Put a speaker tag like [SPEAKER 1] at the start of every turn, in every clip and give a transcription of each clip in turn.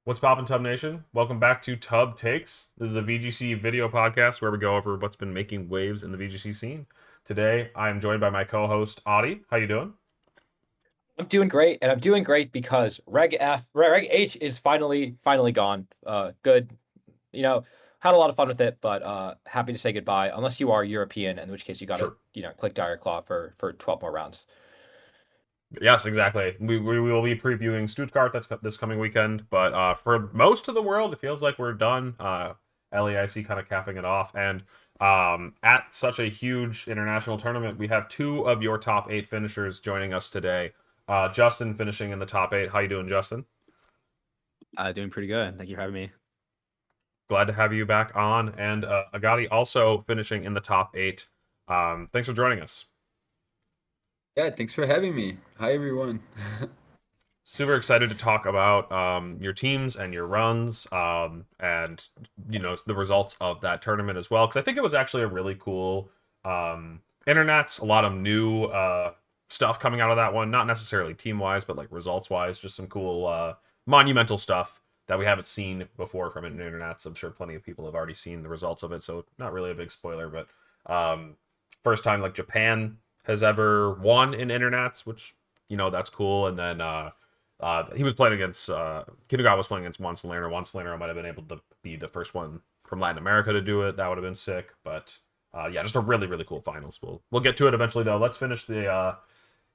[SPEAKER 1] What's poppin', Tub Nation? Welcome back to Tub Takes. This is a VGC video podcast where we go over what's been making waves in the VGC scene. Today, I am joined by my co-host Adi. How you doing?
[SPEAKER 2] I'm doing great, and I'm doing great because Reg H is finally gone. Good, you know, had a lot of fun with it, but happy to say goodbye. Unless you are European, in which case you got to
[SPEAKER 1] Sure.
[SPEAKER 2] click Dire Claw for 12 more rounds.
[SPEAKER 1] Yes, exactly. We will be previewing Stuttgart this coming weekend, but for most of the world, it feels like we're done. LAIC kind of capping it off, and at such a huge international tournament, we have two of your top eight finishers joining us today. Justin finishing in the top eight. How you doing, Justin?
[SPEAKER 3] Doing pretty good. Thank you for having me.
[SPEAKER 1] Glad to have you back on. And Agati also finishing in the top eight. Thanks for joining us.
[SPEAKER 4] Yeah, thanks for having me. Hi, everyone.
[SPEAKER 1] Super excited to talk about your teams and your runs, and the results of that tournament as well. Because I think it was actually a really cool internets. A lot of new stuff coming out of that one. Not necessarily team wise, but like results wise, just some cool monumental stuff that we haven't seen before from an internets. I'm sure plenty of people have already seen the results of it, so not really a big spoiler. But first time like Japan has ever won in internets, which that's cool. And then he was playing against Kinugawa was playing against Juan Solana. Juan Solana might have been able to be the first one from Latin America to do it. That would have been sick. But yeah, just a really cool finals. We'll get to it eventually though. Let's finish the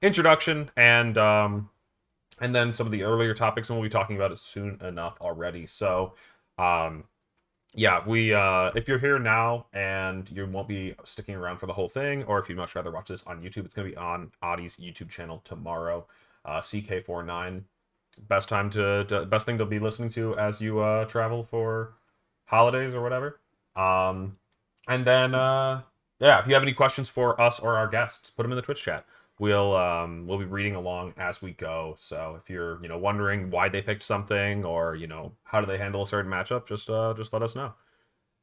[SPEAKER 1] introduction and then some of the earlier topics, and we'll be talking about it soon enough already. So yeah, we if you're here now and you won't be sticking around for the whole thing, or if you'd much rather watch this on YouTube, it's gonna be on Adi's YouTube channel tomorrow. CK49. Best thing to be listening to as you travel for holidays or whatever. And then yeah, if you have any questions for us or our guests, put them in the Twitch chat. We'll be reading along as we go. So if you're wondering why they picked something, or how do they handle a certain matchup, just let us know.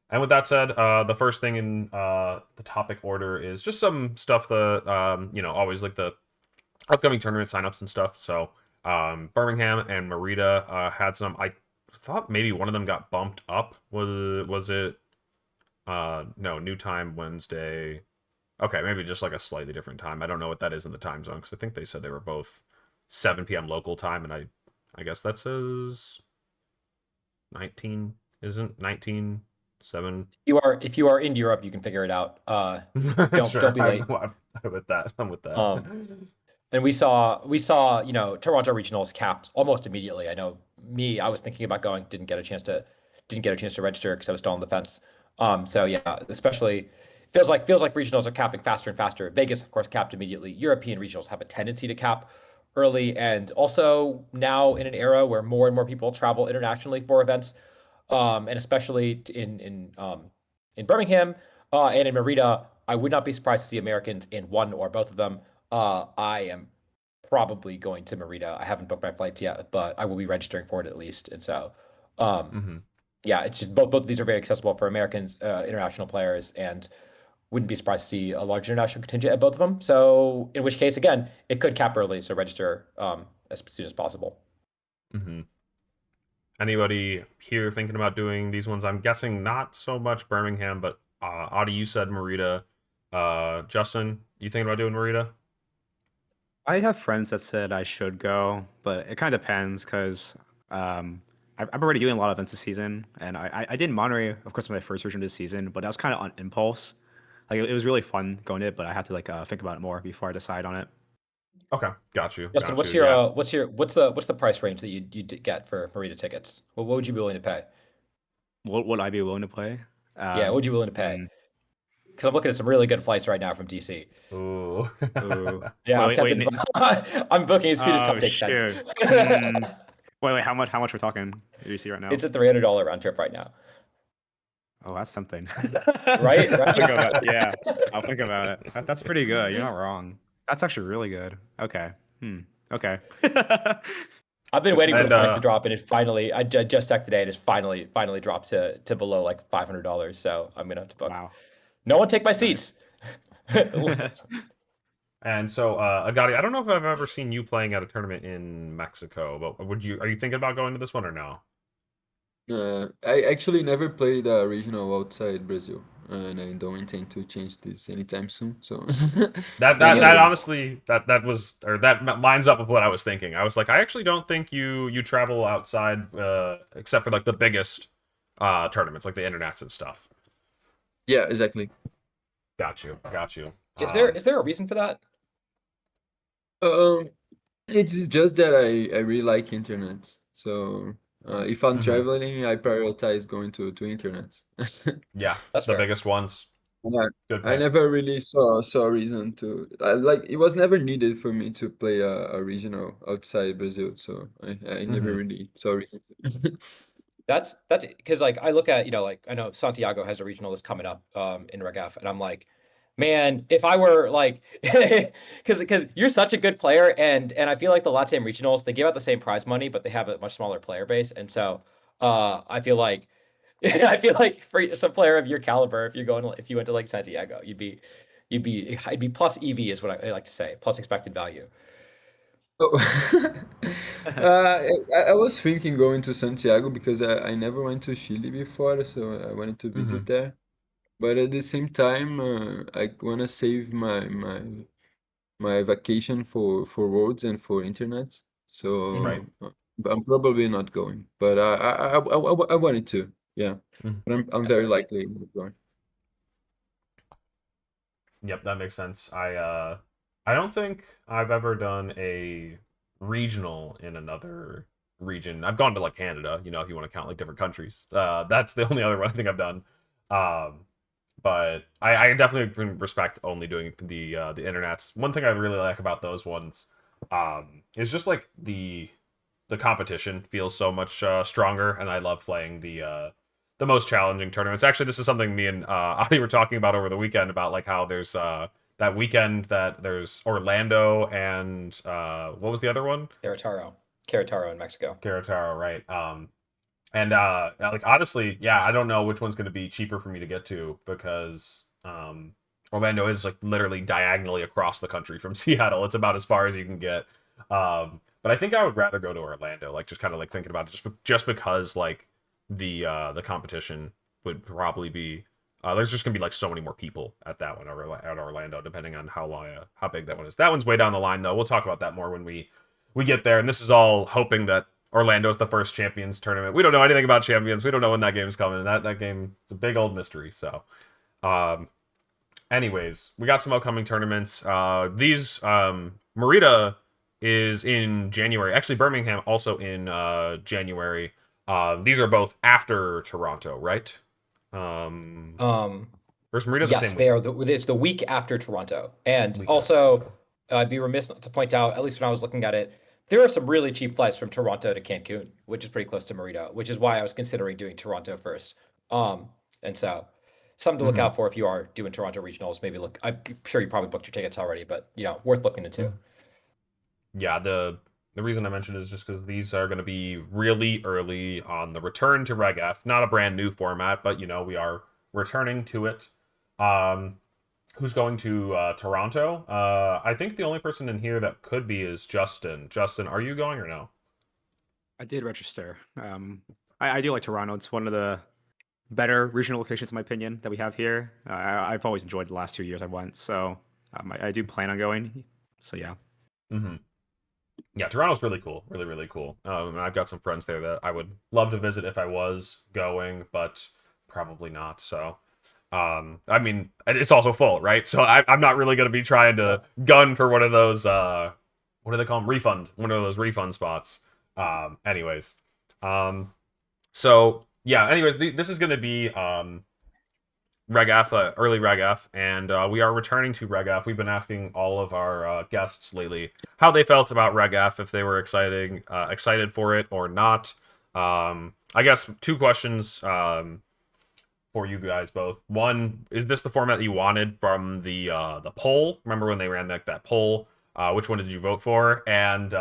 [SPEAKER 1] And with that said, the first thing in the topic order is just some stuff that always like the upcoming tournament signups and stuff. So Birmingham and Merida had some. I thought maybe one of them got bumped up. Was it? No, new time Wednesday. Okay, maybe just like a slightly different time. I don't know what that is in the time zone, because I think they said they were both 7 p.m. local time, and I guess that says 19, isn't 19 7?
[SPEAKER 2] If you are in Europe, you can figure it out.
[SPEAKER 1] Sure,
[SPEAKER 2] Don't be late.
[SPEAKER 1] I'm with that. I'm with that.
[SPEAKER 2] And we saw Toronto regionals capped almost immediately. I know I was thinking about going, didn't get a chance to register because I was still on the fence. So yeah, especially feels like regionals are capping faster and faster. Vegas, of course, capped immediately. European regionals have a tendency to cap early, and also now in an era where more and more people travel internationally for events, and especially in Birmingham and in Merida, I would not be surprised to see Americans in one or both of them. I am probably going to Merida. I haven't booked my flights yet, but I will be registering for it at least. And so,
[SPEAKER 1] hmm
[SPEAKER 2] yeah, it's just both of these are very accessible for Americans, international players, and wouldn't be surprised to see a large international contingent at both of them. So, in which case, again, it could cap early, so register as soon as possible.
[SPEAKER 1] hmm Anybody here thinking about doing these ones? I'm guessing not so much Birmingham, but Adi, you said Merida. Justin, you thinking about doing Merida?
[SPEAKER 3] I have friends that said I should go, but it kind of depends because I'm already doing a lot of events this season, and I did Monterey, of course, my first version of this season, but that was kind of on impulse. Like it was really fun going to it, but I had to think about it more before I decide on it.
[SPEAKER 1] Okay, got you.
[SPEAKER 2] Justin,
[SPEAKER 1] Got you. Yeah.
[SPEAKER 2] what's the price range that you'd get for Merida tickets? What would you be willing to pay?
[SPEAKER 3] What would I be willing to play?
[SPEAKER 2] Yeah, what would you be willing to pay? Because I'm looking at some really good flights right now from DC.
[SPEAKER 1] Ooh.
[SPEAKER 3] Ooh.
[SPEAKER 2] Yeah, I'm
[SPEAKER 3] Wait, wait,
[SPEAKER 2] tempted. I'm booking as soon as
[SPEAKER 3] oh
[SPEAKER 2] Top Take sends.
[SPEAKER 3] shoot. Wait, how much we're talking? Do you see right now?
[SPEAKER 2] It's a $300 round trip right now.
[SPEAKER 3] Oh, that's something.
[SPEAKER 2] Right?
[SPEAKER 3] I'll think
[SPEAKER 2] Right?
[SPEAKER 3] about yeah, I'll think about it. That's pretty good. You're not wrong. That's actually really good. Okay. Okay.
[SPEAKER 2] I've been waiting for the
[SPEAKER 1] And
[SPEAKER 2] price to drop, and I just checked today, and it's finally dropped to below like $500. So I'm gonna have to book.
[SPEAKER 3] Wow.
[SPEAKER 2] No one take my
[SPEAKER 3] Nice.
[SPEAKER 2] seats.
[SPEAKER 1] and so Agati, I don't know if I've ever seen you playing at a tournament in Mexico, but are you thinking about going to this one or no?
[SPEAKER 4] I actually never played a regional outside Brazil, and I don't intend to change this anytime soon. So,
[SPEAKER 1] That
[SPEAKER 2] Me
[SPEAKER 1] that that
[SPEAKER 2] neither.
[SPEAKER 1] honestly that lines up with what I was thinking. I was like, I actually don't think you travel outside except for like the biggest tournaments like the internets and stuff.
[SPEAKER 4] yeah, exactly.
[SPEAKER 1] Got you, got you.
[SPEAKER 2] Is there a reason for that?
[SPEAKER 4] Um, it's just that I really like internet. So, if I'm
[SPEAKER 1] Mhm.
[SPEAKER 4] traveling, I prioritize going to internet.
[SPEAKER 1] Yeah,
[SPEAKER 2] That's
[SPEAKER 1] the
[SPEAKER 2] fair.
[SPEAKER 1] biggest ones.
[SPEAKER 4] Yeah,
[SPEAKER 1] Good
[SPEAKER 4] I
[SPEAKER 1] pick.
[SPEAKER 4] never really saw a reason to like it was never needed for me to play a regional outside Brazil, so I never
[SPEAKER 1] Hmm.
[SPEAKER 4] really saw a reason.
[SPEAKER 2] That's because like I look at, like I know Santiago has a regional that's coming up in Reg F, and I'm like, man, if I were like, because you're such a good player, and I feel like the LATAM regionals, they give out the same prize money, but they have a much smaller player base, and so I feel like I feel like for some player of your caliber, if you went to like Santiago, I'd be plus EV is what I like to say, plus expected value.
[SPEAKER 4] Oh. I was thinking going to Santiago because I never went to Chile before, so I wanted to visit
[SPEAKER 1] Hmm.
[SPEAKER 4] there. But at the same time, I wanna save my vacation for roads and for internet.
[SPEAKER 1] Right.
[SPEAKER 4] So but I'm probably not going. But I wanted to, yeah.
[SPEAKER 1] Mhm.
[SPEAKER 4] But I'm
[SPEAKER 2] That's
[SPEAKER 4] very
[SPEAKER 2] fair.
[SPEAKER 4] likely going.
[SPEAKER 1] Yep, that makes sense. I don't think I've ever done a regional in another region. I've gone to like Canada, if you want to count like different countries. That's the only other one I think I've done. Um, but I definitely can respect only doing the internets. One thing I really like about those ones is just like the competition feels so much stronger, and I love playing the most challenging tournaments. Actually, this is something me and Adi were talking about over the weekend about like how there's that weekend that there's Orlando and what was the other one?
[SPEAKER 2] Querétaro, Querétaro in Mexico.
[SPEAKER 1] Querétaro, right? And like honestly, yeah, I don't know which one's going to be cheaper for me to get to because Orlando is like literally diagonally across the country from Seattle. It's about as far as you can get. But I think I would rather go to Orlando, like just kind of like thinking about it, just because like the competition would probably be there's just gonna be like so many more people at that one at Orlando, depending on how big that one is. That one's way down the line though. We'll talk about that more when we get there. And this is all hoping that Orlando's the first Champions tournament. We don't know anything about Champions. We don't know when that game's coming. That game is a big old mystery. So, um, anyways, we got some upcoming tournaments. These Merida is in January. Actually, Birmingham also in January. These are both after Toronto, right? Um,
[SPEAKER 2] Um,
[SPEAKER 1] or is Merida the
[SPEAKER 2] yes,
[SPEAKER 1] same week?
[SPEAKER 2] it's the week after Toronto. And
[SPEAKER 1] Week after
[SPEAKER 2] also,
[SPEAKER 1] Toronto.
[SPEAKER 2] I'd be remiss not to point out, at least when I was looking at it, there are some really cheap flights from Toronto to Cancun, which is pretty close to Merida, which is why I was considering doing Toronto first. And so something to look
[SPEAKER 1] Mm-hmm.
[SPEAKER 2] out for if you are doing Toronto regionals. Maybe look, I'm sure you probably booked your tickets already, but worth looking into.
[SPEAKER 1] Yeah, the reason I mentioned is just because these are going to be really early on the return to Reg F. Not a brand new format, but we are returning to it. Um, who's going to Toronto? I think the only person in here that could be is Justin. Justin, are you going or no?
[SPEAKER 3] I did register. I do like Toronto. It's one of the better regional locations, in my opinion, that we have here. I've always enjoyed the last 2 years I went, so I do plan on going. So yeah.
[SPEAKER 1] Hmm. Yeah, Toronto's really cool, really really cool. And I've got some friends there that I would love to visit if I was going, but probably not. So I mean, it's also full, right? So I'm not really going to be trying
[SPEAKER 2] Yeah.
[SPEAKER 1] to gun for one of those, what do they call them? One of those refund spots. Anyways. So, yeah, anyways, this is going to be, Reg F, early Reg F, and we are returning to Reg F. We've been asking all of our guests lately how they felt about Reg F, if they were excited for it or not. I guess two questions for you guys both. One, is this the format that you wanted from the poll? Remember when they ran that poll? Which one did you vote for? And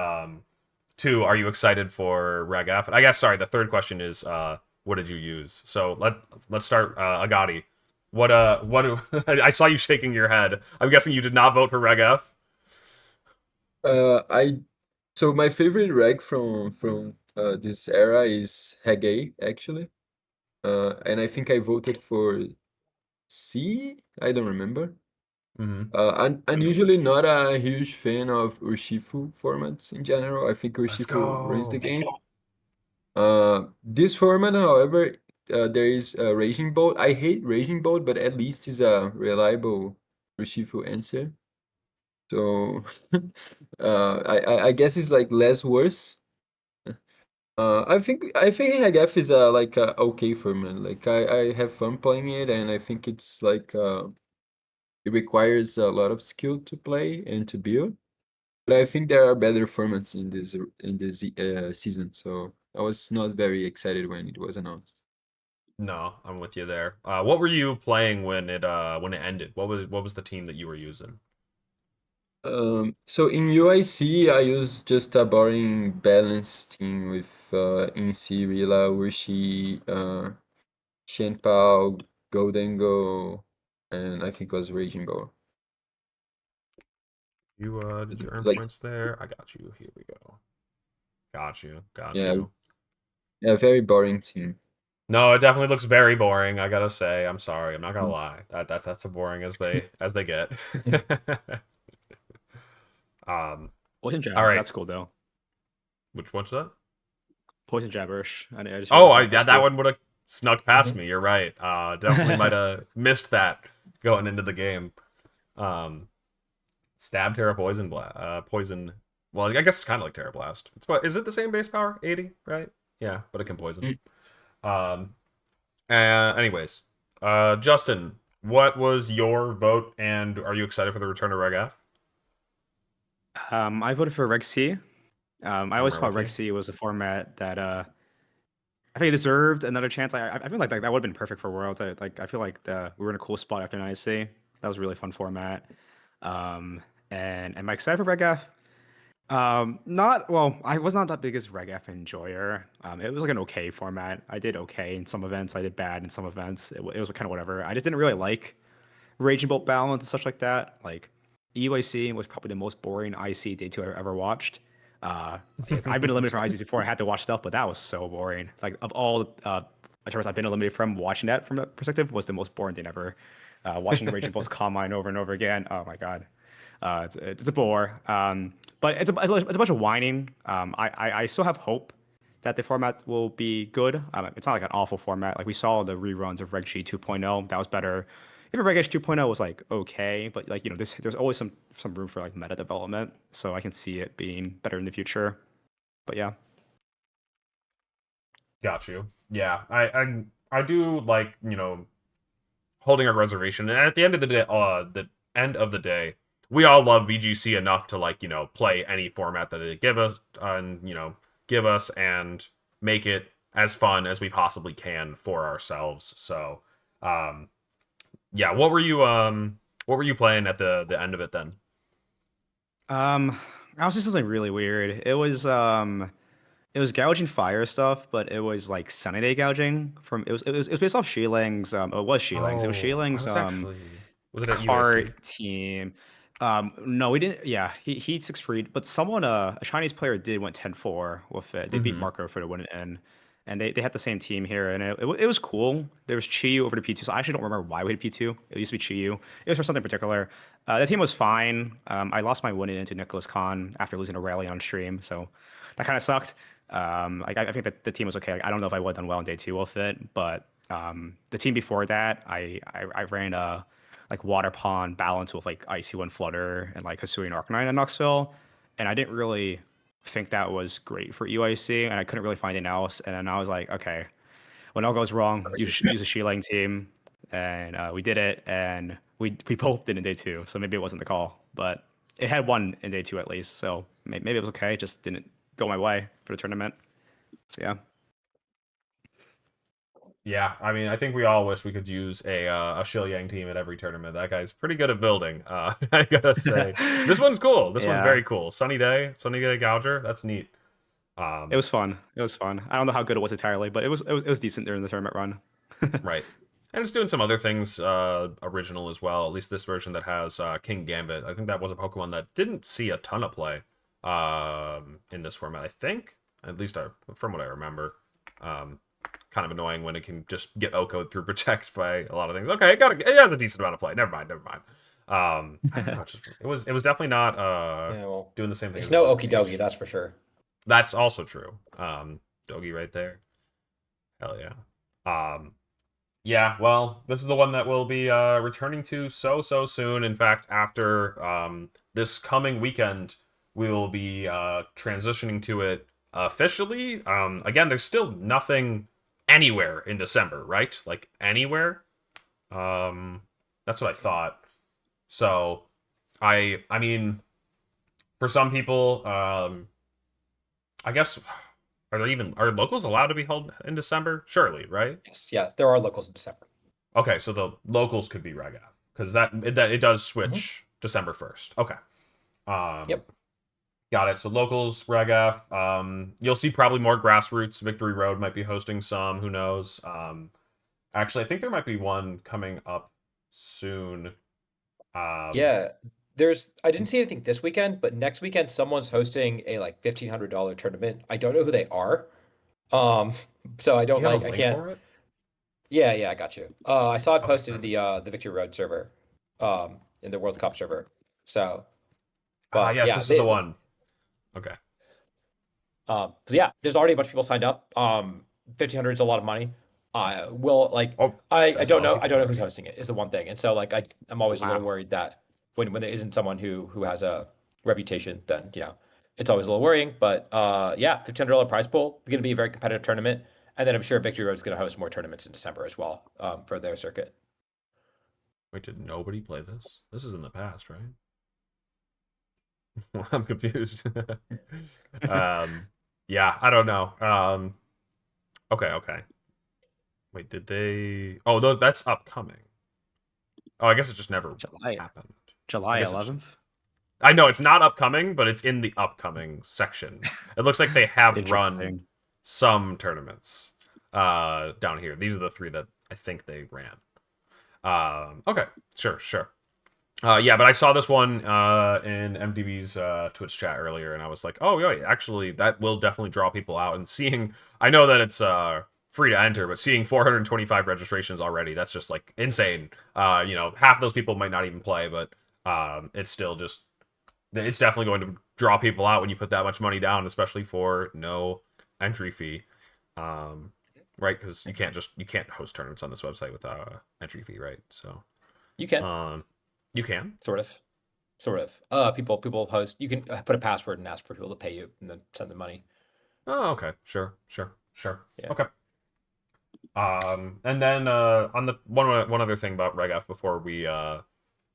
[SPEAKER 1] two, are you excited for Reg F? And I guess sorry, the third question is what did you use? So let's start Agati. What I saw you shaking your head. I'm guessing you did not vote for Reg F.
[SPEAKER 4] I so my favorite reg from this era is Reggae, actually. And I think I voted for C. I don't remember.
[SPEAKER 1] Mm-hmm.
[SPEAKER 4] I'm usually not a huge fan of Urshifu formats in general. I think
[SPEAKER 1] Let's
[SPEAKER 4] Urshifu ruins the
[SPEAKER 1] go.
[SPEAKER 4] game. This format, however, there is Raging Bolt. I hate Raging Bolt, but at least it's a reliable Urshifu answer. So I guess it's like less worse. I think Reg F is like a okay format. Like I have fun playing it, and I think it's like it requires a lot of skill to play and to build. But I think there are better formats in this season, so I was not very excited when it was announced.
[SPEAKER 1] No, I'm with you there. What were you playing when it ended? What was the team that you were using?
[SPEAKER 4] So in UIC, I use just a boring balance team with Inci, Rila, Urshi, Shenpao, Goldengo, and I think it was Raging Ball.
[SPEAKER 1] You did you earn
[SPEAKER 4] Like,
[SPEAKER 1] points there? I got you. Here we go. Got you. Got
[SPEAKER 4] yeah,
[SPEAKER 1] you.
[SPEAKER 4] yeah, very boring team.
[SPEAKER 1] No, it definitely looks very boring. I gotta say, I'm sorry. I'm not gonna lie. That's as boring as they get. um,
[SPEAKER 3] Poison
[SPEAKER 1] all
[SPEAKER 3] Jab,
[SPEAKER 1] right.
[SPEAKER 3] that's cool though.
[SPEAKER 1] Which one's that?
[SPEAKER 3] Poison Jabberish. I just
[SPEAKER 1] Oh,
[SPEAKER 3] realized that. That's
[SPEAKER 1] that
[SPEAKER 3] cool.
[SPEAKER 1] one would have snuck past
[SPEAKER 2] Mhm.
[SPEAKER 1] me. You're right. Definitely might have missed that going into the game. Um, Stab, Terra, Poison, Poison. Well, I guess it's kind of like Terra Blast. Is it the same base power? 80, right? Yeah, but it can poison.
[SPEAKER 4] Mm.
[SPEAKER 1] Um, anyways, Justin, what was your vote, and are you excited for the return of Reg F?
[SPEAKER 3] I voted for Reg C. I
[SPEAKER 1] I'm
[SPEAKER 3] always
[SPEAKER 1] right
[SPEAKER 3] thought
[SPEAKER 1] with
[SPEAKER 3] Reg
[SPEAKER 1] you.
[SPEAKER 3] C was a format that I think it deserved another chance. I feel like that would have been perfect for Worlds. I feel like we were in a cool spot after NIC. That was a really fun format. And am I excited for Reg F? Not well. I was not that biggest Reg F enjoyer. It was like an okay format. I did okay in some events. I did bad in some events. It was kind of whatever. I just didn't really like Raging Bolt balance and such like that. Like EUAC was probably the most boring IC day two I've ever watched. I've been eliminated from ICs before. I had to watch stuff, but that was so boring. Like of all tournaments I've been eliminated from, watching that from that perspective was the most boring thing ever. Watching Raging Bolt's combine over and over again. Oh my god, it's a bore. But it's a bunch of whining. I still have hope that the format will be good. It's not like an awful format. Like we saw the reruns of Reg G 2.0. That was better. Even Reg H 2.0 was like okay, but like there's always some room for like meta development. So I can see it being better in the future. But yeah.
[SPEAKER 1] Got you. Yeah, I do like holding a reservation, and at the end of the day, we all love VGC enough to play any format that they give us, and give us and make it as fun as we possibly can for ourselves. So, um, yeah, what were you playing at the end of it then?
[SPEAKER 3] Um, I was just something really weird. It was gouging fire stuff, but it was like sunny day gouging from it was based off Shilang's
[SPEAKER 1] Oh, I
[SPEAKER 3] Shilang's
[SPEAKER 1] was actually was it at UAC?
[SPEAKER 3] cart team. No, we didn't. Yeah, he 6 freed, but someone a Chinese player did went 10-4 with it. They beat
[SPEAKER 1] Mm-hmm.
[SPEAKER 3] Marco for the win in, and they had the same team here, and it was cool. There was Chiyu over to P2, so I actually don't remember why we had P2. It used to be Chiyu. It was for something particular. The team was fine. I lost my win in into Nicholas Khan after losing a rally on stream, so that kind of sucked. I think that the team was okay. Like, I don't know if I would have done well in day two with it, but the team before that, I ran a like water pond balance with like IC1 Flutter and like Hisui and Arcanine in Knoxville, and I didn't really think that was great for UIC, and I couldn't really find anything else. And then I was like, okay, when all goes wrong, use a Sheelang team, and we did it, and we both did in day two, so maybe it wasn't the call, but it had one in day two at least, so maybe it was okay. It just didn't go my way for the tournament. So yeah.
[SPEAKER 1] Yeah, I mean, I think we all wish we could use a Shil Yang team at every tournament. That guy's pretty good at building. I gotta say, this one's cool. This one's
[SPEAKER 3] Yeah,
[SPEAKER 1] very cool. Sunny Day Gouger. That's neat.
[SPEAKER 3] it
[SPEAKER 1] Um,
[SPEAKER 3] was fun. It was fun. I don't know how good it was entirely, but it was decent during the tournament run.
[SPEAKER 1] right, and it's doing some other things original as well. At least this version that has King Gambit. I think that was a Pokemon that didn't see a ton of play in this format. I think At least from what I remember. Kind of annoying when it can just get OCO'd through protect by a lot of things. Okay, it has a decent amount of play. Never mind. I don't know, it was definitely not
[SPEAKER 2] Yeah, well,
[SPEAKER 1] doing the same thing
[SPEAKER 2] it's
[SPEAKER 1] as it
[SPEAKER 2] no
[SPEAKER 1] was in
[SPEAKER 2] okie dokie,
[SPEAKER 1] Age.
[SPEAKER 2] that's for sure.
[SPEAKER 1] That's also true. Dogi right there. Hell yeah. Yeah, well, this is the one that we'll be returning to so soon. In fact, after this coming weekend, we will be transitioning to it officially. Again, there's still nothing anywhere in December, right? Like anywhere. That's what I thought. So, I mean, for some people, I guess are locals allowed to be held in December? Surely, right?
[SPEAKER 2] Yes, yeah, there are locals in December.
[SPEAKER 1] Okay, so the locals could be Reg F because that it does switch December 1st. Okay.
[SPEAKER 2] Yep.
[SPEAKER 1] Got it. So locals, Reg F. You'll see probably more grassroots. Victory Road might be hosting some. Who knows? Actually, I think there might be one coming up soon.
[SPEAKER 2] Yeah, I didn't see anything this weekend, but next weekend someone's hosting a like $1,500 tournament. I don't know who they are. Um, so I don't
[SPEAKER 1] You have
[SPEAKER 2] like
[SPEAKER 1] a
[SPEAKER 2] I
[SPEAKER 1] link
[SPEAKER 2] can't.
[SPEAKER 1] for it?
[SPEAKER 2] Yeah, I got you. I saw it
[SPEAKER 1] Okay,
[SPEAKER 2] posted in the Victory Road server, in the World Cup server. So, but
[SPEAKER 1] Yes,
[SPEAKER 2] yeah,
[SPEAKER 1] this is the one. Okay.
[SPEAKER 2] so yeah, there's already a bunch of people signed up. 1,500 is a lot of money. I will like
[SPEAKER 1] Oh,
[SPEAKER 2] I
[SPEAKER 1] that's a
[SPEAKER 2] don't
[SPEAKER 1] lot of
[SPEAKER 2] know
[SPEAKER 1] people
[SPEAKER 2] who's
[SPEAKER 1] already.
[SPEAKER 2] hosting it is the one thing, and so like I'm always a little
[SPEAKER 3] Wow.
[SPEAKER 2] worried that when there isn't someone who has a reputation, then it's always a little worrying. But yeah, $1,500 prize pool. It's going to be a very competitive tournament, and then I'm sure Victory Road is going to host more tournaments in December as well, for their circuit.
[SPEAKER 1] Wait, did nobody play this? This is in the past, right? I'm confused. Yeah, I don't know. Okay. Wait, did they? Oh, that's upcoming. Oh, I guess it just never
[SPEAKER 3] July
[SPEAKER 1] happened. I
[SPEAKER 3] July
[SPEAKER 1] guess it's.
[SPEAKER 3] 11th.
[SPEAKER 1] I know it's not upcoming, but it's in the upcoming section. It looks like they have run
[SPEAKER 3] Interesting.
[SPEAKER 1] some tournaments down here. These are the three that I think they ran. Okay, sure. Yeah, but I saw this one in MDB's Twitch chat earlier, and I was like, oh, yeah, actually, that will definitely draw people out. And seeing, I know that it's free to enter, but seeing 425 registrations already, that's just like insane. Half those people might not even play, but it's still just, it's definitely going to draw people out when you put that much money down, especially for no entry fee. Right? Because you can't host tournaments on this website without an entry fee, right? So,
[SPEAKER 2] You can
[SPEAKER 1] you can.
[SPEAKER 2] sort of. People host. You can put a password and ask for people to pay you, and then send them money.
[SPEAKER 1] Oh, okay. Sure.
[SPEAKER 2] Yeah.
[SPEAKER 1] Okay. And then on the one other thing about Reg F before we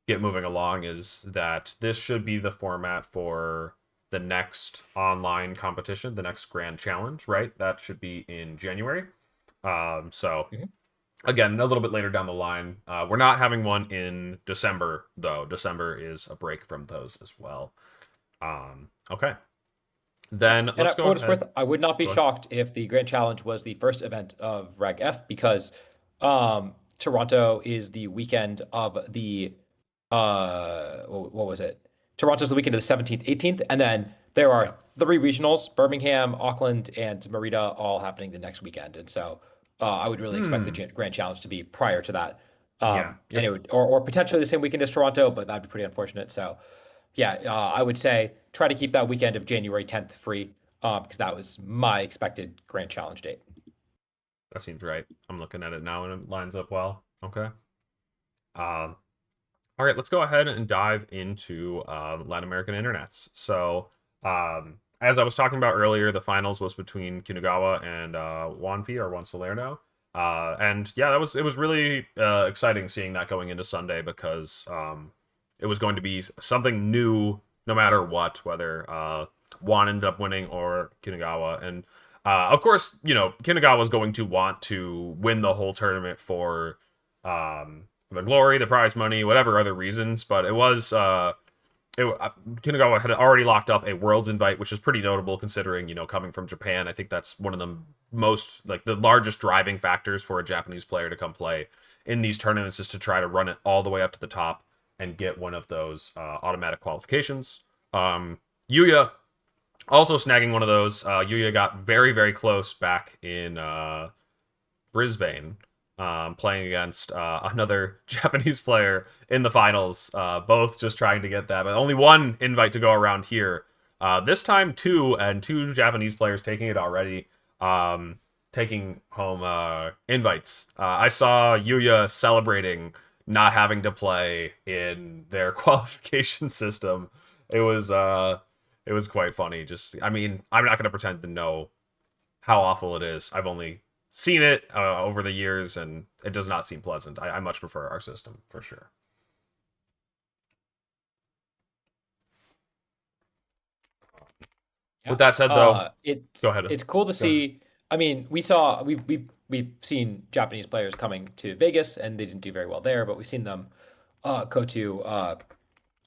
[SPEAKER 1] get moving along is that this should be the format for the next online competition, the next Grand Challenge, right? That should be in January. So
[SPEAKER 2] Mhm.
[SPEAKER 1] again, a little bit later down the line. We're not having one in December though. December is a break from those as well. Okay. Then
[SPEAKER 2] And
[SPEAKER 1] let's
[SPEAKER 2] for
[SPEAKER 1] go
[SPEAKER 2] what it's
[SPEAKER 1] ahead.
[SPEAKER 2] worth, I would not be
[SPEAKER 1] Go ahead.
[SPEAKER 2] shocked if the Grand Challenge was the first event of Reg F because Toronto is the weekend of the what was it? Toronto's the weekend of the 17th, 18th, and then there are
[SPEAKER 1] Yeah.
[SPEAKER 2] three regionals: Birmingham, Auckland, and Merida, all happening the next weekend. And so I would really expect the Grand Challenge to be prior to that.
[SPEAKER 1] Yeah.
[SPEAKER 2] And
[SPEAKER 1] Yep.
[SPEAKER 2] it would, or potentially the same weekend as Toronto, but that'd be pretty unfortunate. So yeah, I would say try to keep that weekend of January 10th free, because that was my expected Grand Challenge date.
[SPEAKER 1] That seems right. I'm looking at it now and it lines up well. Okay. All right, let's go ahead and dive into Latin American internets. So, as I was talking about earlier, the finals was between Kinugawa and Juanfi or Juan Salerno. And yeah, it was really exciting seeing that going into Sunday because it was going to be something new no matter what, whether Juan ended up winning or Kinugawa. And of course, Kinugawa was going to want to win the whole tournament for the glory, the prize money, whatever other reasons. But it was Kinugawa had already locked up a Worlds invite, which is pretty notable considering coming from Japan. I think that's one of the most the largest driving factors for a Japanese player to come play in these tournaments is to try to run it all the way up to the top and get one of those automatic qualifications. Yuya Also snagging one of those. Yuya got very, very close back in Brisbane, playing against another Japanese player in the finals. Both just trying to get that, but only one invite to go around here. This time, two Japanese players taking it already. Taking home invites. I saw Yuya celebrating not having to play in their qualification system. It was it was quite funny. Just, I mean, I'm not going to pretend to know how awful it is. I've only seen it over the years, and it does not seem pleasant. I much prefer our system for sure.
[SPEAKER 2] Yeah.
[SPEAKER 1] With that said, though, go ahead.
[SPEAKER 2] It's cool to see. I mean, we've seen Japanese players coming to Vegas, and they didn't do very well there, but we've seen them go to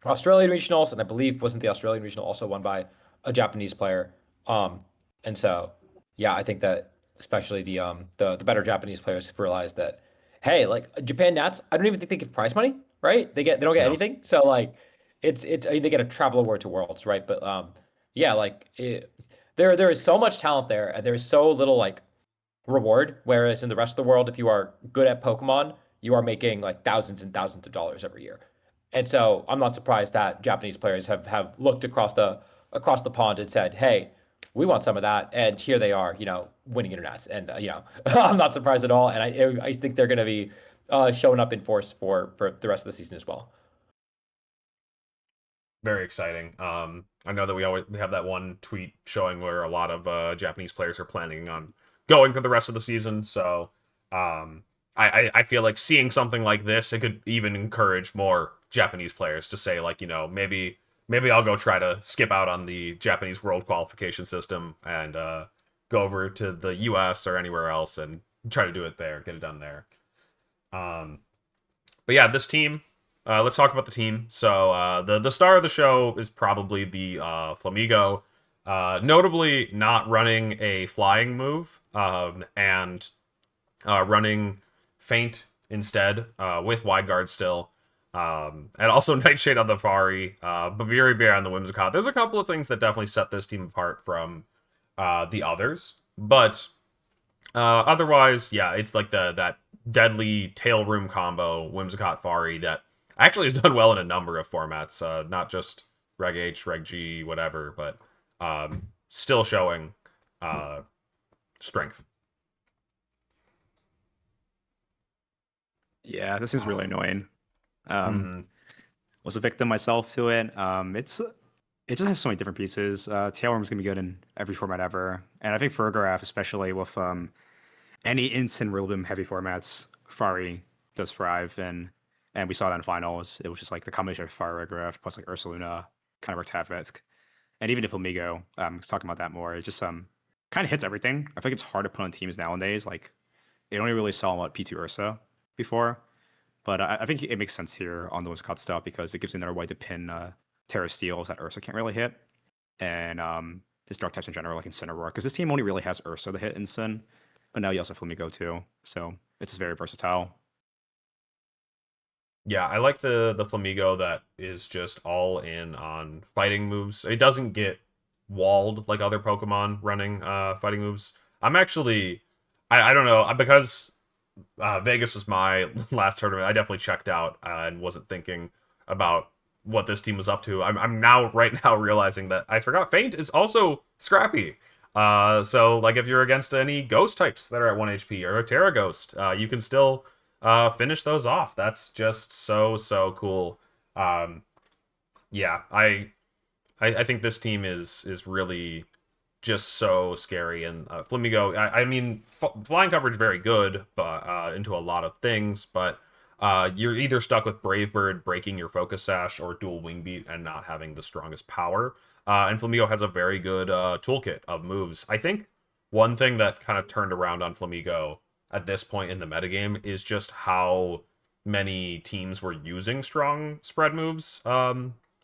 [SPEAKER 2] Australian regionals, and I believe wasn't the Australian regional also won by a Japanese player. And so yeah, I think that especially the better Japanese players have realized that, hey, like Japan Nats, I don't even think they give prize money, right? They don't get
[SPEAKER 1] No.
[SPEAKER 2] anything. So like it's I mean, they get a travel award to Worlds, right? But yeah, like there is so much talent there, and there's so little like reward. Whereas in the rest of the world, if you are good at Pokemon, you are making like thousands and thousands of dollars every year. And so I'm not surprised that Japanese players have looked across the pond and said, "Hey, we want some of that." And here they are, winning internets. And I'm not surprised at all. And I think they're going to be showing up in force for the rest of the season as well.
[SPEAKER 1] Very exciting. I know that we have that one tweet showing where a lot of Japanese players are planning on going for the rest of the season. So I feel like seeing something like this, it could even encourage more Japanese players to say, like, maybe I'll go try to skip out on the Japanese World qualification system and go over to the US or anywhere else and try to do it there, get it done there. But yeah, this team. Let's talk about the team. So the star of the show is probably the Flamigo, notably not running a flying move and running Feint instead with wide guard still. And also Nightshade on the Fari, Baviri Bear on the Whimsicott. There's a couple of things that definitely set this team apart from the others. But otherwise, yeah, it's like that deadly tail room combo, Whimsicott Fari, that actually has done well in a number of formats, not just Reg H, Reg G, whatever, but still showing strength.
[SPEAKER 3] Yeah, this is really annoying. Was a victim myself to it. It just has so many different pieces. Tailworm's gonna be good in every format ever, and I think for Graph, especially with any instant Rillaboom heavy formats, Fari does thrive, and we saw that in finals. It was just like the combination of Fari Graph plus like Ursaluna kind of wreaked havoc, and even if Amigo, talking about that more, it just kind of hits everything. I think it's hard to put on teams nowadays. Like it only really saw what P2 Ursa before. But I think it makes sense here on the Whimsicott stuff because it gives you another way to pin Terra Steels that Ursa can't really hit. And just Dark types in general, like Incineroar. Because this team only really has Ursa to hit Incin. But now you also have Flamigo too. So it's very versatile.
[SPEAKER 1] Yeah, I like the Flamigo that is just all in on fighting moves. It doesn't get walled like other Pokemon running fighting moves. I'm actually, I don't know, because Vegas was my last tournament. I definitely checked out and wasn't thinking about what this team was up to. I'm now right now realizing that I forgot Feint is also scrappy. So like if you're against any ghost types that are at 1 HP or a Terra Ghost, you can still finish those off. That's just so cool. Yeah, I think this team is really just so scary. And Flamigo, I mean, flying coverage very good, but into a lot of things. But you're either stuck with Brave Bird breaking your Focus Sash or dual Wing Beat and not having the strongest power. And Flamigo has a very good toolkit of moves. I think one thing that kind of turned around on Flamigo at this point in the metagame is just how many teams were using strong spread moves.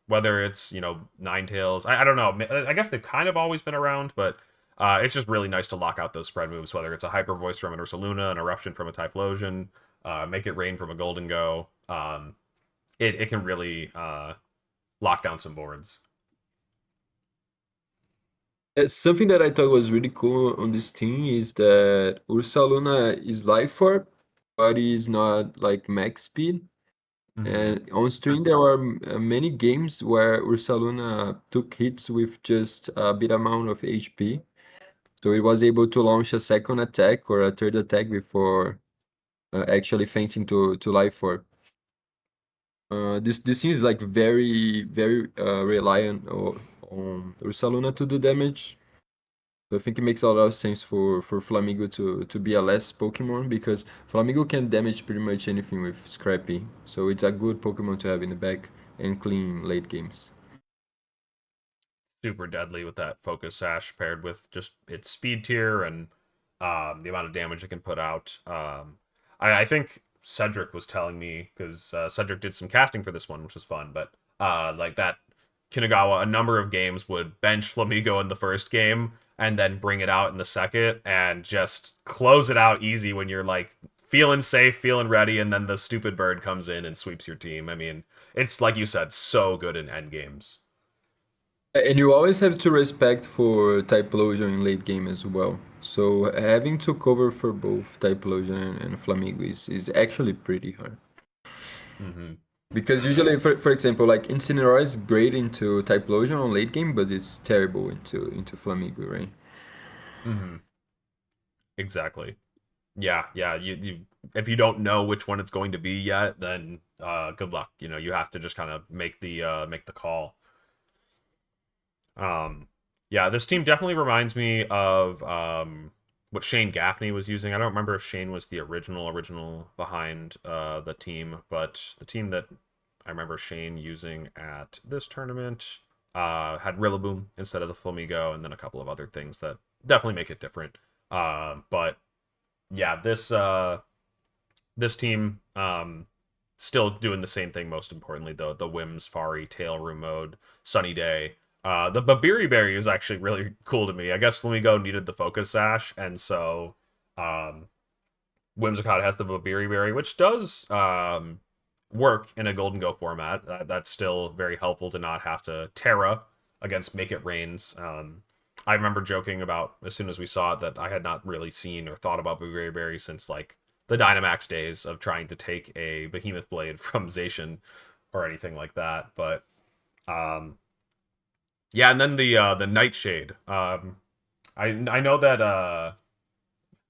[SPEAKER 1] Whether it's, Ninetales, I don't know. I guess they've kind of always been around, but it's just really nice to lock out those spread moves, whether it's a Hyper Voice from an Ursaluna, an Eruption from a Typhlosion, Make It Rain from a Golden Go. It can really lock down some boards.
[SPEAKER 4] Something that I thought was really cool on this team is that Ursa Luna is life orb, but is not like max speed.
[SPEAKER 1] Hmm.
[SPEAKER 4] And on stream, there were many games where Ursa Luna took hits with just a bit amount of HP. So it was able to launch a second attack or a third attack before actually fainting to life orb. This seems like very reliant on Ursa Luna to do damage. So I think it makes a lot of sense for Flamigo to be a less Pokemon because Flamigo can damage pretty much anything with Scrappy. So it's a good Pokemon to have in the back and clean late games.
[SPEAKER 1] Super deadly with that focus sash paired with just its speed tier and the amount of damage it can put out. I think Cedric was telling me because Cedric did some casting for this one, which was fun. But like that Kinagawa, a number of games would bench Flamigo in the first game and then bring it out in the second and just close it out easy when you're like feeling safe, feeling ready, and then the stupid bird comes in and sweeps your team. I mean, it's like you said, so good in end games.
[SPEAKER 4] And you always have to respect for Typhlosion in late game as well. So having to cover for both Typhlosion and Flamigo is actually pretty hard.
[SPEAKER 1] Hmm.
[SPEAKER 4] Because usually, for example, like Incineroar is great into Typhlosion on late game, but it's terrible into Flamigo, right?
[SPEAKER 1] Hmm. Exactly. Yeah, yeah. You if you don't know which one it's going to be yet, then good luck. You know, you have to just kind of make the call. Um, yeah, this team definitely reminds me of what Shane Gaffney was using. I don't remember if Shane was the original behind the team, but the team that I remember Shane using at this tournament had Rillaboom instead of the Flamigo, and then a couple of other things that definitely make it different. But yeah, this team still doing the same thing. Most importantly, the Wims, Fari, Tail Room mode, Sunny Day. The Babiri Berry is actually really cool to me. I guess Flamigo needed the Focus Sash, and so um, Whimsicott has the Babiri Berry, which does work in a Golden Go format. That's still very helpful to not have to Terra against Make It Rains. I remember joking about as soon as we saw it that I had not really seen or thought about Babiri Berry since like the Dynamax days of trying to take a Behemoth Blade from Zacian or anything like that. But um, yeah, and then the Nightshade. I know that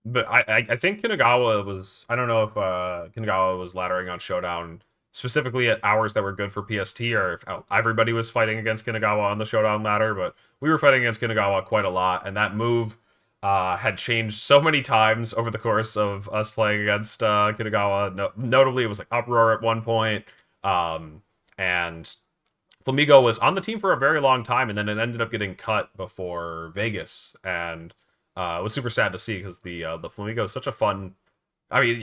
[SPEAKER 1] but I think Kinagawa was I don't know if Kinagawa was laddering on Showdown specifically at hours that were good for PST or if everybody was fighting against Kinagawa on the Showdown ladder, but we were fighting against Kinagawa quite a lot, and that move had changed so many times over the course of us playing against Kinagawa. Notably, it was like Uproar at one point, and Flamigo was on the team for a very long time, and then it ended up getting cut before Vegas, and it was super sad to see because the Flamigo is such a fun. I mean,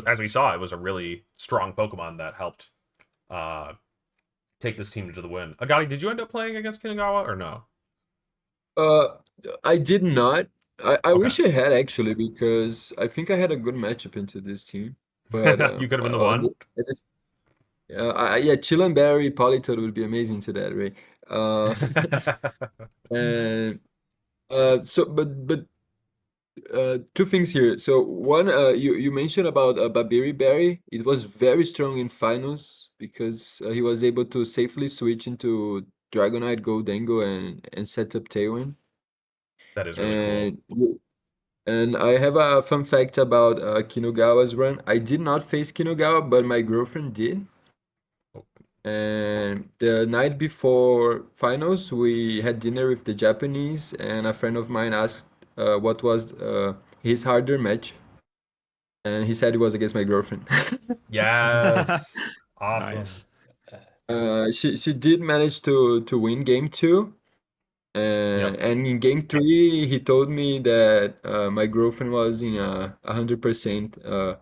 [SPEAKER 1] as we saw, it was a really strong Pokemon that helped uh, take this team to the win. Agati, did you end up playing against Kinagawa or no?
[SPEAKER 4] Uh, I did not. I
[SPEAKER 1] Okay,
[SPEAKER 4] wish I had actually because I think I had a good matchup into this team. But
[SPEAKER 1] you could have been the one.
[SPEAKER 4] at this, yeah, Chill&Berry Politoed would be amazing to that, right? Uh, and two things here. So one, you mentioned about Babiri Berry. It was very strong in finals because he was able to safely switch into Dragonite, Goldengo, and set up Tailwind.
[SPEAKER 1] That is really cool.
[SPEAKER 4] And and I have a fun fact about Kinugawa's run. I did not face Kinugawa, but my girlfriend did. And the night before finals, we had dinner with the Japanese, and a friend of mine asked what was his harder match, and he said it was against my girlfriend.
[SPEAKER 1] Yes, awesome.
[SPEAKER 3] Nice.
[SPEAKER 4] She did manage to win game two,
[SPEAKER 1] Yep.
[SPEAKER 4] and in game three, he told me that my girlfriend was in a 100%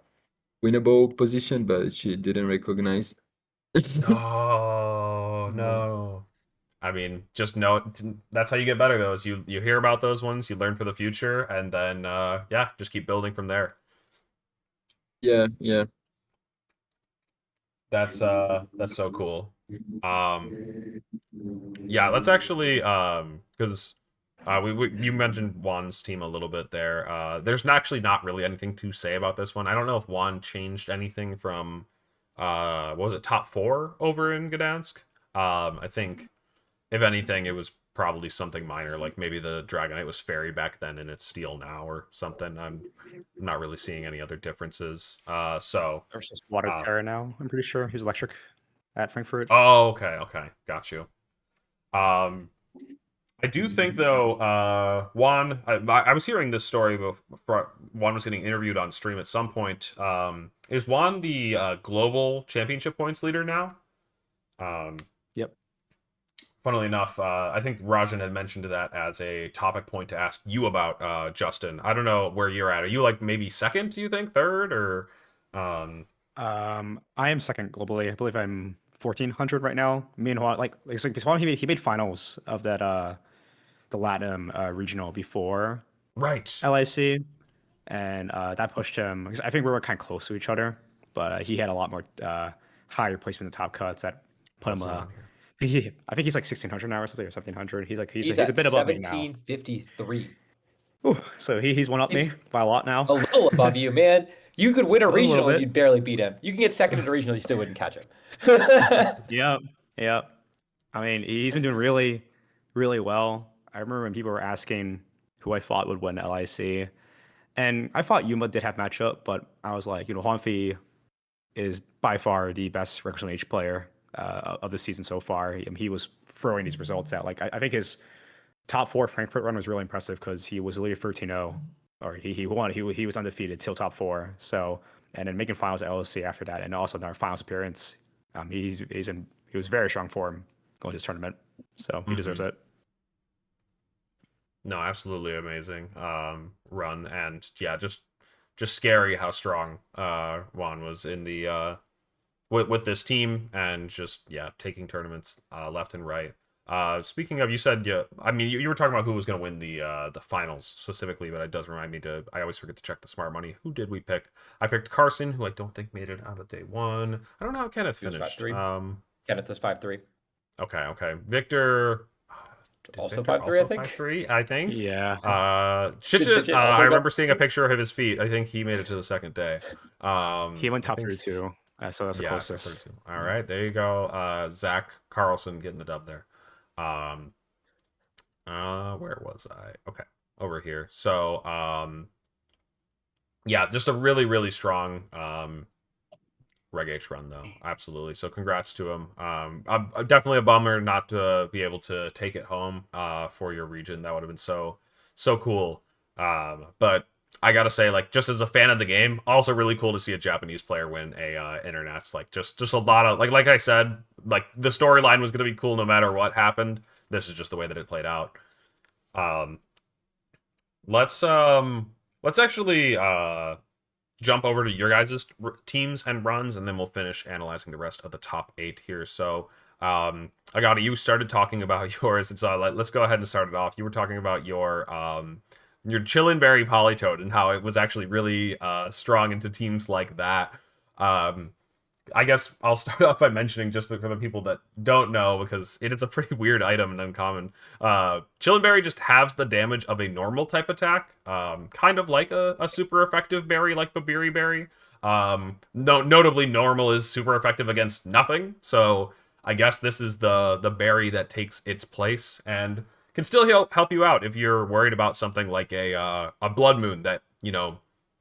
[SPEAKER 4] winnable position, but she didn't recognize.
[SPEAKER 1] Oh no. I mean, just know that's how you get better. Those you hear about those ones, you learn for the future, and then yeah, just keep building from there.
[SPEAKER 4] Yeah, yeah.
[SPEAKER 1] That's so cool. Um, yeah, let's actually because You mentioned Juan's team a little bit there. There's actually not really anything to say about this one. I don't know if Juan changed anything from what was it, top 4 over in Gdansk. I think if anything, it was probably something minor, like maybe the Dragonite was fairy back then and it's steel now or something. I'm not really seeing any other differences.
[SPEAKER 3] Versus Water
[SPEAKER 1] Uh,
[SPEAKER 3] Terra now. I'm pretty sure he's electric at Frankfurt.
[SPEAKER 1] oh, okay, got you. Um, I do think though, Juan. I was hearing this story before Juan was getting interviewed on stream at some point. Is Juan the global championship points leader now? Um,
[SPEAKER 3] Yep.
[SPEAKER 1] Funnily enough, I think Rajan had mentioned that as a topic point to ask you about, Justin. I don't know where you're at. Are you like maybe second? Do you think third or? Um,
[SPEAKER 3] I am second globally. I believe I'm 1400 right now. Me and Juan, like it's like Juan, he made finals of that the Latin regional before
[SPEAKER 1] right.
[SPEAKER 3] LIC, and that pushed him. Because I think we were kind of close to each other, but he had a lot more higher placement in the top cuts that put him.
[SPEAKER 1] What's it on here?
[SPEAKER 3] I think he's like 1600 now or something, or 1700.
[SPEAKER 2] He's
[SPEAKER 3] He's a
[SPEAKER 2] at
[SPEAKER 3] bit above me now.
[SPEAKER 2] 1753.
[SPEAKER 3] Ooh, so he's one up
[SPEAKER 2] He's
[SPEAKER 3] me by a lot now.
[SPEAKER 2] a little above you, man. You could win a
[SPEAKER 3] little
[SPEAKER 2] regional and
[SPEAKER 3] bit.
[SPEAKER 2] you'd barely beat him. You can get second in a regional, you still wouldn't catch him.
[SPEAKER 3] Yep, yep. I mean, he's been doing really, really well. I remember when people were asking who I thought would win LIC, and I thought Yuma did have matchup, but I was like, Huanfi is by far the best Reckless H player of the season so far. He was throwing these results out. Like I think his top 4 Frankfurt run was really impressive because he was literally 13-0, or he won. He was undefeated till top 4. So and then making finals at LSC after that, and also in our finals appearance, he was very strong form going to this tournament. So he deserves it.
[SPEAKER 1] No, absolutely amazing run, and yeah, just scary how strong Juan was in the with this team, and just taking tournaments left and right. Speaking of, you said I mean you were talking about who was going to win the finals specifically, but it does remind me to I always forget to check the smart money. Who did we pick? I picked Carson, who I don't think made it out of day 1. I don't know how Kenneth
[SPEAKER 2] He was
[SPEAKER 1] finished.
[SPEAKER 2] 5-3. Kenneth was 5-3.
[SPEAKER 1] Okay. Victor.
[SPEAKER 2] Also
[SPEAKER 1] Victor
[SPEAKER 2] 5-3, I think.
[SPEAKER 1] 5-3, I think.
[SPEAKER 3] Yeah.
[SPEAKER 1] Chit,
[SPEAKER 2] Chit
[SPEAKER 1] I
[SPEAKER 2] also
[SPEAKER 1] remember
[SPEAKER 2] got
[SPEAKER 1] seeing a picture of his feet. I think he made it to the second day.
[SPEAKER 3] He went
[SPEAKER 1] I
[SPEAKER 3] top
[SPEAKER 1] think
[SPEAKER 3] 32, so that's the
[SPEAKER 1] top
[SPEAKER 3] closest.
[SPEAKER 1] 32. All right, there you go. Zach Carlson getting the dub there. Where was I? Okay, over here. So, yeah, just a really, really strong Reg H run though, absolutely. So congrats to him. Definitely a bummer not to be able to take it home for your region. That would have been so cool. But I gotta say, like, just as a fan of the game, also really cool to see a Japanese player win a internets. Like, just a lot of like I said, like the storyline was gonna be cool no matter what happened. This is just the way that it played out. Um, let's actually jump over to your guys' teams and runs, and then we'll finish analyzing the rest of the top 8 here. So, Agati, you started talking about yours, and so let's go ahead and start it off. You were talking about your Chillinberry Polytoad and how it was actually really strong into teams like that. I guess I'll start off by mentioning, just for the people that don't know, because it is a pretty weird item and uncommon. Chillinberry just halves the damage of a normal type attack, kind of like a super effective berry like Babiri Berry. Notably, normal is super effective against nothing, so I guess this is the berry that takes its place and can still help you out if you're worried about something like a Blood Moon that,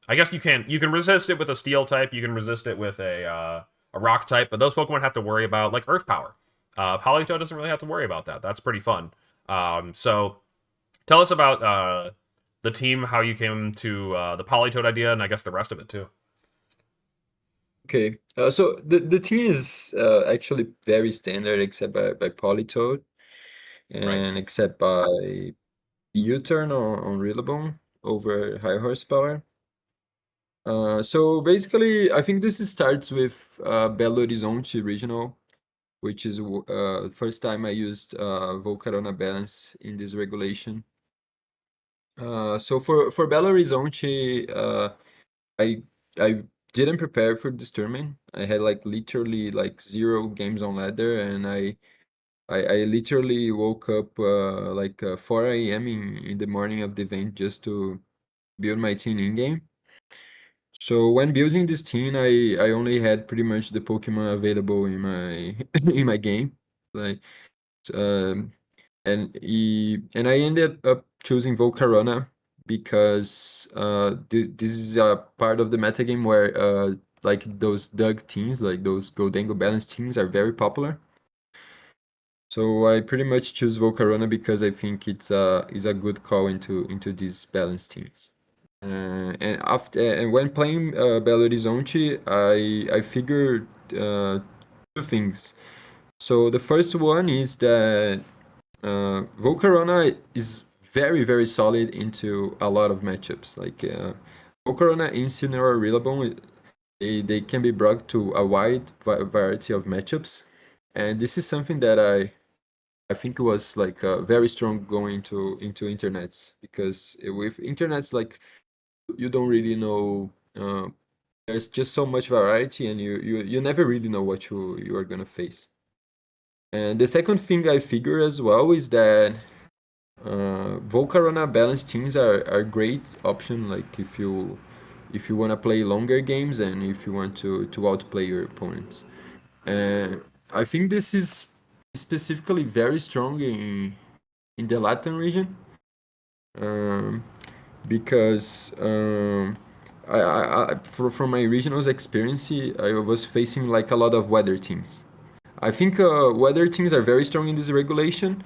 [SPEAKER 1] I guess you can resist it with a steel type, you can resist it with a rock type, but those Pokemon have to worry about like Earth Power. Politoed doesn't really have to worry about that. That's pretty fun. So tell us about the team, how you came to the Politoed idea, and I guess the rest of it too.
[SPEAKER 4] Okay, so the team is actually very standard except by Politoed, and except by U-turn on Rillaboom over high horsepower. So basically, I think this starts with Belo Horizonte regional, which is the first time I used Volcarona balance in this regulation. So for Belo Horizonte, I didn't prepare for this tournament. I had like literally like 0 games on ladder, and I I literally woke up like 4 a.m. in the morning of the event just to build my team in game. So when building this team, I only had pretty much the Pokemon available in my in my game, like um, and I ended up choosing Volcarona because this is a part of the metagame where like those Dug teams, like those Goldango balance teams, are very popular. So I pretty much choose Volcarona because I think it's a good call into these balance teams. And when playing Belo Horizonte, I figured two things. So the first one is that Volcarona is very solid into a lot of matchups. Like Volcarona, Incineroar, Rillaboom, they can be brought to a wide variety of matchups, and this is something that I think was like very strong going into internets, because with internets, like, you don't really know. There's just so much variety, and you never really know what you are gonna face. And the second thing I figure as well is that Volcarona balanced teams are great option, like if you want to play longer games and if you want to outplay your opponents. And I think this is specifically very strong in the Latin region, um, because from my regionals experience, I was facing like a lot of weather teams. I think weather teams are very strong in this regulation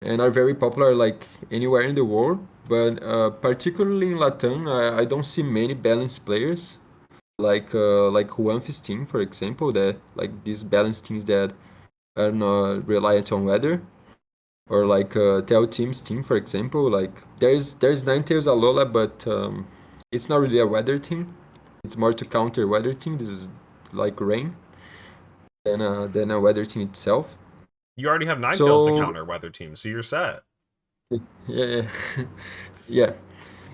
[SPEAKER 4] and are very popular like anywhere in the world. But particularly in Latam, I don't see many balanced players like Juanfi's team, for example, that like these balanced teams that are not reliant on weather, or like Tel Team's team, for example. Like there's Ninetales Alola, but it's not really a weather team. It's more to counter weather team. This is like rain than a weather team itself.
[SPEAKER 1] You already have Ninetales to
[SPEAKER 4] So
[SPEAKER 1] counter weather teams, so you're set.
[SPEAKER 4] yeah, yeah.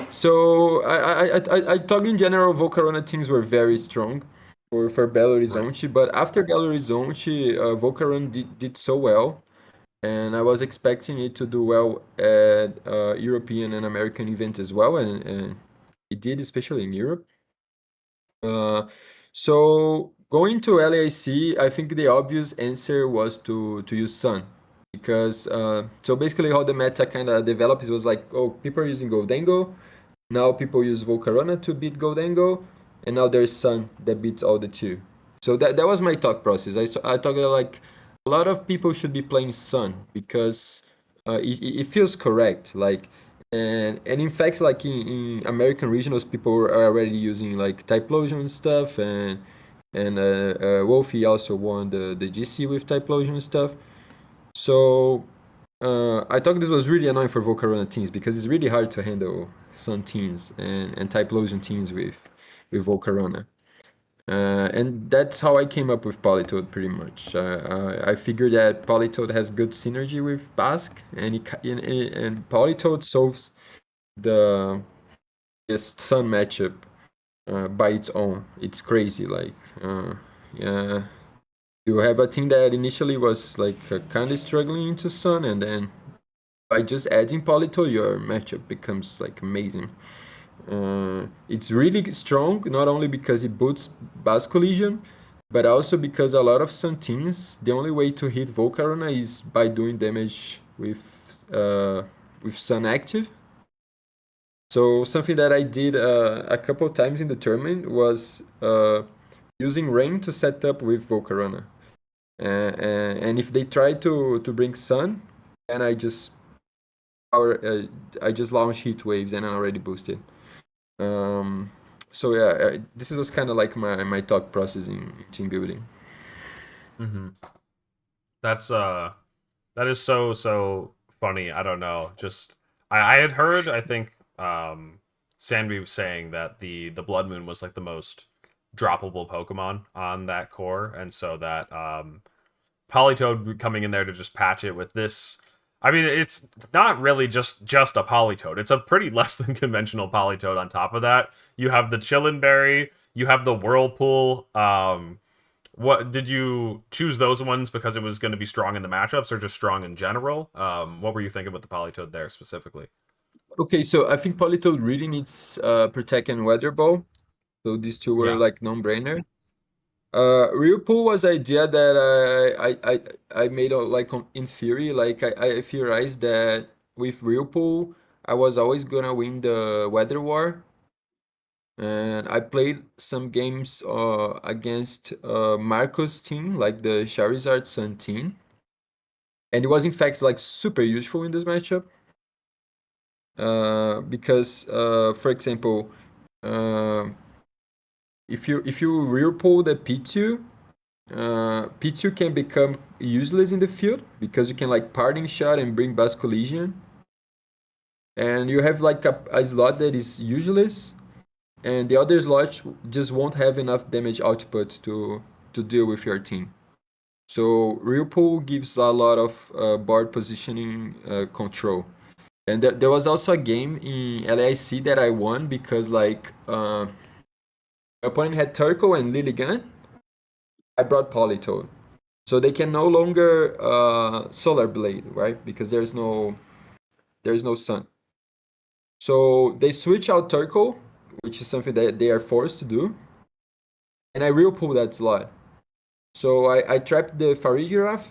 [SPEAKER 4] So I thought in general Volcarona teams were very strong for Belo
[SPEAKER 1] Right.
[SPEAKER 4] Horizonte, but after Belo Horizonte, Volcarona did so well, and I was expecting it to do well at European and American events as well, and it did, especially in Europe. Uh, so going to LAIC, I think the obvious answer was to use Sun, because so basically how the meta kind of developed, it was like, oh, people are using Goldango, now people use Volcarona to beat Goldango, and now there's Sun that beats all the two. So that was my thought process. I thought that, like, a lot of people should be playing Sun because it feels correct. Like, and in fact, like in American regionals, people are already using like Typhlosion and stuff, and Wolfie also won the GC with Typhlosion and stuff. So I thought this was really annoying for Volcarona teams because it's really hard to handle Sun teams and Typhlosion teams with Volcarona. And that's how I came up with Politoed pretty much. I figured that Politoed has good synergy with Basque, and Politoed solves the just Sun matchup by its own. It's crazy. Like, yeah, you have a team that initially was like kind of struggling into Sun, and then by just adding Polito, your matchup becomes like amazing. It's really strong, not only because it boosts Bass Collision, but also because a lot of Sun teams, the only way to hit Volcarona is by doing damage with Sun active. So something that I did a couple times in the tournament was using Rain to set up with Volcarona. And if they try to bring Sun, then I just launch Heat Waves and I'm already boosted. So yeah, this was kind of like my thought process in team building.
[SPEAKER 1] Mm-hmm. That is so funny. I don't know. Just I had heard, I think Sandy was saying that the Blood Moon was like the most droppable Pokemon on that core, and so that Politoed coming in there to just patch it with this. I mean, it's not really just a Politoed. It's a pretty less than conventional Politoed. On top of that, you have the Chillin Berry, you have the Whirlpool. What did you choose those ones because it was going to be strong in the matchups or just strong in general? What were you thinking with the Politoed there specifically?
[SPEAKER 4] Okay, so I think Politoed really needs Protect and Weather Ball. So these two were
[SPEAKER 1] Yeah.
[SPEAKER 4] like non-brainer. Real Pool was idea that I made like in theory. Like I theorized that with Real Pool, I was always gonna win the Weather War. And I played some games against Marco's team, like the Charizard Sun team. And it was in fact like super useful in this matchup. Because for example, uh, if you real pull the P2, P2 can become useless in the field because you can like parting shot and bring Buzz Collision. And you have like a slot that is useless, and the other slot just won't have enough damage output to deal with your team. So real pull gives a lot of board positioning control. And there was also a game in LAIC that I won because like my opponent had Turtle and Lilligan. I brought Politoed. So they can no longer Solar Blade, right? Because there's no sun. So they switch out Turtle, which is something that they are forced to do. And I real pull that slot. So I trapped the Farigiraf,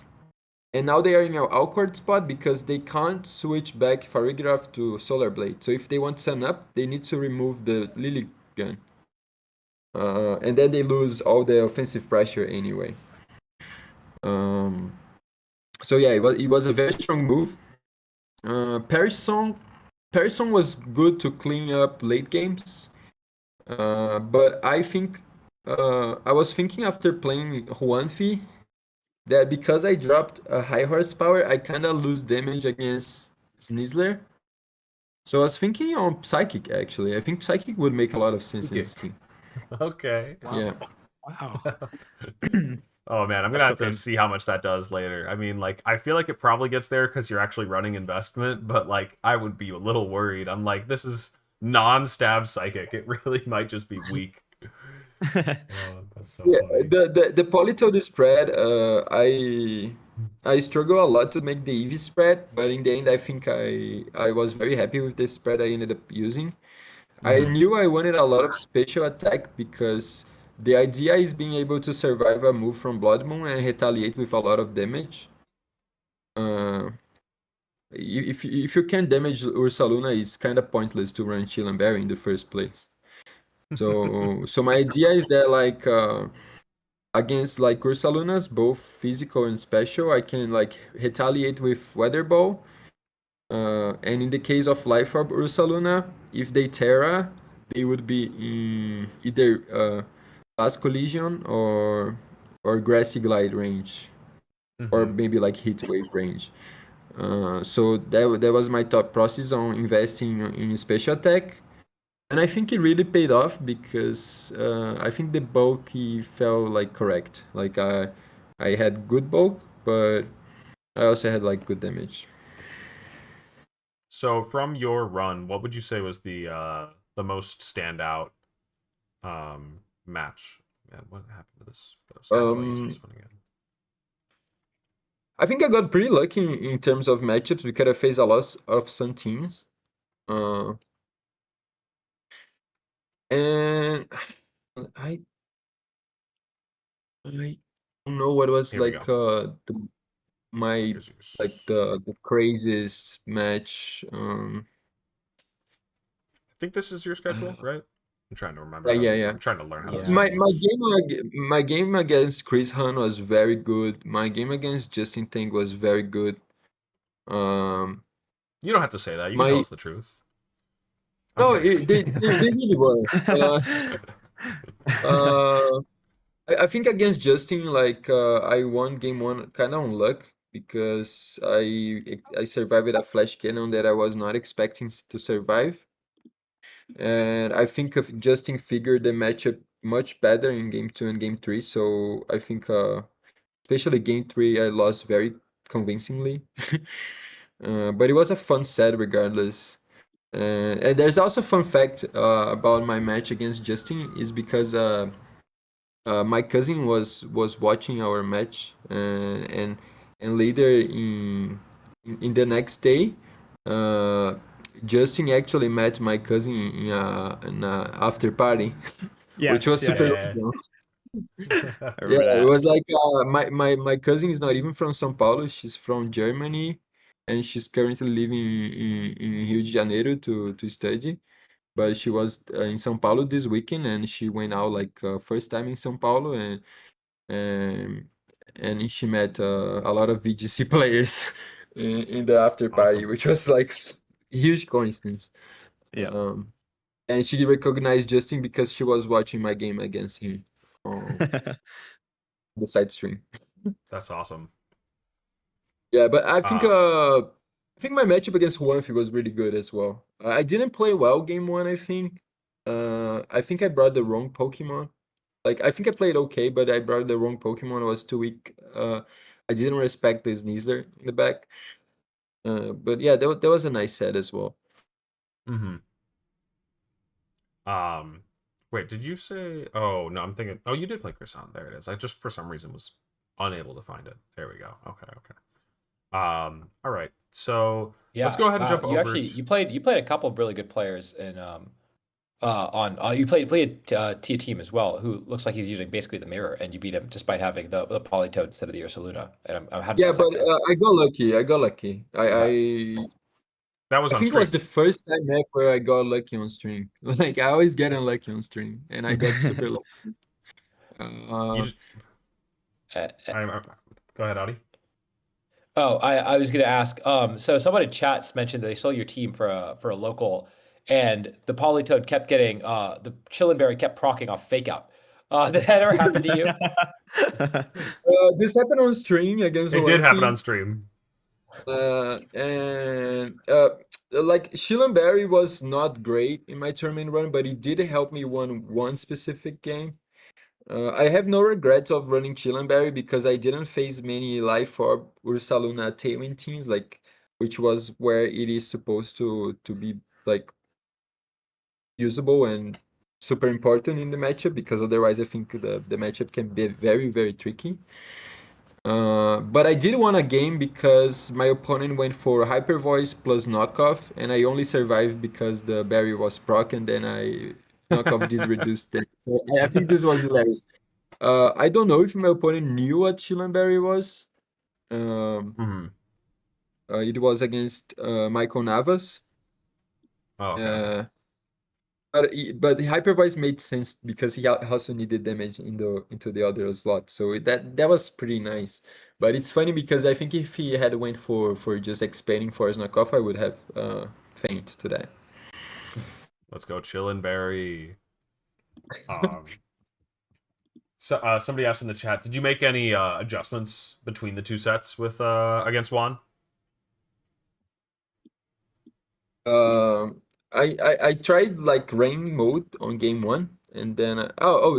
[SPEAKER 4] and now they are in an awkward spot because they can't switch back Farigiraf to Solar Blade. So if they want Sun Up, they need to remove the Lily Gun. And then they lose all the offensive pressure anyway. So yeah, it was a very strong move. Perisong was good to clean up late games. But I think I was thinking after playing Huanfi that because I dropped a high horsepower, I kind of lose damage against Snizzler. So I was thinking on Psychic actually. I think Psychic would make a lot of sense in this team.
[SPEAKER 1] Okay.
[SPEAKER 4] Yeah.
[SPEAKER 3] Wow.
[SPEAKER 1] Oh man, I'm
[SPEAKER 3] That's
[SPEAKER 1] gonna have to
[SPEAKER 3] cooking.
[SPEAKER 1] see how much that does later. I mean, like, I feel like it probably gets there because you're actually running investment, but like, I would be a little worried. I'm like, this is non-stab psychic. It really might just be weak. Oh, that's so
[SPEAKER 4] Yeah,
[SPEAKER 1] funny.
[SPEAKER 4] the Politoed spread, I struggle a lot to make the EV spread, but in the end, I think I was very happy with the spread I ended up using. I
[SPEAKER 1] Mhm.
[SPEAKER 4] knew I wanted a lot of special attack because the idea is being able to survive a move from Blood Moon and retaliate with a lot of damage. Uh, if you can't damage Ursaluna, it's kind of pointless to run Chill and Berry in the first place. So my idea is that like against like Ursalunas, both physical and special, I can like retaliate with Weather Ball. And in the case of Life Orb Ursaluna, if they Terra, they would be in either Fast Collision or Grassy Glide range, or
[SPEAKER 1] Mhm.
[SPEAKER 4] maybe like Heat Wave range. So that was my thought process on investing in special attack. And I think it really paid off because I think the bulk he felt like correct. Like I had good bulk, but I also had like good damage.
[SPEAKER 1] So from your run, what would you say was the most standout match? Man, what happened to this post? How do I use
[SPEAKER 4] Um,
[SPEAKER 1] this one again?
[SPEAKER 4] I think I got pretty lucky in terms of matchups because I faced a lot of Sun teams. Uh, and I I don't know what was
[SPEAKER 1] Here we
[SPEAKER 4] like
[SPEAKER 1] go.
[SPEAKER 4] my
[SPEAKER 1] Here's yours.
[SPEAKER 4] like the craziest match.
[SPEAKER 1] I think this is your schedule, right? I'm trying to remember
[SPEAKER 4] Yeah,
[SPEAKER 1] how
[SPEAKER 4] yeah.
[SPEAKER 1] I'm trying to learn how this
[SPEAKER 3] Yeah.
[SPEAKER 4] My
[SPEAKER 1] thing
[SPEAKER 4] my
[SPEAKER 1] works.
[SPEAKER 4] game my game against Chris Hunt was very good. My game against Justin Tang was very good. Um,
[SPEAKER 1] You don't have to say that. You can tell
[SPEAKER 4] my
[SPEAKER 1] us the truth. I'm
[SPEAKER 4] no,
[SPEAKER 1] kidding.
[SPEAKER 4] they really were. Uh, I think against Justin, like I won game one kind of on luck because I survived a flash cannon that I was not expecting to survive, and I think if Justin figured the matchup much better in game two and game three. So I think especially game three, I lost very convincingly. But it was a fun set regardless. And there's also a fun fact about my match against Justin is because my cousin was watching our match, and later in the next day, uh, Justin actually met my cousin in a after party, which was
[SPEAKER 3] Yes,
[SPEAKER 4] super
[SPEAKER 3] yes.
[SPEAKER 1] Yeah.
[SPEAKER 4] random.
[SPEAKER 3] I
[SPEAKER 4] Yeah,
[SPEAKER 3] remember
[SPEAKER 4] it
[SPEAKER 3] that.
[SPEAKER 4] was like my cousin is not even from São Paulo. She's from Germany, and she's currently living in Rio de Janeiro to study. But she was in São Paulo this weekend, and she went out like first time in São Paulo, and and she met a lot of VGC players in the after party,
[SPEAKER 1] Awesome.
[SPEAKER 4] which was like huge coincidence.
[SPEAKER 3] Yeah.
[SPEAKER 4] And she recognized Justin because she was watching my game against him on the side stream.
[SPEAKER 1] That's awesome.
[SPEAKER 4] Yeah, but
[SPEAKER 1] Uh,
[SPEAKER 4] I think my matchup against Juanfi was really good as well. I didn't play well game one, I think. I think I brought the wrong Pokemon. Like I think I played okay, but I brought the wrong Pokemon. I was too weak. I didn't respect the Sneasler in the back. But yeah, that was a nice set as well.
[SPEAKER 1] mhm. Um, Wait, did you say? Oh no, I'm thinking. Oh, you did play Croissant. There it is. I just for some reason was unable to find it. There we go. Okay, okay. All right. So let's
[SPEAKER 2] Yeah.
[SPEAKER 1] go ahead and
[SPEAKER 2] Wow.
[SPEAKER 1] jump
[SPEAKER 2] You
[SPEAKER 1] over.
[SPEAKER 2] actually you played a couple of really good players in on you played Tia Team as well, who looks like he's using basically the mirror, and you beat him despite having the Polytoad instead of the Ursaluna. And how
[SPEAKER 4] Yeah,
[SPEAKER 2] does that
[SPEAKER 4] but
[SPEAKER 2] go?
[SPEAKER 4] I got lucky. I got lucky.
[SPEAKER 2] Yeah.
[SPEAKER 1] That was
[SPEAKER 4] I
[SPEAKER 1] on
[SPEAKER 4] think it was
[SPEAKER 1] stream.
[SPEAKER 4] the first time ever I got lucky on stream. Like I always get unlucky on stream, and I got super lucky.
[SPEAKER 1] You
[SPEAKER 4] Uh,
[SPEAKER 1] just.
[SPEAKER 2] Uh, uh,
[SPEAKER 1] Go ahead, Audie.
[SPEAKER 2] oh, I was gonna ask. So someone in chats mentioned that they sold your team for a local, and the Polytoad kept getting the Chillenberry kept procking off fake out. Did that ever happen to you?
[SPEAKER 4] this happened on stream against
[SPEAKER 1] It did happen
[SPEAKER 4] Juanfi.
[SPEAKER 1] on stream.
[SPEAKER 4] And like Shillenberry was not great in my tournament run, but it did help me win one specific game. I have no regrets of running Chillenberry because I didn't face many Life Orb Ursaluna Tailwind teams, like which was where it is supposed to be like usable and super important in the matchup, because otherwise I think the matchup can be very, very tricky. But I did win a game because my opponent went for Hyper Voice plus knockoff, and I only survived because the berry was proc, and then I knockoff did reduce that. So I think this was hilarious. I don't know if my opponent knew what Berry was. Um,
[SPEAKER 1] Hmm.
[SPEAKER 4] it was against Michael Navas.
[SPEAKER 1] Oh, okay.
[SPEAKER 4] Uh, but the Hyper Voice made sense because he also needed damage into the other slot, so that was pretty nice. But it's funny because I think if he had went for just expanding for Knockoff, I would have faint to that.
[SPEAKER 1] Let's go, Chillin' Berry. Um, so somebody asked in the chat, did you make any adjustments between the two sets with against Juan?
[SPEAKER 4] Um, I tried like rain mode on game one, and then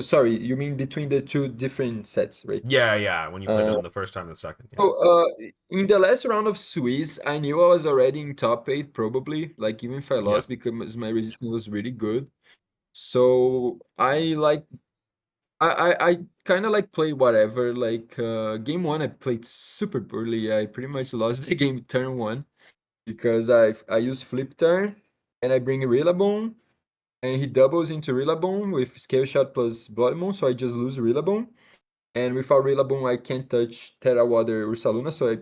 [SPEAKER 4] sorry, you mean between the two different sets, right?
[SPEAKER 1] Yeah, yeah. When you played
[SPEAKER 4] Uh,
[SPEAKER 1] with him the first time and the second, yeah.
[SPEAKER 4] Oh, in the last round of Swiss, I knew I was already in top eight, probably. Like even if I
[SPEAKER 1] Yep.
[SPEAKER 4] lost, because my resistance was really good. So I kind of like played whatever. Like game one, I played super poorly. I pretty much lost the game turn one because I use flip turn and I bring Rillaboom and he doubles into Rillaboom with Scale Shot plus Blood Moon, so I just lose Rillaboom. And without Rillaboom, I can't touch Terra Water Ursaluna, so I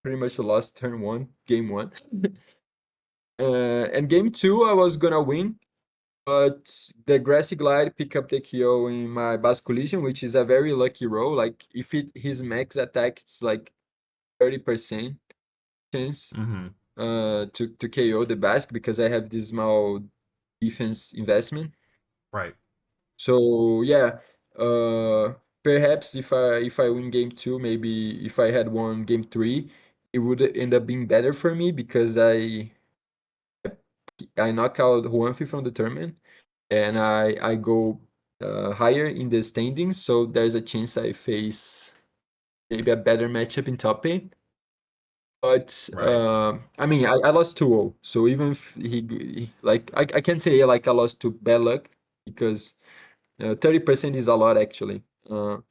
[SPEAKER 4] pretty much lost turn one, game one. And game two, I was gonna win, but the Grassy Glide pick up the KO in my Basculition, which is a very lucky roll. Like, if his max attack, it's like 30% chance
[SPEAKER 1] Mm-hmm.
[SPEAKER 4] to KO the Basque because I have this small defense investment.
[SPEAKER 1] Right.
[SPEAKER 4] So yeah, perhaps if I win game two, maybe if I had won game three, it would end up being better for me because I knock out Juanfi from the tournament and I go higher in the standings, so there's a chance I face maybe a better matchup in top eight. But
[SPEAKER 1] Right.
[SPEAKER 4] I mean, I lost 2-0, so even if like I can't say like I lost to bad luck because 30% is a lot actually.
[SPEAKER 1] Mhm.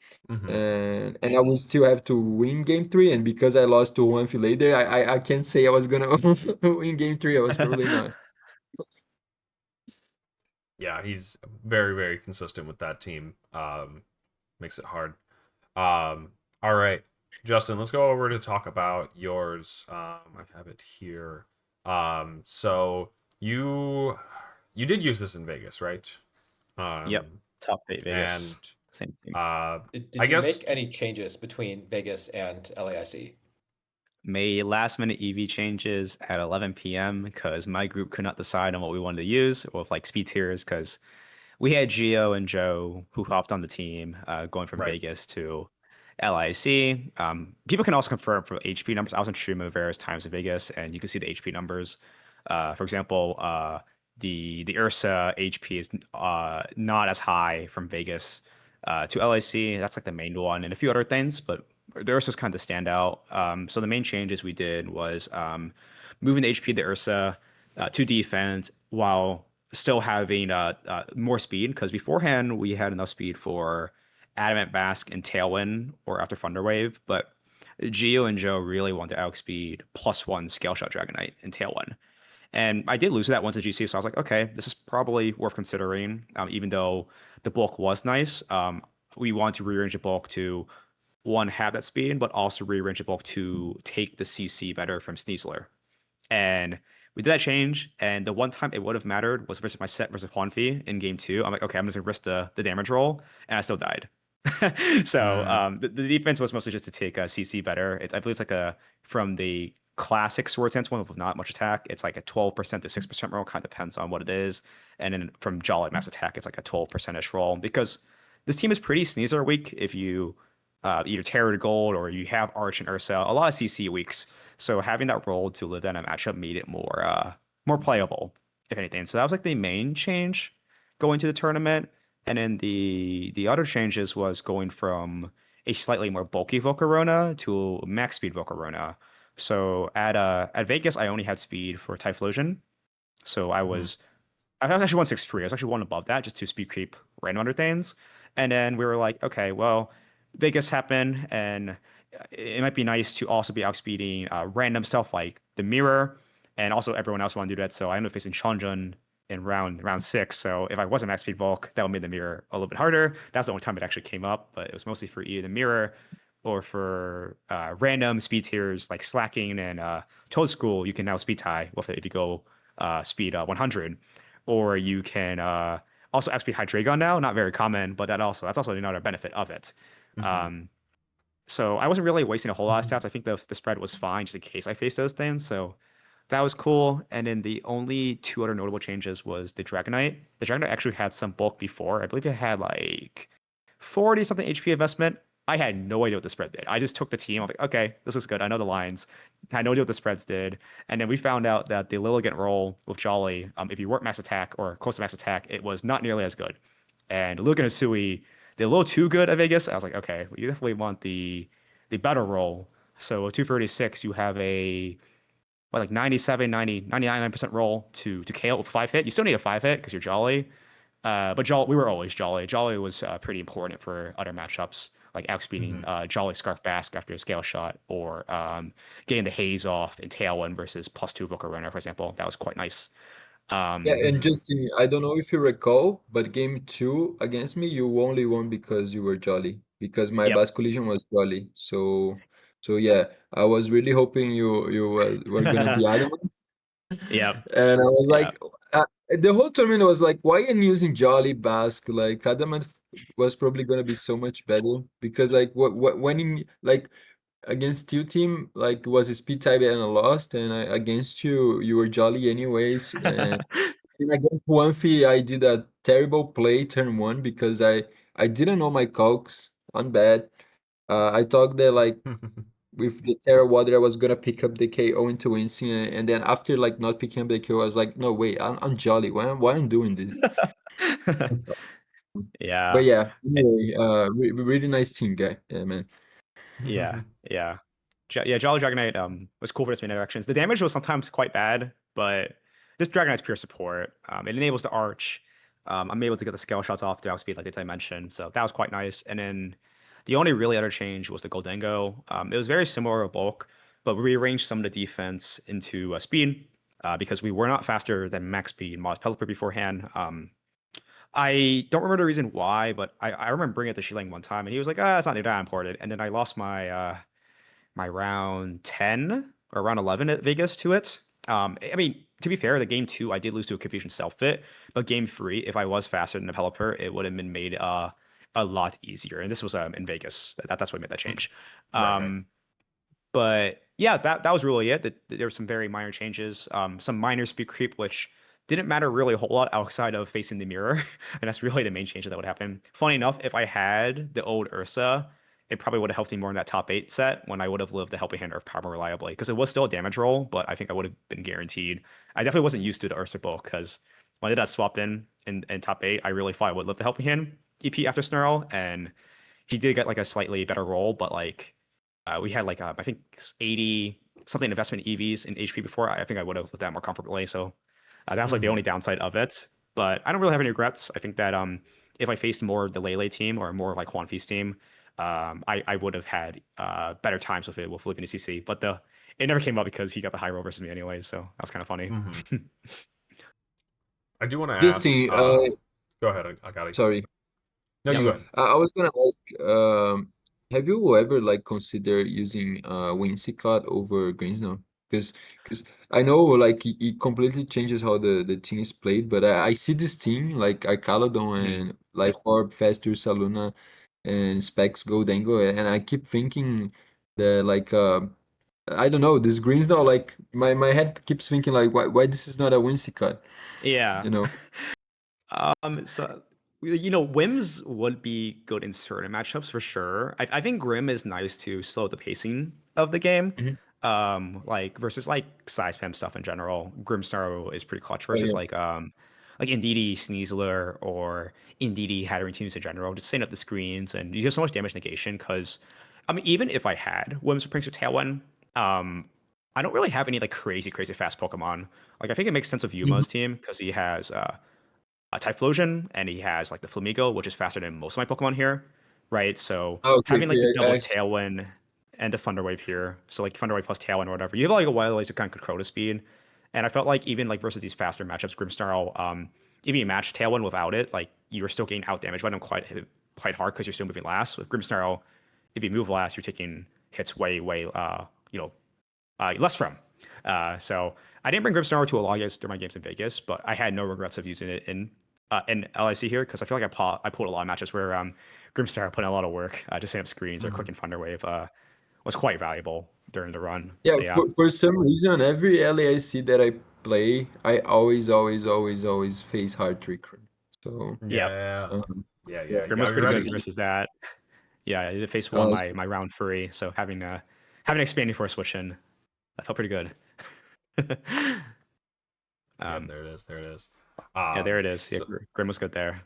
[SPEAKER 4] And I would still have to win game 3. And because I lost to one later, I can't say I was gonna win game 3. I was probably not.
[SPEAKER 1] Yeah, he's very, very consistent with that team. Makes it hard. All right, Justin, let's go over to talk about yours. I have it here. So you did use this in Vegas, right?
[SPEAKER 3] Yep.
[SPEAKER 1] Um,
[SPEAKER 3] Top 8
[SPEAKER 1] and
[SPEAKER 3] Vegas. Same thing.
[SPEAKER 2] Did
[SPEAKER 1] I
[SPEAKER 2] you
[SPEAKER 1] guess
[SPEAKER 2] make any changes between Vegas and LAIC?
[SPEAKER 3] Made last minute EV changes at 11 p.m. because my group could not decide on what we wanted to use with like speed tiers because we had Gio and Joe who hopped on the team going from
[SPEAKER 1] right.
[SPEAKER 3] Vegas to LIC. People can also confirm for HP numbers. I was on stream at various times in Vegas, and you can see the HP numbers. For example, the Ursa HP is not as high from Vegas to LIC. That's like the main one, and a few other things, but the Ursa's kind of the standout. So the main changes we did was moving the HP of the Ursa to defense while still having more speed because beforehand we had enough speed for Adamant Basque and Tailwind or after Thunderwave, but Geo and Joe really wanted to outspeed +1 Scale Shot Dragonite and Tailwind. And I did lose that one to GC, so I was like, okay, this is probably worth considering. Even though the bulk was nice, we want to rearrange the bulk to one, have that speed, but also rearrange the bulk to take the CC better from Sneasler. And we did that change, and the one time it would have mattered was versus my set versus Huanfi in game 2. I'm like, okay, I'm just gonna risk the damage roll, and I still died. So
[SPEAKER 1] Mm,
[SPEAKER 3] the defense was mostly just to take a CC better. I believe it's like a from the classic sword sense one with not much attack. It's like a 12% to 6% roll, kind of depends on what it is. And then from Jolly Mass Attack, it's like a 12% roll because this team is pretty sneezer weak if you either Terror to Gold or you have Arch and Ursa. A lot of CC weeks. So having that role to live in a matchup made it more playable, if anything. So that was like the main change going to the tournament. And then the other changes was going from a slightly more bulky Volcarona to max speed Volcarona. So at Vegas, I only had speed for Typhlosion. So
[SPEAKER 1] mhm.
[SPEAKER 3] I was actually 163. I was actually one above that just to speed creep random under things. And then we were like, okay, well, Vegas happened, and it might be nice to also be outspeeding random stuff like the mirror, and also everyone else wanted to do that. So I ended up facing Chonjun in round 6. So if I wasn't max speed bulk, that would make the mirror a little bit harder. That's the only time it actually came up, but it was mostly for either the mirror or for random speed tiers like slacking and Toad School. You can now speed tie with it if you go speed 100, or you can also outspeed Hydreigon now. Not very common, but that's also another benefit of it.
[SPEAKER 1] Mhm.
[SPEAKER 3] Um, so I wasn't really wasting a whole lot of stats. I think the spread was fine just in case I faced those things. So that was cool. And then the only two other notable changes was the Dragonite. The Dragonite actually had some bulk before. I believe it had like 40 something HP investment. I had no idea what the spread did. I just took the team. I'm like, okay, this is good. I know the lines. I had no idea what the spreads did. And then we found out that the Lilligant roll with Jolly, if you weren't max attack or close to max attack, it was not nearly as good. And Lilligant and Sui, they're a little too good at Vegas. I was like, okay, well, you definitely want the better roll. So with 236, you have a like 97, 90, 99% roll to KO with 5 hit. You still need a 5 hit because you're Jolly. But Jolly, we were always Jolly. Jolly was pretty important for other matchups, like outspeeding
[SPEAKER 1] Mhm.
[SPEAKER 3] Jolly Scarf Basque after a scale shot, or getting the haze off in Tailwind versus +2 Vocal Runner, for example. That was quite nice.
[SPEAKER 4] Yeah,
[SPEAKER 3] Um,
[SPEAKER 4] and
[SPEAKER 1] Mhm.
[SPEAKER 4] Justin, I don't know if you recall, but game 2 against me, you only won because you were Jolly, because my
[SPEAKER 3] yep.
[SPEAKER 4] last collision was Jolly. So yeah, I was really hoping you were gonna be adamant.
[SPEAKER 3] Yep.
[SPEAKER 4] And I was
[SPEAKER 3] Yeah.
[SPEAKER 4] like, the whole tournament was like, why are you using Jolly Basque? Like, Adamant was probably gonna be so much better because, like, what when in like against you team, like, was a speed type and I lost, and against you, you were Jolly anyways. And against Wanfi, I did a terrible play turn 1 because I didn't know my calcs on bad. I thought that like with the Terra Water, I was gonna pick up the KO into Wincing, and then after like not picking up the KO, I was like, no wait, I'm Jolly. Why I'm doing this? But
[SPEAKER 3] Yeah.
[SPEAKER 4] yeah, anyway, really nice team, guy. Yeah, man.
[SPEAKER 3] Yeah. Yeah. Yeah, Jolly Dragonite was cool for its main interactions. The damage was sometimes quite bad, but this Dragonite's pure support. It enables the Arch. I'm able to get the scale shots off throughout speed, like I mentioned. So that was quite nice. And then the only really other change was the Goldango. It was very similar to bulk, but we rearranged some of the defense into speed because we were not faster than max speed Moz Pelipper beforehand. I don't remember the reason why, but I remember bringing it to Shiling one time, and he was like, "Ah, it's not that important." And then I lost my round 10 or round 11 at Vegas to it. I mean, to be fair, the game 2 I did lose to a Confusion self fit, but game 3, if I was faster than the developer, it would have been made a lot easier. And this was in Vegas. That's what made that change.
[SPEAKER 1] Right.
[SPEAKER 3] But yeah, that was really it. There were some very minor changes, some minor speed creep, which didn't matter really a whole lot outside of facing the mirror, and that's really the main changes that would happen. Funny enough, if I had the old Ursa, it probably would have helped me more in that top 8 set when I would have lived the Helping Hand Earth power more reliably, because it was still a damage roll, but I think I would have been guaranteed. I definitely wasn't used to the Ursa bulk, because when I did that swap in top 8, I really thought I would live the Helping Hand EP after Snarl, and he did get like a slightly better roll, but like we had like I think 80 something investment EVs in HP before. I think I would have lived that more comfortably. So that was like the only downside of it. But I don't really have any regrets. I think that if I faced more of the LAIC team or more like Huanfi's team, I would have had better times with it with living the CC. But it never came up because he got the high roll versus me anyway. So that was kind of funny.
[SPEAKER 1] I do want to
[SPEAKER 4] This
[SPEAKER 1] ask.
[SPEAKER 4] thing,
[SPEAKER 1] Go ahead, Agati.
[SPEAKER 4] sorry.
[SPEAKER 1] No, you
[SPEAKER 4] Yeah,
[SPEAKER 1] go ahead.
[SPEAKER 4] I was gonna ask, have you ever like considered using Whimsicott over Greensnell? Because I know like it completely changes how the team is played, but I see this team like Arcalodon
[SPEAKER 3] Mhm.
[SPEAKER 4] and Life Orb, Faster, Saluna, and Specs Goldango, and I keep thinking that like I don't know, this Greensnell, like my head keeps thinking like why this is not a Whimsicott,
[SPEAKER 3] Yeah.
[SPEAKER 4] you know?
[SPEAKER 3] So Wims would be good in certain matchups for sure. I think Grim is nice to slow the pacing of the game.
[SPEAKER 4] Mhm.
[SPEAKER 3] Like versus like size spam stuff in general. Grimstar is pretty clutch
[SPEAKER 4] Oh
[SPEAKER 3] versus
[SPEAKER 4] yeah.
[SPEAKER 3] like Indeedee Sneasler or Indeedee Hattering teams in general. Just setting up the screens and you have so much damage negation because I mean even if I had Wims or Prince or Tailwind, I don't really have any like crazy fast Pokemon. Like I think it makes sense of
[SPEAKER 4] Mhm.
[SPEAKER 3] Yuma's team because he has a Typhlosion, and he has like the Flamigo, which is faster than most of my Pokemon here, right? So
[SPEAKER 4] Ah, okay,
[SPEAKER 3] having like the
[SPEAKER 4] okay,
[SPEAKER 3] double Tailwind and the Thunder Wave here, so like Thunder Wave plus Tailwind or whatever, you have like a Wild Laser kind of control to speed, and I felt like even like versus these faster matchups, Grimmsnarl, even you match Tailwind without it, like you were still getting out damage by them quite hard because you're still moving last. With Grimmsnarl, if you move last, you're taking hits way less from. So I didn't bring Grimmsnarl to a lot of games during my games in Vegas, but I had no regrets of using it in LIC here because I feel like I pulled a lot of matches where Grimmsnarl put in a lot of work. Just setting up screens or quick and Thunder Wave was quite valuable during the run.
[SPEAKER 4] Yeah,
[SPEAKER 3] So yeah,
[SPEAKER 4] for some reason, every LAIC that I play, I always face hard trick. So,
[SPEAKER 3] yeah,
[SPEAKER 1] Yeah.
[SPEAKER 4] um,
[SPEAKER 1] Yeah.
[SPEAKER 4] yeah.
[SPEAKER 1] You
[SPEAKER 3] Grim
[SPEAKER 1] gotta
[SPEAKER 3] was
[SPEAKER 1] be
[SPEAKER 3] pretty good
[SPEAKER 1] ready.
[SPEAKER 3] versus that. Yeah, I did face one
[SPEAKER 4] Uh,
[SPEAKER 3] my round 3, so having expanding for a switch in, that felt pretty good.
[SPEAKER 1] Yep.
[SPEAKER 3] um,
[SPEAKER 1] There it is. There it is.
[SPEAKER 3] yeah, there it is. Yeah,
[SPEAKER 1] So
[SPEAKER 3] Grim was good there.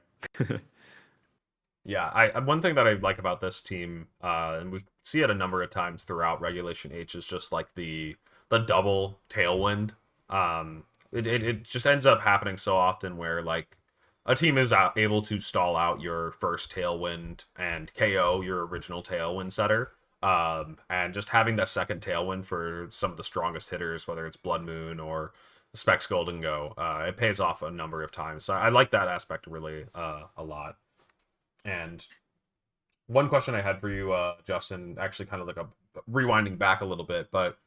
[SPEAKER 1] yeah, one thing that I like about this team, and we see it a number of times throughout Regulation H, is just like the double tailwind. It just ends up happening so often where like a team is able to stall out your first tailwind and KO your original tailwind setter. And just having that second tailwind for some of the strongest hitters, whether it's Blood Moon or Specs Golden Go, it pays off a number of times. So I like that aspect really a lot. And one question I had for you, Justin, actually kind of like a rewinding back a little bit, but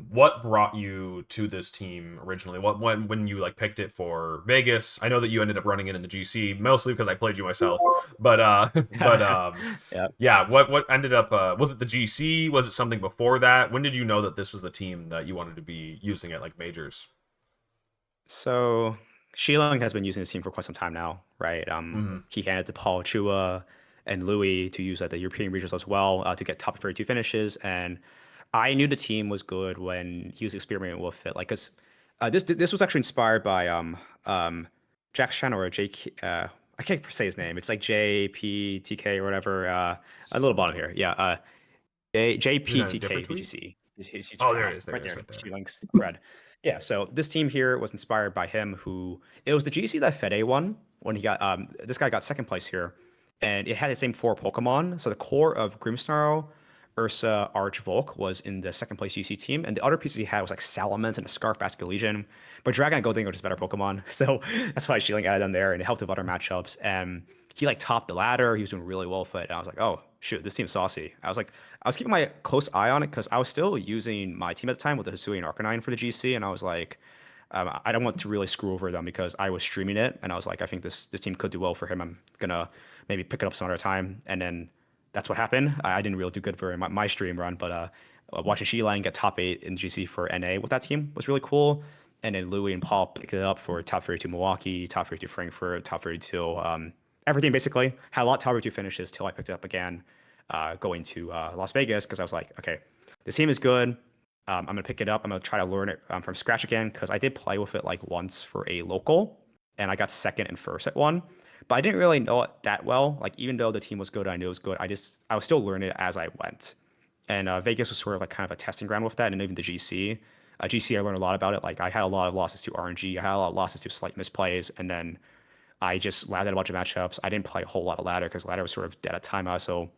[SPEAKER 1] what brought you to this team originally? What when you like picked it for Vegas? I know that you ended up running it in the GC mostly because I played you myself, but
[SPEAKER 3] Yeah.
[SPEAKER 1] yeah, what ended up was it the GC? Was it something before that? When did you know that this was the team that you wanted to be using at like majors?
[SPEAKER 3] So Shilong has been using this team for quite some time now, right?
[SPEAKER 1] Hmm.
[SPEAKER 3] He handed to Paul Chua and Louis to use at the European regionals as well to get top 32 finishes. And I knew the team was good when he was experimenting with it. Like, cause this was actually inspired by Jack Shan or Jake. I can't say his name. It's like JPTK or whatever. A little bottom here. Yeah.
[SPEAKER 1] Is that a different
[SPEAKER 3] JPTK
[SPEAKER 1] tweet?
[SPEAKER 3] VGC. His YouTube
[SPEAKER 1] Oh, there it
[SPEAKER 3] channel
[SPEAKER 1] is. There
[SPEAKER 3] right
[SPEAKER 1] it is,
[SPEAKER 3] there.
[SPEAKER 1] right there.
[SPEAKER 3] Shilong's thread. Yeah, so this team here was inspired by him. It was the GC that Fede won when he got this guy got second place here, and it had the same 4 Pokemon. So the core of Grimmsnarl, Ursa, Arch, Volk was in the second place GC team, and the other pieces he had was like Salamence and a Scarf Basculegion. But Dragon and Golding are just better Pokemon, so that's why Shielding added them there, and it helped with other matchups. And he like topped the ladder. He was doing really well with it, and I was like, oh shoot, this team's saucy. I was keeping my close eye on it because I was still using my team at the time with the Hisui and Arcanine for the GC, and I was like, I don't want to really screw over them because I was streaming it, and I was like, I think this team could do well for him. I'm gonna maybe pick it up some other time, and then that's what happened. I didn't really do good for my stream run, but watching Sheila get top 8 in GC for NA with that team was really cool. And then Louis and Paul picked it up for top 32 Milwaukee, top 32 Frankfurt, top 32 everything basically. Had a lot of top 32 finishes till I picked it up again going to Las Vegas because I was like, okay, this team is good. I'm gonna pick it up. I'm gonna try to learn it from scratch again because I did play with it like once for a local, and I got second and first at one. But I didn't really know it that well. Like even though the team was good, I knew it was good. I was still learning it as I went. And Vegas was sort of like kind of a testing ground with that, and even the GC. GC, I learned a lot about it. Like I had a lot of losses to RNG. I had a lot of losses to slight misplays, and then I just laddered a bunch of matchups. I didn't play a whole lot of ladder because ladder was sort of dead at timeout. So I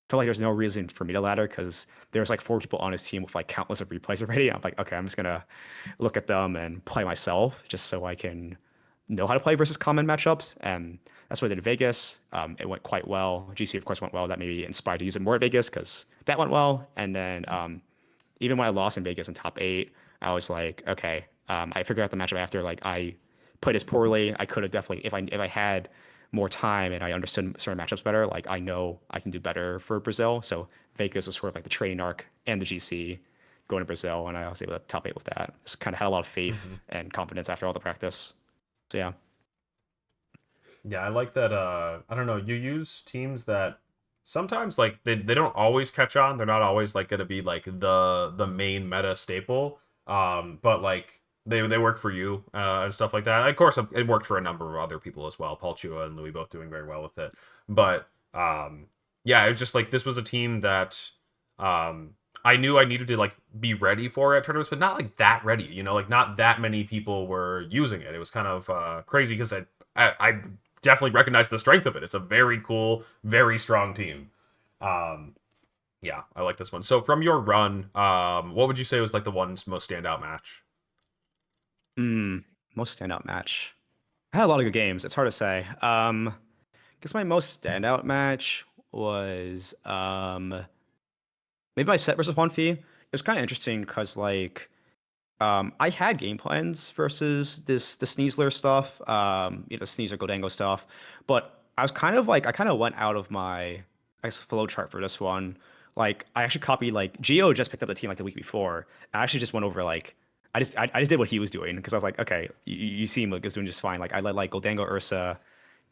[SPEAKER 3] felt like there's no reason for me to ladder because there's like 4 people on his team with like countless of replays already. I'm like, okay, I'm just gonna look at them and play myself just so I can know how to play versus common matchups. And that's what I did in Vegas. It went quite well. GC, of course, went well. That maybe inspired to use it more at Vegas because that went well. And then even when I lost in Vegas in top 8, I was like, okay, I figured out the matchup after. Like I played as poorly. I could have definitely, if I had more time and I understood certain matchups better, like I know I can do better for Brazil. So Vegas was sort of like the training arc and the GC going to Brazil, and I was able to top 8 with that. Just kind of had a lot of faith and confidence after all the practice. So yeah.
[SPEAKER 1] Yeah, I like that. I don't know. You use teams that sometimes like they don't always catch on. They're not always like gonna be like the main meta staple. But like they work for you and stuff like that. And of course, it worked for a number of other people as well. Paul Chua and Louis both doing very well with it. But yeah, it was just like this was a team that I knew I needed to like be ready for at tournaments, but not like that ready. You know, like not that many people were using it. It was kind of crazy because I definitely recognize the strength of it. It's a very cool, very strong team. Yeah, I like this one. So from your run, what would you say was like the one's most standout match?
[SPEAKER 3] Most standout match. I had a lot of good games. It's hard to say. I guess my most standout match was maybe my set versus Juanfi. It was kind of interesting because like I had game plans versus the Sneasler stuff, Sneasler Goldango stuff, but I was kind of like I kind of went out of my I guess flow chart for this one. Like I actually copied like Gio just picked up the team like the week before. I actually just went over like I just did what he was doing because I was like, okay, you seem like it's doing just fine. Like I led like Goldango Ursa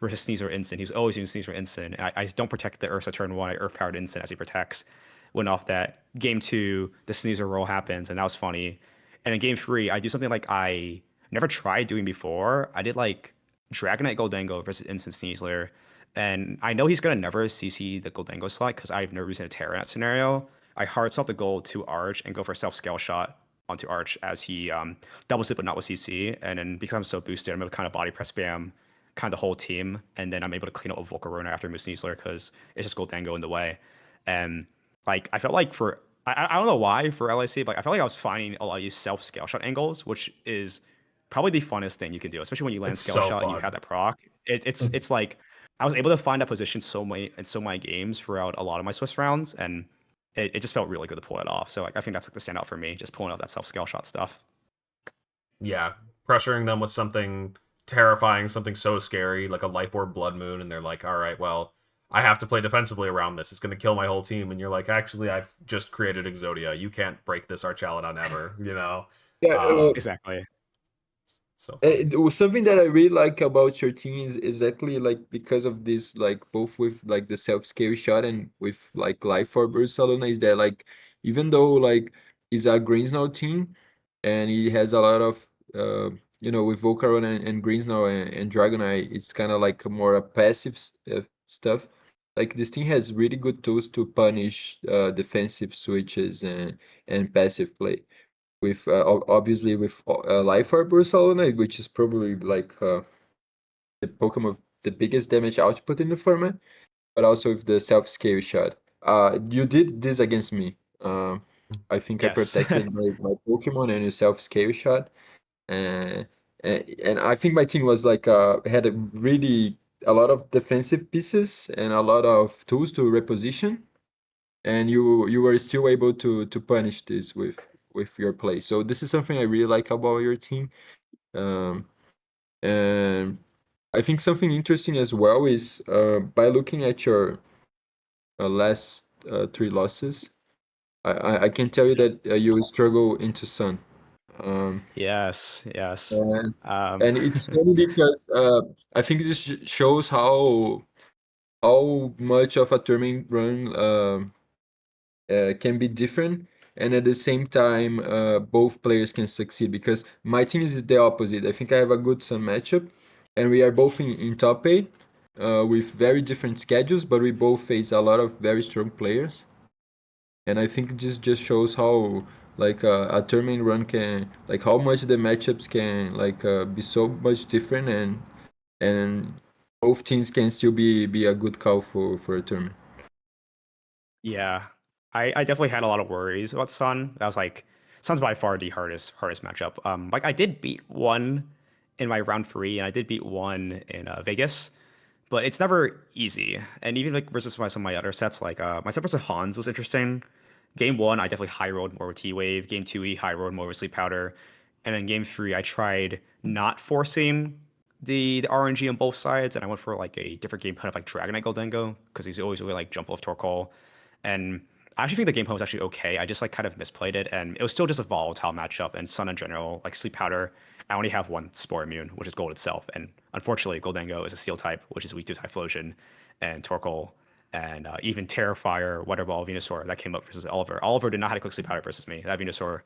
[SPEAKER 3] versus Sneasler Instant. He was always using Sneasler Instant. And I just don't protect the Ursa turn 1. I Earth Powered Instant as he protects. Went off that. Game 2, the Sneasler roll happens, and that was funny. And in game 3, I do something like I never tried doing before. I did like Dragonite Goldango versus Instant Sneasler. And I know he's going to never CC the Goldango slot because I have no reason to tear in that scenario. I hard swap the gold to Arch and go for a self-scale shot onto Arch as he doubles it but not with CC. And then because I'm so boosted, I'm able to kind of body press spam kind of the whole team. And then I'm able to clean up with Volcarona after Moose Sneasler because it's just Goldango in the way. And like I felt like I don't know why for LAIC, but I felt like I was finding a lot of these self scale shot angles, which is probably the funnest thing you can do, especially when you land
[SPEAKER 1] It's
[SPEAKER 3] scale
[SPEAKER 1] so
[SPEAKER 3] shot and you
[SPEAKER 1] fun.
[SPEAKER 3] have that proc. It's like I was able to find that position in so many games throughout a lot of my Swiss rounds, and it just felt really good to pull it off. So like I think that's like the standout for me, just pulling out that self scale shot stuff.
[SPEAKER 1] Yeah, pressuring them with something terrifying, something so scary, like a Life Orb Blood Moon, and they're like, all right, well, I have to play defensively around this. It's going to kill my whole team. And you're like, actually, I've just created Exodia. You can't break this Archaludon ever, you know?
[SPEAKER 4] Yeah,
[SPEAKER 3] Exactly.
[SPEAKER 1] So fun.
[SPEAKER 4] it was something that I really like about your team is exactly like because of this, like both with like the self-scale shot and with like Life for Barcelona is that like even though like it's a Greensnow team and he has a lot of with Volcaron and Greensnow and Dragonite, it's kind of like a more passive stuff. Like this team has really good tools to punish defensive switches and passive play, with obviously with Life Orb Ursaluna, which is probably like the Pokemon with the biggest damage output in the format, but also with the self-scale shot. You did this against me. I think I
[SPEAKER 3] Yes.
[SPEAKER 4] protected my Pokemon and you self-scale shot. And, and I think my team was like had a lot of defensive pieces and a lot of tools to reposition, and you were still able to punish this with your play. So this is something I really like about your team. Um, and I think something interesting as well is by looking at your last 3 losses, I can tell you that you struggle into Sun. Um,
[SPEAKER 3] Yes. Yes.
[SPEAKER 4] and
[SPEAKER 3] Um,
[SPEAKER 4] and it's funny because I think this shows how much of a tournament run can be different, and at the same time both players can succeed, because my team is the opposite. I think I have a good Sun matchup, and we are both in top 8 with very different schedules, but we both face a lot of very strong players. And I think this just shows how like a tournament run can, like how much the matchups can like be so much different, and both teams can still be a good call for a tournament.
[SPEAKER 3] yeah, I definitely had a lot of worries about Sun. That was like Sun's by far the hardest matchup. Like I did beat one in my round 3, and I did beat one in Vegas, but it's never easy. And even like versus some of my other sets, like my set versus Hans was interesting. Game 1, I definitely high rolled more with T Wave. Game 2, he high rolled more with Sleep Powder, and then Game 3, I tried not forcing the RNG on both sides, and I went for like a different game plan of like Dragonite Goldengo because he's always really like jump off Torkoal. And I actually think the game plan was actually okay. I just like kind of misplayed it, and it was still just a volatile matchup. And Sun in general, like Sleep Powder, I only have one Spore Immune, which is Gold itself. And unfortunately, Goldengo is a Steel type, which is weak to Typhlosion and Torkoal. And even Terrifier, Weather Ball, Venusaur, that came up versus Oliver. Oliver did not have to click Sleep Powder versus me. That Venusaur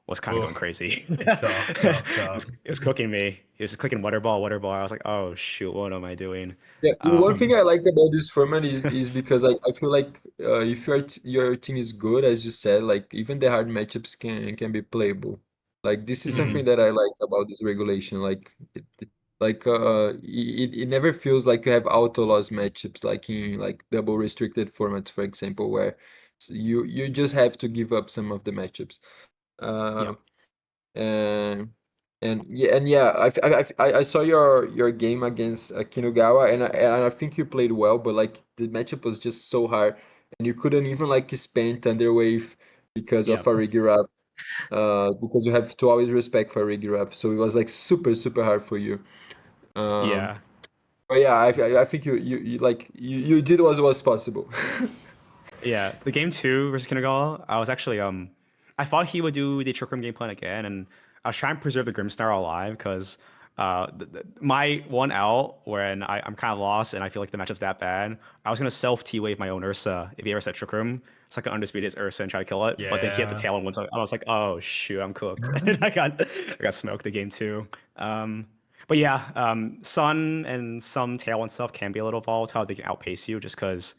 [SPEAKER 3] was kind of going
[SPEAKER 1] Ugh,
[SPEAKER 3] crazy.
[SPEAKER 1] tough, tough, tough.
[SPEAKER 3] It was cooking me. He was clicking Weather Ball, Weather Ball. I was like, oh shoot, what am I doing?
[SPEAKER 4] Yeah, one thing
[SPEAKER 3] Um,
[SPEAKER 4] I like about this format is because I feel like if your team is good, as you said, like even the hard matchups can be playable. Like this is
[SPEAKER 3] mhm.
[SPEAKER 4] something that I like about this regulation. Like it never feels like you have auto loss matchups like in like double restricted formats, for example, where you just have to give up some of the matchups. Uh,
[SPEAKER 3] Yep.
[SPEAKER 4] and yeah, I saw your game against Kinugawa, and I think you played well, but like the matchup was just so hard, and you couldn't even like spam Thunder Wave because of
[SPEAKER 3] Yep.
[SPEAKER 4] a Regiram, because you have to always respect for Regiram, so it was like super hard for you. Um,
[SPEAKER 3] Yeah.
[SPEAKER 4] but yeah, I think you like you did what was possible.
[SPEAKER 3] Yeah, the game 2 versus Kindergarten, I was actually I thought he would do the Trick Room game plan again, and I was trying to preserve the Grimstar alive because my one out when I'm kind of lost and I feel like the matchup's that bad, I was gonna self T wave my own Ursa if he ever said Trick Room, so I could undisputed his Ursa and try to kill it. But then he had the
[SPEAKER 1] Yeah.
[SPEAKER 3] tail on one, so I was like, oh shoot, I'm cooked, and I got smoked the game 2. But yeah, Sun and some tail and stuff can be a little volatile. They can outpace you just because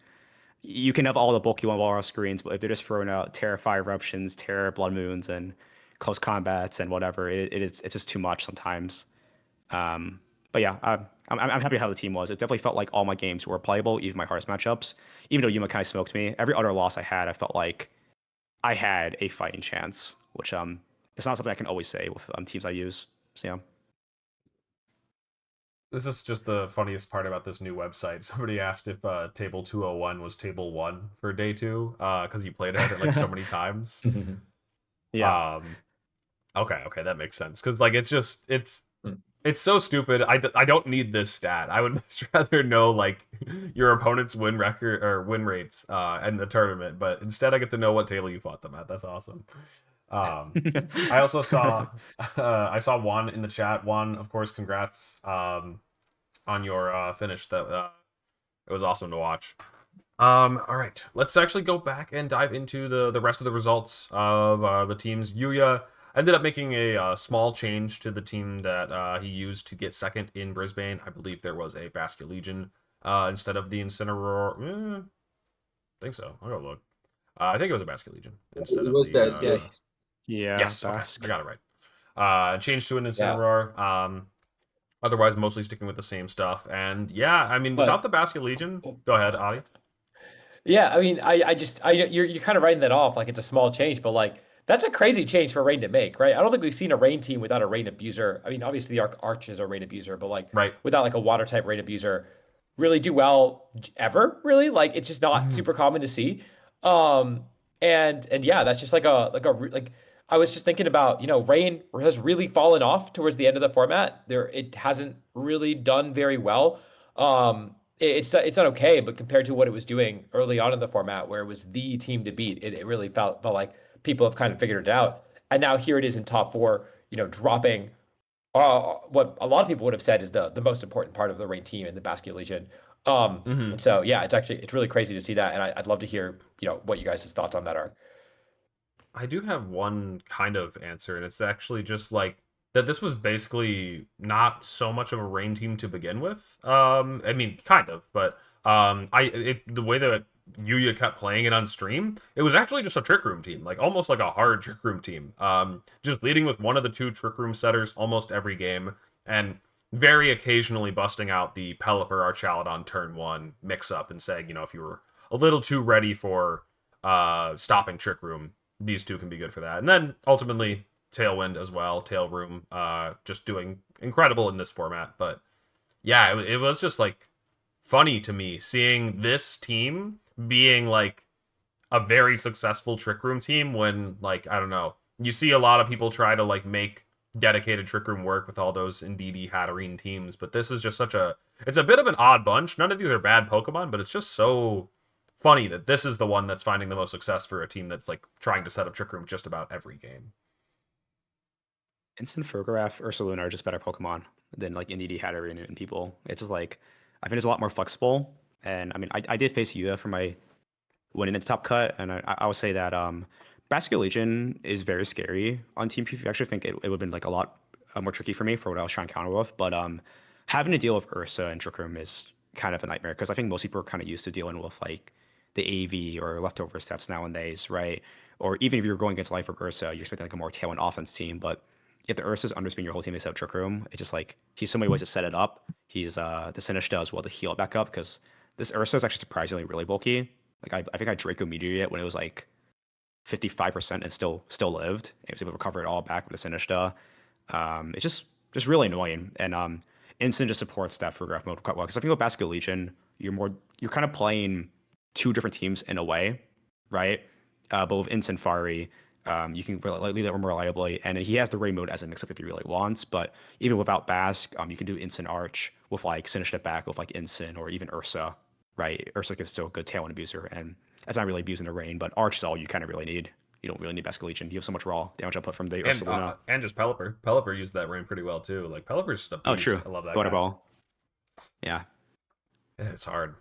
[SPEAKER 3] you can have all the bulky one wall screens, but if they're just throwing out Terrify Eruptions, Terror Blood Moons, and close combats and whatever, it's just too much sometimes. Um, but yeah, I'm happy how the team was. It definitely felt like all my games were playable, even my hardest matchups. Even though Yuma kind of smoked me, every other loss I had, I felt like I had a fighting chance, which it's not something I can always say with teams I use. So yeah.
[SPEAKER 1] This is just the funniest part about this new website. Somebody asked if table 201 was table 1 for day 2 because you played at it like so many times.
[SPEAKER 3] Yeah.
[SPEAKER 1] Um, okay, that makes sense because like it's so stupid. I don't need this stat. I would much rather know like your opponent's win record or win rates in the tournament, but instead I get to know what table you fought them at. That's awesome. I also saw I saw Juan in the chat. Juan, of course, congrats on your finish. That it was awesome to watch. All right, let's actually go back and dive into the rest of the results of the teams. Yuya ended up making a small change to the team that he used to get second in Brisbane. I believe there was a Basket Legion instead of the Incineroar. I think so. I'll go look. I think it was a Basket Legion instead
[SPEAKER 4] It
[SPEAKER 1] of
[SPEAKER 4] was
[SPEAKER 1] the.
[SPEAKER 4] that,
[SPEAKER 3] Yeah.
[SPEAKER 4] yes.
[SPEAKER 3] Yeah,
[SPEAKER 1] Yes, okay,
[SPEAKER 3] Basque.
[SPEAKER 1] I got it right. Changed to an Incineroar. Otherwise, mostly sticking with the same stuff. And yeah, I mean, without
[SPEAKER 2] But
[SPEAKER 1] the Basket Legion, go ahead, Adi.
[SPEAKER 2] yeah, I mean, you're kind of writing that off like it's a small change, but like that's a crazy change for Rain to make, right? I don't think we've seen a Rain team without a Rain abuser. I mean, obviously the Arch is a Rain abuser, but like
[SPEAKER 1] Right.
[SPEAKER 2] without like a water type Rain abuser really do well ever, really. Like it's just not
[SPEAKER 1] Mhm.
[SPEAKER 2] super common to see. Um, and yeah, that's just like I was just thinking about, Rain has really fallen off towards the end of the format. It hasn't really done very well. It's done okay, but compared to what it was doing early on in the format, where it was the team to beat, it really felt like people have kind of figured it out. And now here it is in top four, dropping what a lot of people would have said is the most important part of the Rain team in the Basket Legion.
[SPEAKER 1] Mhm.
[SPEAKER 2] And so yeah, it's really crazy to see that, and I'd love to hear what you guys' thoughts on that are.
[SPEAKER 1] I do have one kind of answer, and it's actually just like that this was basically not so much of a Rain team to begin with. I mean, kind of, but the way that Yuya kept playing it on stream, it was actually just a Trick Room team, like almost like a hard Trick Room team. Just leading with one of the two Trick Room setters almost every game, and very occasionally busting out the Pelipper Archaladon on turn one mix up and saying, if you were a little too ready for stopping Trick Room, these two can be good for that. And then ultimately Tailwind as well, Tail Room, just doing incredible in this format. But yeah, it was just like funny to me seeing this team being like a very successful Trick Room team when, like, I don't know, you see a lot of people try to like make dedicated Trick Room work with all those Indeedee Hatterene teams, but this is just it's a bit of an odd bunch. None of these are bad Pokemon, but it's just so funny that this is the one that's finding the most success for a team that's like trying to set up Trick Room just about every game.
[SPEAKER 3] Instant Farigiraf, Ursaluna are just better Pokemon than like Indeedee Hatterene and people. It's just like I think it's a lot more flexible. And I mean, I did face Yuya for my winning into top cut, and I would say that Basket Legion is very scary on Team PvP. I actually think it would have been like a lot more tricky for me for what I was trying to counter with. But having to deal with Ursa and Trick Room is kind of a nightmare because I think most people are kind of used to dealing with like the AV or leftover stats nowadays, right? Or even if you're going against Life or Ursa, you're expecting like a more tailwind offense team. But if the Ursa's underspin your whole team except Trick Room, it's just like he's so many ways to set it up. He's the Sinistcha as well to heal it back up because this Ursa is actually surprisingly really bulky. Like I think I Draco Meteor it when it was like 55% and still lived. It was able to recover it all back with the Sinistcha. It's just really annoying. And Instant just supports that for graph mode quite well. Because I think with Basket Legion, you're kind of playing two different teams in a way, right? But with Instant Fari, you can lead that more reliably, and he has the raid mode as a mix-up if he really wants. But even without Basque, you can do Instant Arch with like Sinistcha back with like Instant or even Ursa, right? Ursa is still a good Tailwind abuser, and that's not really abusing the rain, but Arch is all you kind of really need. You don't really need Basque Legion. You have so much raw damage output from the Ursaluna.
[SPEAKER 1] And just Pelipper. Pelipper used that rain pretty well too. Like Pelipper's just a
[SPEAKER 3] Oh,
[SPEAKER 1] beast.
[SPEAKER 3] true.
[SPEAKER 1] I love that
[SPEAKER 3] Water
[SPEAKER 1] guy.
[SPEAKER 3] Ball. Yeah.
[SPEAKER 1] It's hard.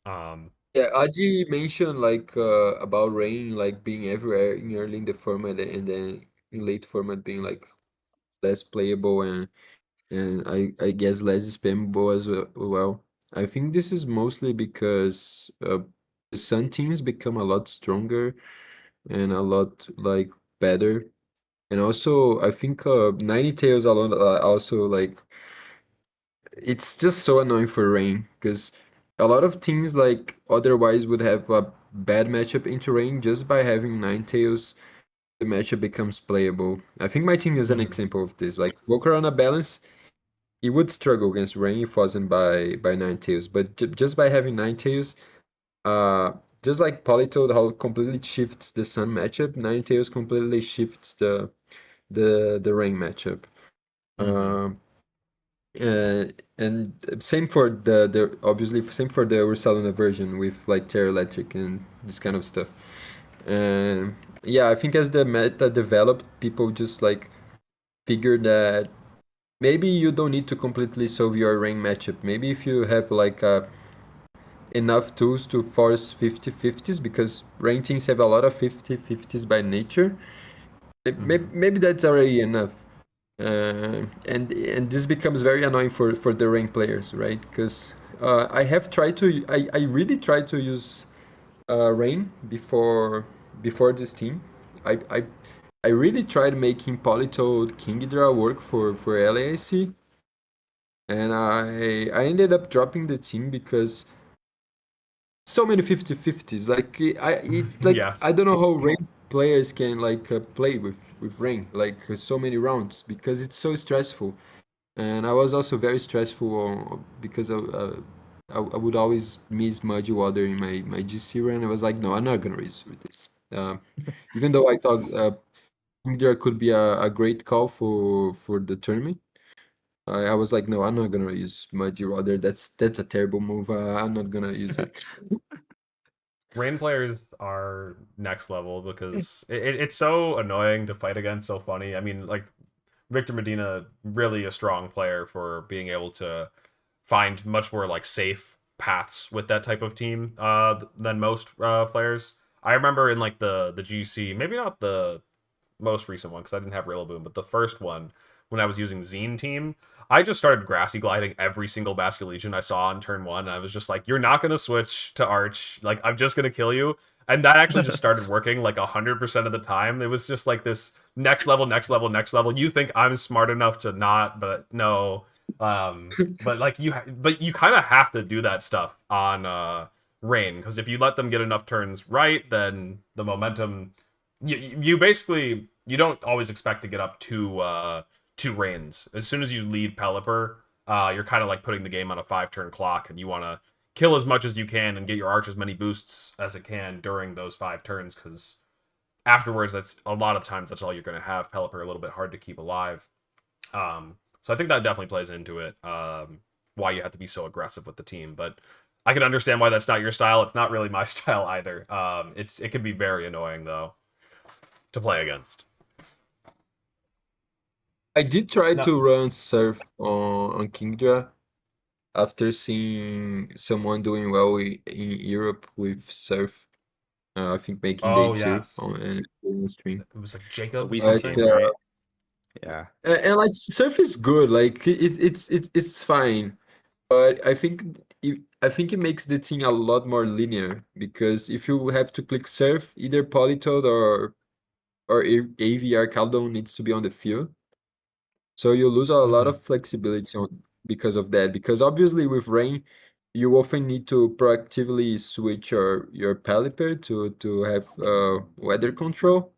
[SPEAKER 4] Yeah, Aji mentioned like about rain like being everywhere in early in the format and then in late format being like less playable and I guess less spammable as well. I think this is mostly because the Sun teams become a lot stronger and a lot like better. And also I think 90 Tails alone also like it's just so annoying for Rain because a lot of teams like otherwise would have a bad matchup into Rain just by having Ninetales. The matchup becomes playable. I think my team is an
[SPEAKER 1] Mhm.
[SPEAKER 4] example of this. Like Volcarona balance, he would struggle against Rain if it wasn't by Ninetales, but just by having Ninetales, uh, just like Politoed how completely shifts the Sun matchup, Ninetales completely shifts the Rain matchup.
[SPEAKER 1] Mhm.
[SPEAKER 4] Um, and same for the obviously same for the Ursaluna version with like Terra Electric and this kind of stuff. And yeah, I think as the meta developed, people just like figured that maybe you don't need to completely solve your ring matchup. Maybe if you have like enough tools to force 50-50s, because rank teams have a lot of 50-50s by nature.
[SPEAKER 1] Mhm.
[SPEAKER 4] Maybe that's already enough. And this becomes very annoying for the rank players, right? Because I really tried to use rain before this team. I really tried making Polytoad Kingdra work for LAIC, and I ended up dropping the team because so many 50-50s. Like
[SPEAKER 1] Yes.
[SPEAKER 4] I don't know how ranked players can like play with rank like so many rounds because it's so stressful. And I was also very stressful because I would always miss Muddy Water in my GC run. I was like, no, I'm not gonna risk with this. Even though I thought there could be a great call for the tournament. I was like, no, I'm not gonna use Muddy Water. That's a terrible move. I'm not gonna use it.
[SPEAKER 1] Rain players are next level because it's so annoying to fight against, so funny. I mean, like Victor Medina, really a strong player for being able to find much more like safe paths with that type of team than most players. I remember in like the GC, maybe not the most recent one because I didn't have Rillaboom, but the first one when I was using Zine Team, I just started grassy gliding every single Basket Legion I saw on turn one. And I was just like, "You're not gonna switch to Arch. Like, I'm just gonna kill you." And that actually just started working like 100% of the time. It was just like this next level, next level, next level. You think I'm smart enough to not, but no. But like but you kind of have to do that stuff on Rain because if you let them get enough turns right, then the momentum you basically you don't always expect to get up two reigns. As soon as you lead Pelipper, you're kind of like putting the game on a 5 turn clock, and you want to kill as much as you can and get your arch as many boosts as it can during those 5 turns, because afterwards, that's a lot of times that's all you're going to have. Pelipper a little bit hard to keep alive. So I think that definitely plays into it. Why you have to be so aggressive with the team, but I can understand why that's not your style. It's not really my style either. It can be very annoying though to play against.
[SPEAKER 4] I did try
[SPEAKER 1] No.
[SPEAKER 4] to run Surf on Kingdra after seeing someone doing well in Europe with Surf. I think making day
[SPEAKER 1] Oh
[SPEAKER 4] two
[SPEAKER 1] yes,
[SPEAKER 4] on stream.
[SPEAKER 1] it was like
[SPEAKER 3] The
[SPEAKER 1] Jacob or
[SPEAKER 3] Weezy
[SPEAKER 4] But
[SPEAKER 3] team,
[SPEAKER 1] something.
[SPEAKER 3] right? Yeah.
[SPEAKER 4] and like Surf is good. Like it's fine. But I think it makes the thing a lot more linear because if you have to click Surf, either Politoed or AV Arcaldon needs to be on the field. So you lose a lot of flexibility because of that. Because obviously with Rain, you often need to proactively switch your Pelipper to have weather control.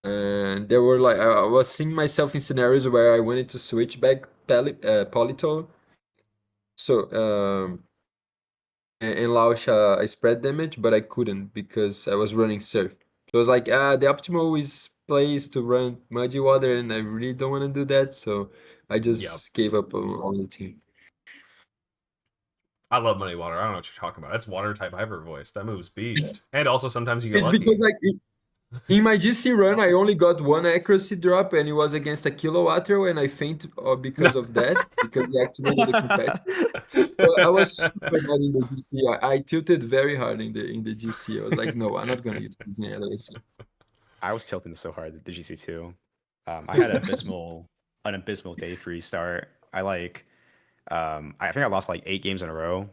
[SPEAKER 4] And there were like I was seeing myself in scenarios where I wanted to switch back Politoed. So and launch a spread damage, but I couldn't because I was running Surf. So I was like, the optimal is place to run Muddy Water, and I really don't want to do that. So I
[SPEAKER 1] Yep.
[SPEAKER 4] just gave up on the team.
[SPEAKER 1] I love Muddy Water. I don't know what you're talking about. It's water type hyper voice. That move's beast. And also sometimes you get
[SPEAKER 4] It's
[SPEAKER 1] lucky.
[SPEAKER 4] because like in my GC run, I only got one accuracy drop, and it was against a Kilowattrel, and I faint because of that because he activated the competitor. So I was super mad in the GC. I tilted very hard in the GC. I was like, no, I'm not gonna use this in LAC.
[SPEAKER 3] I was tilting so hard at the GC too. I had an abysmal day 3 start. I think I lost like 8 games in a row.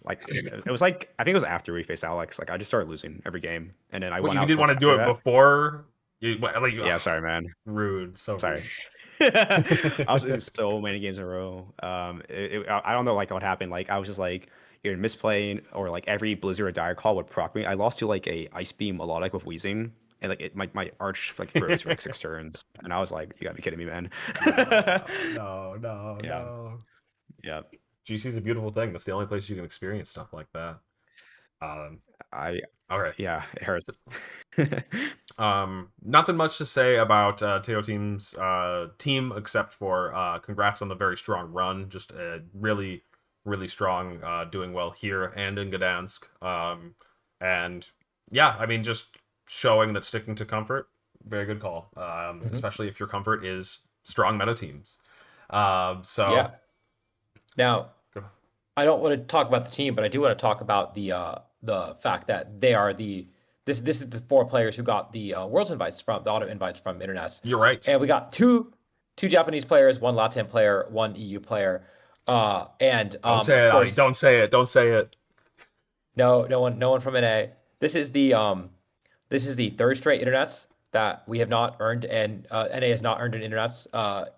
[SPEAKER 3] Like it was like I think it was after we faced Alex. Like I just started losing every game, and then I
[SPEAKER 1] What,
[SPEAKER 3] won
[SPEAKER 1] you
[SPEAKER 3] out
[SPEAKER 1] didn't want
[SPEAKER 3] twice
[SPEAKER 1] to do
[SPEAKER 3] after
[SPEAKER 1] it
[SPEAKER 3] that.
[SPEAKER 1] before? Like,
[SPEAKER 3] Yeah, sorry, man.
[SPEAKER 1] rude. So
[SPEAKER 3] Sorry.
[SPEAKER 1] rude.
[SPEAKER 3] I was losing so many games in a row. I don't know like what happened. Like I was just like either misplaying or like every Blizzard or Dire Call would proc me. I lost to like a Ice Beam melodic with Wheezing, and like my arch like froze for like 6 turns, and I was like, you gotta be kidding me, man.
[SPEAKER 1] No.
[SPEAKER 3] Yeah, yeah.
[SPEAKER 1] GC is a beautiful thing. That's the only place you can experience stuff like that. Um,
[SPEAKER 3] I
[SPEAKER 1] okay.
[SPEAKER 3] Yeah, it hurts.
[SPEAKER 1] Nothing much to say about Teo Team's team except for congrats on the very strong run. Just really, really strong, doing well here and in Gdansk. And yeah, I mean, just showing that sticking to comfort, very good call. Especially if your comfort is strong meta teams. So
[SPEAKER 2] Yeah. Now, I don't want to talk about the team, but I do want to talk about the fact that they are this is the 4 players who got the Worlds invites from the auto invites from Internet,
[SPEAKER 1] you're right.
[SPEAKER 2] and we got two Japanese players, one Latin player, one EU player, and
[SPEAKER 1] Don't say
[SPEAKER 2] of
[SPEAKER 1] it, Ani.
[SPEAKER 2] course
[SPEAKER 1] Don't say it. Don't say it.
[SPEAKER 2] no one from NA. This is the This is the third straight internets that we have not earned, and NA has not earned an internets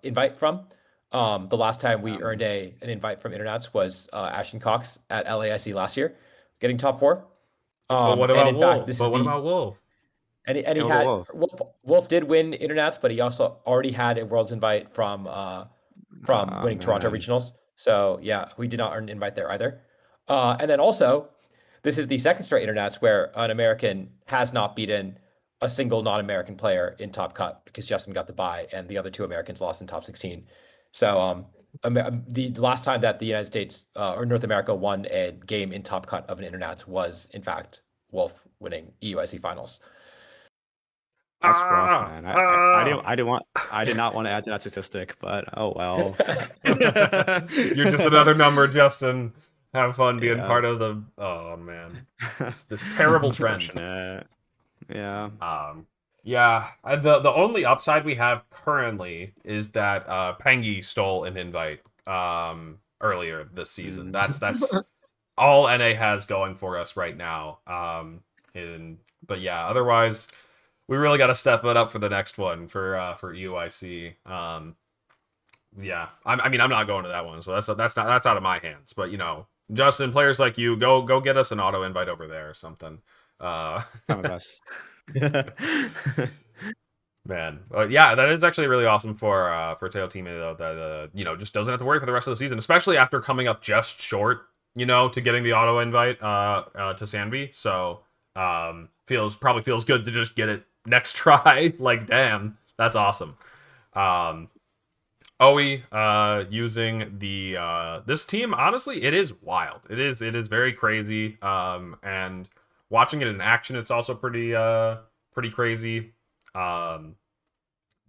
[SPEAKER 2] invite from. The last time we earned an invite from internets was Ashton Cox at LAIC last year, getting top 4.
[SPEAKER 1] But what
[SPEAKER 2] And
[SPEAKER 1] about
[SPEAKER 2] in fact,
[SPEAKER 1] Wolf?
[SPEAKER 2] this
[SPEAKER 1] But
[SPEAKER 2] is
[SPEAKER 1] what
[SPEAKER 2] the
[SPEAKER 1] about Wolf?
[SPEAKER 2] and he
[SPEAKER 3] Yeah, what
[SPEAKER 2] had
[SPEAKER 3] about
[SPEAKER 2] Wolf did win internets, but he also already had a Worlds invite from winning Toronto
[SPEAKER 3] man.
[SPEAKER 2] regionals. So yeah, we did not earn an invite there either. And then also, this is the second straight internets where an American has not beaten a single non-American player in top cut because Justin got the bye and the other 2 Americans lost in top 16. So the last time that the United States or North America won a game in top cut of an internet was in fact Wolf winning EUIC finals.
[SPEAKER 3] That's rough,
[SPEAKER 1] Ah,
[SPEAKER 3] man.
[SPEAKER 1] ah.
[SPEAKER 3] I did not want to add to that statistic, but oh well.
[SPEAKER 1] You're just another number, Justin. Have fun being
[SPEAKER 3] Yeah.
[SPEAKER 1] part of the. Oh man, this terrible trend.
[SPEAKER 3] Unfortunate. Yeah.
[SPEAKER 1] Yeah. The only upside we have currently is that Pengi stole an invite earlier this season.
[SPEAKER 3] Mm.
[SPEAKER 1] That's all NA has going for us right now. But yeah, otherwise we really got to step it up for the next one for UIC. Yeah, I mean I'm not going to that one, so that's out of my hands. But Justin, players like you, go get us an auto invite over there or something.
[SPEAKER 3] Oh my gosh.
[SPEAKER 1] Man, yeah, that is actually really awesome for Tail teammate though that just doesn't have to worry for the rest of the season, especially after coming up just short, to getting the auto invite to Sanvi. So probably feels good to just get it next try. Like damn, that's awesome. Oe using the this team, honestly, it is wild. It is very crazy. And watching it in action, it's also pretty crazy. Um,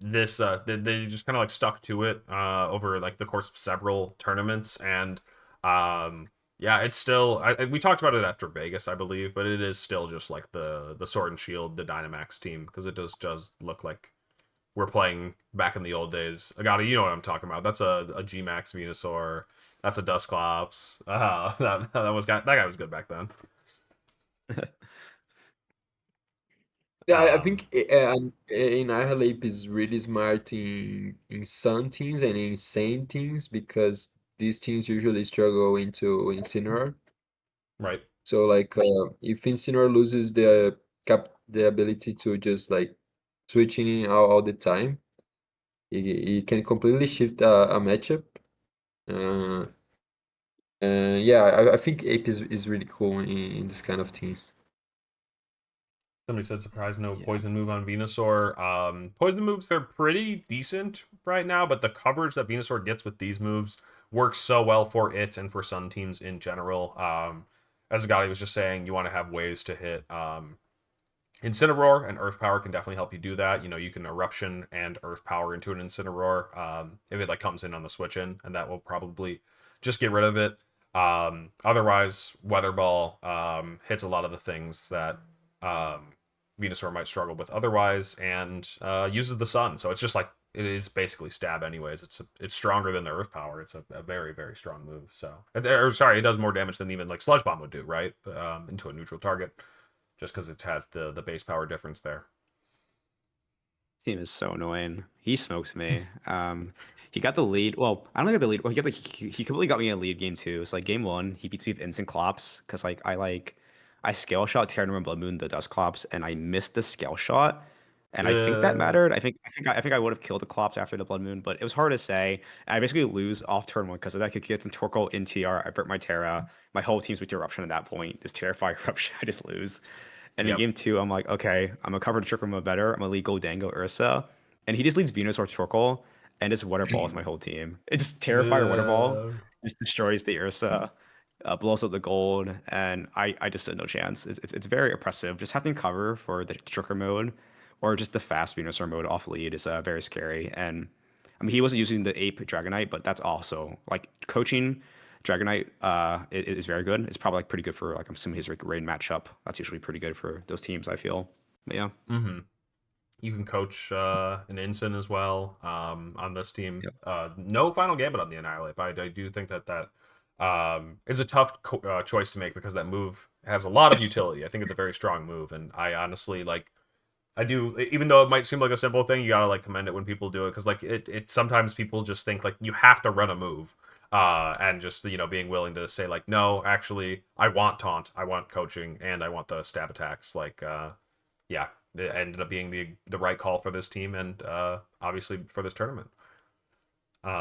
[SPEAKER 1] they just kind of like stuck to it over like the course of several tournaments, and yeah, it's still we talked about it after Vegas, I believe, but it is still just like the Sword and Shield, the Dynamax team, because it does look like we're playing back in the old days. Agati, you know what I'm talking about. That's a G Max Venusaur. That's a Dusclops. That guy was good back then.
[SPEAKER 4] Yeah, I
[SPEAKER 1] Um,
[SPEAKER 4] think Annihilate is really smart in some teams and in same teams because these teams usually struggle into Incineroar.
[SPEAKER 1] right.
[SPEAKER 4] So like if Incineroar loses the ability to just like switch in all the time, he can completely shift a matchup. Uh, yeah, I think Ape is really cool in this kind of teams.
[SPEAKER 1] Somebody said surprise no
[SPEAKER 3] Yeah.
[SPEAKER 1] poison move on Venusaur. Poison moves, they're pretty decent right now, but the coverage that Venusaur gets with these moves works so well for it and for some teams in general. As Agati was just saying, you want to have ways to hit Incineroar, and Earth Power can definitely help you do that. You can Eruption and Earth Power into an Incineroar if it like comes in on the switch in, and that will probably just get rid of it. Otherwise, Weather Ball hits a lot of the things that Venusaur might struggle with otherwise, and uses the Sun. So it's just like it is basically stab anyways. It's stronger than the Earth Power. It's a very very strong move. So sorry, it does more damage than even like Sludge Bomb would do, right? Into a neutral target, just because it has the base power difference there.
[SPEAKER 3] Team is so annoying. He smokes me. He got the lead. Well, I don't think I got the lead. Well, he completely got me in a lead game too. So like game one, he beats me with instant clops because I scale shot Terran and Blood Moon the Dusclops and I missed the scale shot. And I think that mattered. I would have killed the Clops after the Blood Moon, but it was hard to say. And I basically lose off turn one because of that. Kick gets in Torkoal in TR. I break my Terra. My whole team's with Eruption at that point. This Terrifying Eruption, I just lose. And in
[SPEAKER 1] Yep.
[SPEAKER 3] game two, I'm like, okay, I'm gonna cover the Trick Room better. I'm gonna lead Goldango Ursa. And he just leads Venusaur Torkoal and just Water Balls my whole team. It just Terrifier Water Ball just destroys the Ursa, blows up the gold, and I just had no chance. It's very oppressive. Just having cover for the Tricker mode or just the fast Venusaur mode off lead is very scary. And I mean, he wasn't using the Ape Dragonite, but that's also like coaching Dragonite is very good. It's probably like pretty good for like I'm assuming his like rain matchup. That's usually pretty good for those teams, I feel. But yeah.
[SPEAKER 1] Mm-hmm. You can coach an Ensign as well on this team.
[SPEAKER 3] Yep.
[SPEAKER 1] No Final Gambit on the Annihilate, but I do think that is a tough choice to make because that move has a lot of utility. I think it's a very strong move, and I honestly like. I do, even though it might seem like a simple thing, you gotta like commend it when people do it because like it sometimes people just think like you have to run a move, and just being willing to say like no, actually I want taunt, I want coaching, and I want the stab attacks. Like yeah, it ended up being the right call for this team and obviously for this tournament.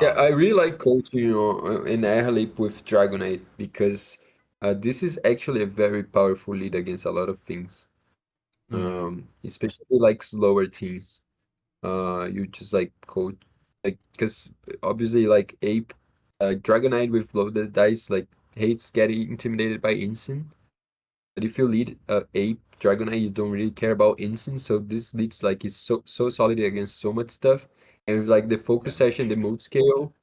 [SPEAKER 4] Yeah, I
[SPEAKER 1] Um,
[SPEAKER 4] really like coaching in Airleap with Dragonite because this is actually a very powerful lead against a lot of things.
[SPEAKER 1] mhm,
[SPEAKER 4] Especially like slower teams. You just like coach like because obviously like Ape, Dragonite with loaded dice like hates getting intimidated by Instant. But if you lead Ape Dragonite, you don't really care about Instant. So this leads like is so solid against so much stuff. And with like the
[SPEAKER 1] yeah,
[SPEAKER 4] focus session, the mood scale,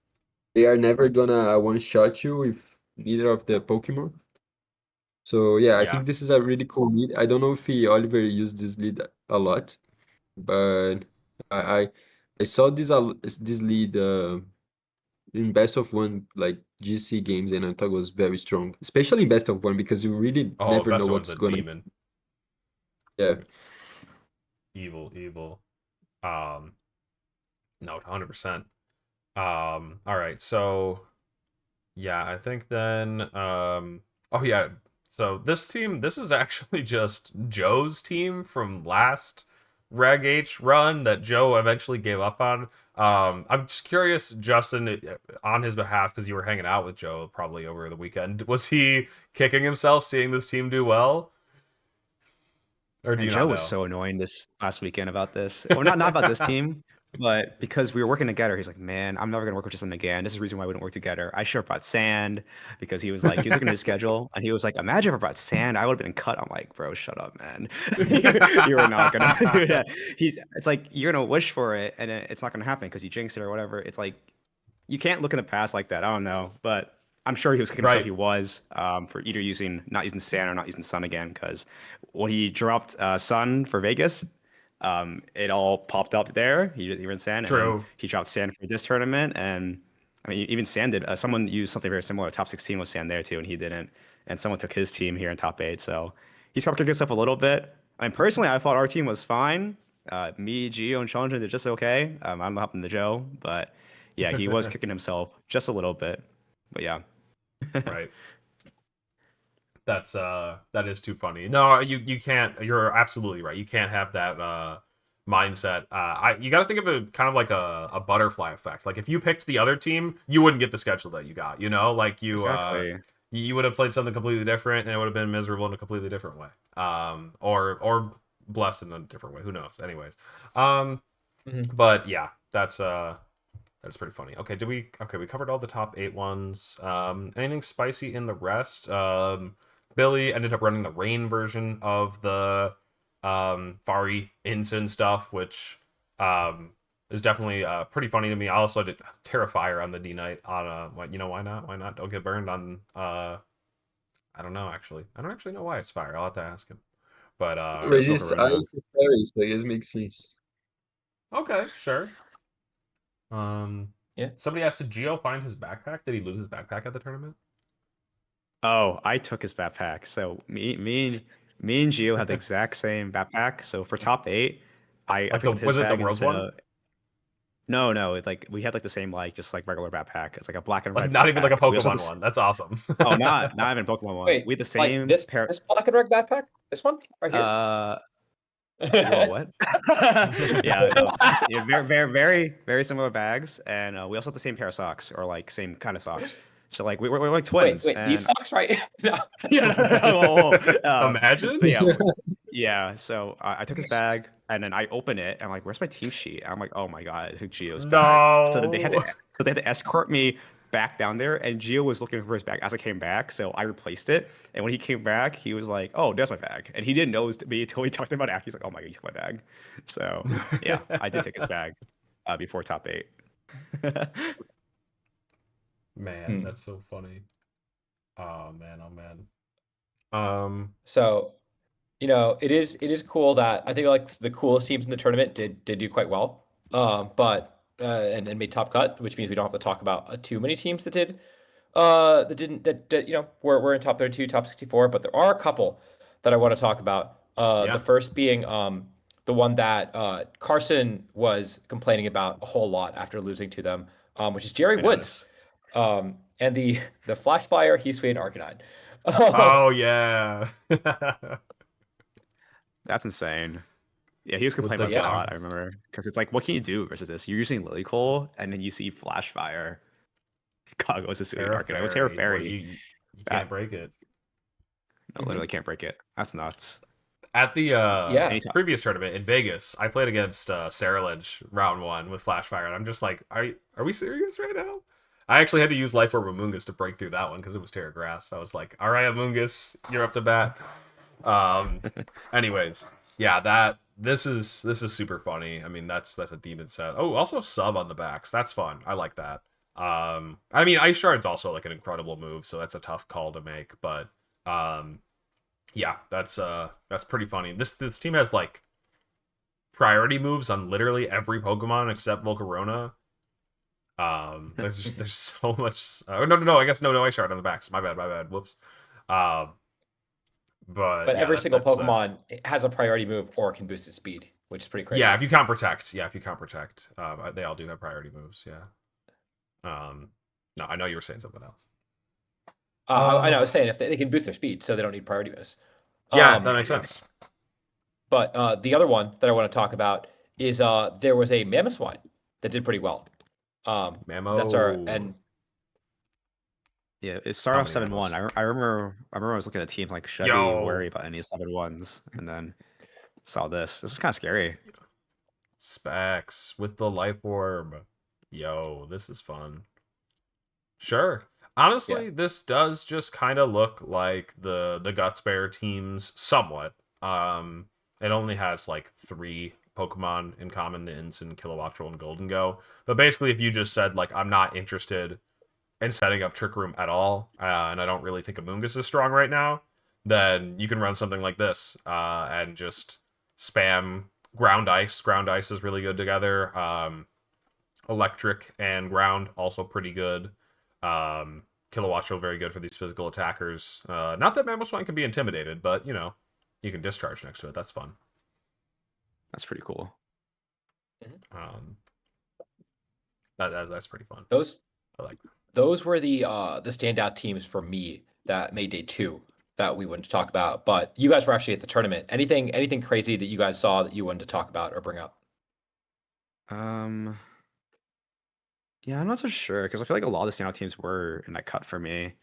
[SPEAKER 4] they are never gonna one shot you with neither of the Pokemon. So yeah, I
[SPEAKER 1] yeah.
[SPEAKER 4] think this is a really cool lead. I don't know if Oliver used this lead a lot, but I I, I saw this lead in best of one like GC games, and I thought it was very strong, especially in best of one because you really
[SPEAKER 1] Oh,
[SPEAKER 4] never
[SPEAKER 1] best
[SPEAKER 4] know
[SPEAKER 1] one's
[SPEAKER 4] what's
[SPEAKER 1] a
[SPEAKER 4] gonna.
[SPEAKER 1] demon.
[SPEAKER 4] Yeah,
[SPEAKER 1] Evil, evil. Um, no, 100%. All right, so yeah, I think then oh yeah, so this is actually just Joe's team from last Reg H run that Joe eventually gave up on. I'm just curious, Justin, on his behalf, because you were hanging out with Joe probably over the weekend. Was he kicking himself seeing this team do well, or do
[SPEAKER 3] And
[SPEAKER 1] you
[SPEAKER 3] Joe
[SPEAKER 1] not
[SPEAKER 3] was
[SPEAKER 1] know?
[SPEAKER 3] so annoying this last weekend about this. Well, not about this team, but because we were working together, he's like, "Man, I'm never gonna work with Justin again. This is the reason why we don't work together." I should have brought sand because he was looking at his schedule and he was like, "Imagine if I brought sand, I would have been cut." I'm like, "Bro, shut up, man. You are not gonna do that." It's like you're gonna wish for it and it's not gonna happen because you jinxed it or whatever. It's like you can't look in the past like that. I don't know, but I'm sure he was kicking himself.
[SPEAKER 1] Right,
[SPEAKER 3] He was for either not using Sand or not using Sun again. Because when he dropped Sun for Vegas, it all popped up there. He ran Sand, and then
[SPEAKER 1] true.
[SPEAKER 3] he dropped Sand for this tournament. And I mean, even Sand did. Someone used something very similar. Top 16 was Sand there too, and he didn't. And someone took his team here in top 8. So he's probably kicking himself a little bit. I mean, personally, I thought our team was fine. Me, Gio, and Chandra did just okay. I don't know what happened to Joe, but yeah, he was kicking himself just a little bit. But yeah.
[SPEAKER 1] Right. That is too funny. No, you can't. You're absolutely right. You can't have that mindset. You got to think of it kind of like a butterfly effect. Like if you picked the other team, you wouldn't get the schedule that you got. Like
[SPEAKER 3] Exactly.
[SPEAKER 1] you would have played something completely different, and it would have been miserable in a completely different way. Or blessed in a different way. Who knows? Anyways, um,
[SPEAKER 2] Mhm.
[SPEAKER 1] but yeah, that's pretty funny. Okay, we covered all the top 8 ones. Anything spicy in the rest? Billy ended up running the rain version of the Fari Ensign stuff, which is definitely pretty funny to me. I also did Terrifier on the D Knight on why not? Why not? Don't get burned on I don't know actually. I don't actually know why it's fire. I'll have to ask him. But
[SPEAKER 3] Silk
[SPEAKER 4] resist
[SPEAKER 3] Arena.
[SPEAKER 4] ice and parry, so I guess makes sense.
[SPEAKER 1] okay, sure. Um
[SPEAKER 2] Yeah.
[SPEAKER 1] Somebody asked, did Geo find his backpack? Did he lose his backpack at the tournament?
[SPEAKER 3] Oh, I took his backpack. So me and Gio had the exact same backpack. So for top 8, I
[SPEAKER 1] Like
[SPEAKER 3] picked
[SPEAKER 1] the
[SPEAKER 3] up his
[SPEAKER 1] was it the
[SPEAKER 3] bag
[SPEAKER 1] world
[SPEAKER 3] instead
[SPEAKER 1] one?
[SPEAKER 3] of no, it's like we had like the same like just like regular backpack. It's like a black and
[SPEAKER 1] Like
[SPEAKER 3] red
[SPEAKER 1] not even like a
[SPEAKER 3] backpack. We also had
[SPEAKER 1] Pokemon
[SPEAKER 3] this
[SPEAKER 1] one. That's awesome.
[SPEAKER 3] oh not even Pokemon one.
[SPEAKER 2] Wait,
[SPEAKER 3] We had the
[SPEAKER 2] like
[SPEAKER 3] same
[SPEAKER 2] this
[SPEAKER 3] pair
[SPEAKER 2] this black and red backpack? This one right here?
[SPEAKER 3] uh whoa, what? Yeah, no. Yeah, very similar bags, and we also have the same pair of socks, or like same kind of socks. So like we're like
[SPEAKER 2] Wait,
[SPEAKER 3] twins,
[SPEAKER 2] wait, these
[SPEAKER 3] and
[SPEAKER 2] socks right? No.
[SPEAKER 3] yeah, no, whoa, whoa.
[SPEAKER 1] Imagine.
[SPEAKER 3] So yeah, yeah. So I took his bag, and then I open it, and I'm like, "Where's my team sheet?" And I'm like, "Oh my god, I took Gio's bag."
[SPEAKER 1] No.
[SPEAKER 3] So they had to escort me back down there, and Gio was looking for his bag as I came back, so I replaced it. And when he came back, he was like, "Oh, there's my bag," and he didn't know it was me until we talked about it after. He's like, "Oh my god, you took my bag." So yeah, I did take his bag before top 8.
[SPEAKER 1] Man,
[SPEAKER 2] Hmm.
[SPEAKER 1] that's so funny. Oh man, oh man. Um,
[SPEAKER 2] So, it is cool that I think like the coolest teams in the tournament did do quite well. But and made top cut, which means we don't have to talk about too many teams that did. that didn't that you know we're in top 32, top 64, but there are a couple that I want to talk about.
[SPEAKER 1] Yeah.
[SPEAKER 2] The first being the one that Carson was complaining about a whole lot after losing to them, which is Jerry
[SPEAKER 3] I
[SPEAKER 2] Woods,
[SPEAKER 3] noticed.
[SPEAKER 2] and the Flash Fire Heat Suite Arcanine.
[SPEAKER 1] Oh yeah.
[SPEAKER 3] That's insane. Yeah, he was
[SPEAKER 1] With
[SPEAKER 3] complaining
[SPEAKER 1] the
[SPEAKER 3] about this a lot, I
[SPEAKER 1] gongs.
[SPEAKER 3] remember. Because it's like, what can you do versus this? You're using Lily Cole, and then you see Flash Fire. God goes to Sweet
[SPEAKER 1] Terra
[SPEAKER 3] Arcanine. With Terra
[SPEAKER 1] Fairy. Well,
[SPEAKER 3] Fairy,
[SPEAKER 1] you can't
[SPEAKER 3] that
[SPEAKER 1] break it.
[SPEAKER 3] no, literally can't break it. That's nuts.
[SPEAKER 1] At the
[SPEAKER 2] Yeah.
[SPEAKER 3] Anytime.
[SPEAKER 1] previous tournament in Vegas, I played against Saraledge round 1 with Flashfire, and I'm just like, are we serious right now? I actually had to use Life Orb Amoonguss to break through that one because it was Terra Grass. I was like, all right, Amoonguss, you're up to bat. Anyways, yeah, this is super funny. I mean, that's a demon set. Oh, also sub on the backs. That's fun. I like that. I mean, Ice Shard's also like an incredible move, so that's a tough call to make, but yeah, that's pretty funny. This team has like priority moves on literally every Pokemon except Volcarona. There's so much. No. I guess no Ice Shard on the backs. My bad. Whoops. Um, but
[SPEAKER 2] But
[SPEAKER 1] yeah,
[SPEAKER 2] every single
[SPEAKER 1] that's
[SPEAKER 2] Pokemon has a priority move or can boost its speed, which is pretty crazy.
[SPEAKER 1] yeah. If you can't protect, they all do have priority moves. Yeah. No, I know you were saying something else.
[SPEAKER 2] I know. I was saying if they can boost their speed, so they don't need priority moves.
[SPEAKER 1] Yeah, that makes sense.
[SPEAKER 2] But the other one that I want to talk about is there was a Mamoswine that did pretty well. That's our
[SPEAKER 1] Mamo.
[SPEAKER 2] and
[SPEAKER 3] Yeah, it
[SPEAKER 1] How
[SPEAKER 3] started off
[SPEAKER 1] many
[SPEAKER 3] 7-1.
[SPEAKER 1] memos?
[SPEAKER 3] I remember I was looking at a team like, should I be wary about any 7-1s? And then saw this. This is kind of scary.
[SPEAKER 1] Specs with the Life Orb. Yo, this is fun. Sure. Honestly, this does just kind of look like the Guts Bear teams somewhat. It only has like 3 Pokemon in common, the Ensign, Kilowattrel, and Golden Go. But basically, if you just said like I'm not interested in setting up Trick Room at all, and I don't really think Amoonguss is strong right now, then you can run something like this and just spam Ground Ice. Ground Ice is really good together. Electric and Ground also pretty good. Kilowattrel very good for these physical attackers. Not that Mamoswine can be intimidated, but you know, you can discharge next to it. That's fun.
[SPEAKER 3] That's pretty cool.
[SPEAKER 1] That's pretty fun.
[SPEAKER 2] those
[SPEAKER 1] I like that.
[SPEAKER 2] those were the standout teams for me that made day 2 that we wanted to talk about. But you guys were actually at the tournament. Anything crazy that you guys saw that you wanted to talk about or bring up?
[SPEAKER 3] Yeah, I'm not so sure because I feel like a lot of the standout teams were in that cut for me.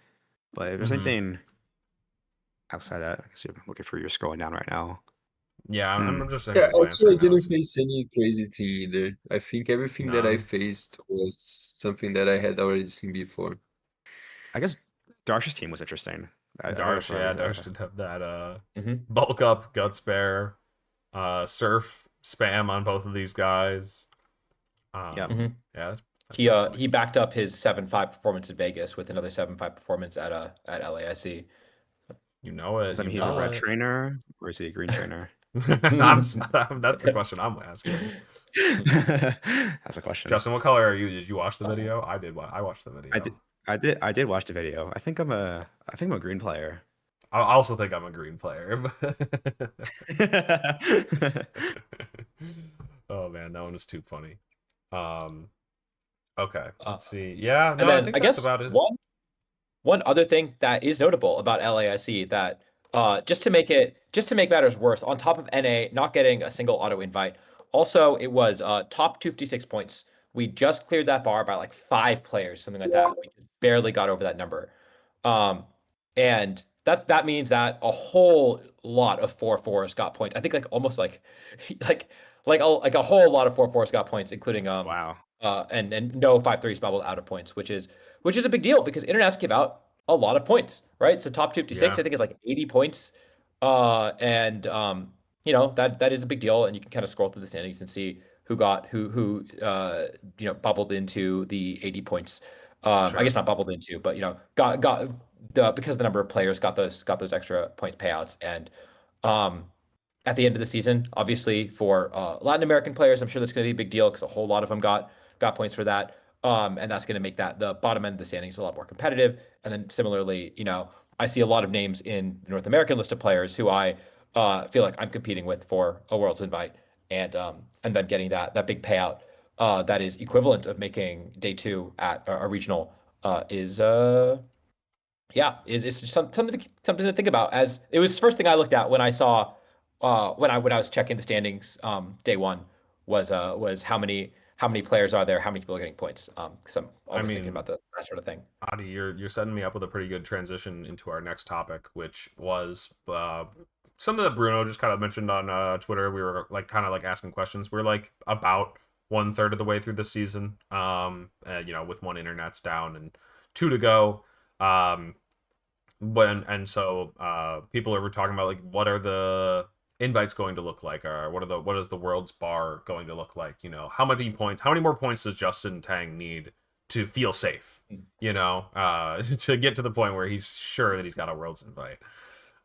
[SPEAKER 3] But if there's
[SPEAKER 1] Mhm.
[SPEAKER 3] anything outside that, I guess you're looking for, you're scrolling down right now.
[SPEAKER 1] Yeah, I'm just
[SPEAKER 4] Yeah,
[SPEAKER 1] taking a glance
[SPEAKER 4] actually, I
[SPEAKER 1] right now.
[SPEAKER 4] didn't face any crazy thing either. I think everything that I
[SPEAKER 1] None.
[SPEAKER 4] faced was something that I had already seen before.
[SPEAKER 3] I guess Darsh's team was interesting. I thought
[SPEAKER 1] Darsh,
[SPEAKER 3] that's what I
[SPEAKER 1] yeah,
[SPEAKER 3] was,
[SPEAKER 1] Darsh did have that
[SPEAKER 2] Mhm.
[SPEAKER 1] bulk up, Guts Bear, Surf spam on both of these guys.
[SPEAKER 3] Yep.
[SPEAKER 2] Mhm.
[SPEAKER 1] Yeah, that's
[SPEAKER 2] He
[SPEAKER 1] pretty funny.
[SPEAKER 2] he backed up his 7-5 performance in Vegas with another 7-5 performance at LAIC.
[SPEAKER 1] You know it.
[SPEAKER 3] Does that
[SPEAKER 1] You
[SPEAKER 3] mean he's a
[SPEAKER 1] know
[SPEAKER 3] red
[SPEAKER 1] it.
[SPEAKER 3] trainer or is he a green trainer?
[SPEAKER 1] That's the question I'm asking.
[SPEAKER 3] That's a question.
[SPEAKER 1] Justin, what color are you? Did you watch the video? I did. I watched the
[SPEAKER 3] I
[SPEAKER 1] video.
[SPEAKER 3] did. I did watch the video. I think I'm a green player.
[SPEAKER 1] I also think I'm a green player. Oh man, that one is too funny. Okay, let's see. Yeah,
[SPEAKER 2] And
[SPEAKER 1] no, I
[SPEAKER 2] then
[SPEAKER 1] think
[SPEAKER 2] I
[SPEAKER 1] that's
[SPEAKER 2] guess
[SPEAKER 1] about it.
[SPEAKER 2] one other thing that is notable about LAIC that just to make matters worse, on top of NA not getting a single auto invite, also it was top 256 points. We just cleared that bar by like 5 players, something like that. We barely got over that number. And that means that a whole lot of 4-4s got points. I think like almost like like a whole lot of 4-4s got points, including
[SPEAKER 3] Wow.
[SPEAKER 2] and no 5-3s bubbled out of points, which is a big deal because internets give out a lot of points, right? So top 56,
[SPEAKER 1] Yeah.
[SPEAKER 2] I think is like 80 points. And you know, that is a big deal. And you can kind of scroll through the standings and see who you know, bubbled into the 80 points. I
[SPEAKER 1] Sure.
[SPEAKER 2] guess not bubbled into, but you know, got the because of the number of players got those extra point payouts. And um at the end of the season, obviously for Latin American players, I'm sure that's going to be a big deal because a whole lot of them got points for that. And that's going to make the bottom end of the standings a lot more competitive. And then similarly, I see a lot of names in the North American list of players who I feel like I'm competing with for a Worlds invite, and then getting that big payout that is equivalent of making day 2 at a regional is it's just something to think about. As it was the first thing I looked at when I saw when I was checking the standings day 1 was how many players are there, how many people are getting points. Because I'm always thinking about that sort of thing.
[SPEAKER 1] Adi, you're setting me up with a pretty good transition into our next topic, which was something that Bruno just kind of mentioned on Twitter. We were like kind of like asking questions. We're like about 1/3 of the way through the season, with one internet's down and 2 to go. So people are talking about like what are the invites going to look like, or what is the world's bar going to look like? How many more points does Justin Tang need to feel safe? To get to the point where he's sure that he's got a world's invite.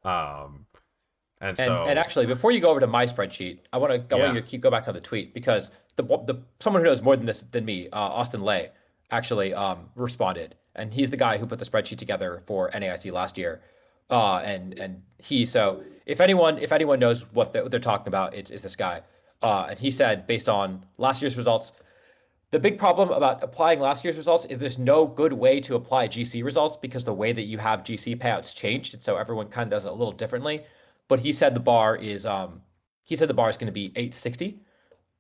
[SPEAKER 2] And actually, before you go over to my spreadsheet, I want you to go back on the tweet, because the someone who knows more than me, Austin Lay, actually responded, and he's the guy who put the spreadsheet together for NAIC last year. So if anyone knows what they're talking about, it's this guy. And he said, based on last year's results, the big problem about applying last year's results is there's no good way to apply GC results, because the way that you have GC payouts changed, and so everyone kind of does it a little differently. But he said the bar is going to be 860,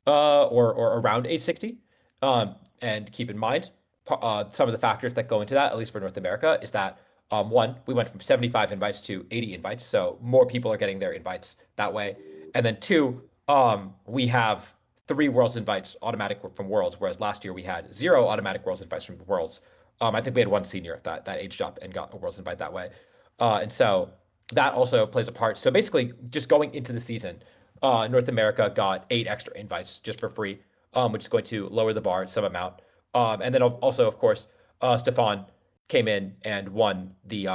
[SPEAKER 2] or around 860. And keep in mind, some of the factors that go into that, at least for North America, is that one, we went from 75 invites to 80 invites, so more people are getting their invites that way. And then two, we have 3 Worlds invites automatic from Worlds, whereas last year we had 0 automatic Worlds invites from the Worlds. I think we had one senior that aged up and got a Worlds invite that way. And so that also plays a part. So basically, just going into the season, North America got 8 extra invites just for free, which is going to lower the bar some amount. And then also, of course, Stefan came in and won the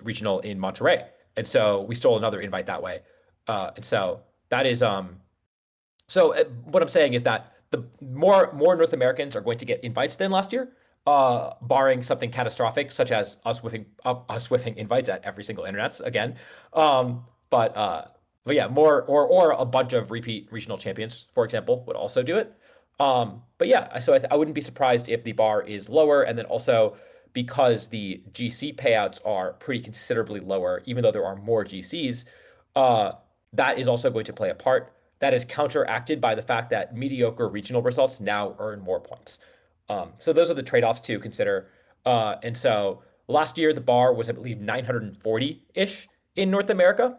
[SPEAKER 2] regional in Monterrey, and so we stole another invite that way. And so that is what I'm saying is that the more North Americans are going to get invites than last year, barring something catastrophic such as us whiffing invites at every single internets again. But yeah, more or a bunch of repeat regional champions, for example, would also do it. But yeah, so I wouldn't be surprised if the bar is lower, and then also because the GC payouts are pretty considerably lower, even though there are more GCs, that is also going to play a part. That is counteracted by the fact that mediocre regional results now earn more points. So those are the trade-offs to consider. And so last year, the bar was, I believe, 940-ish in North America.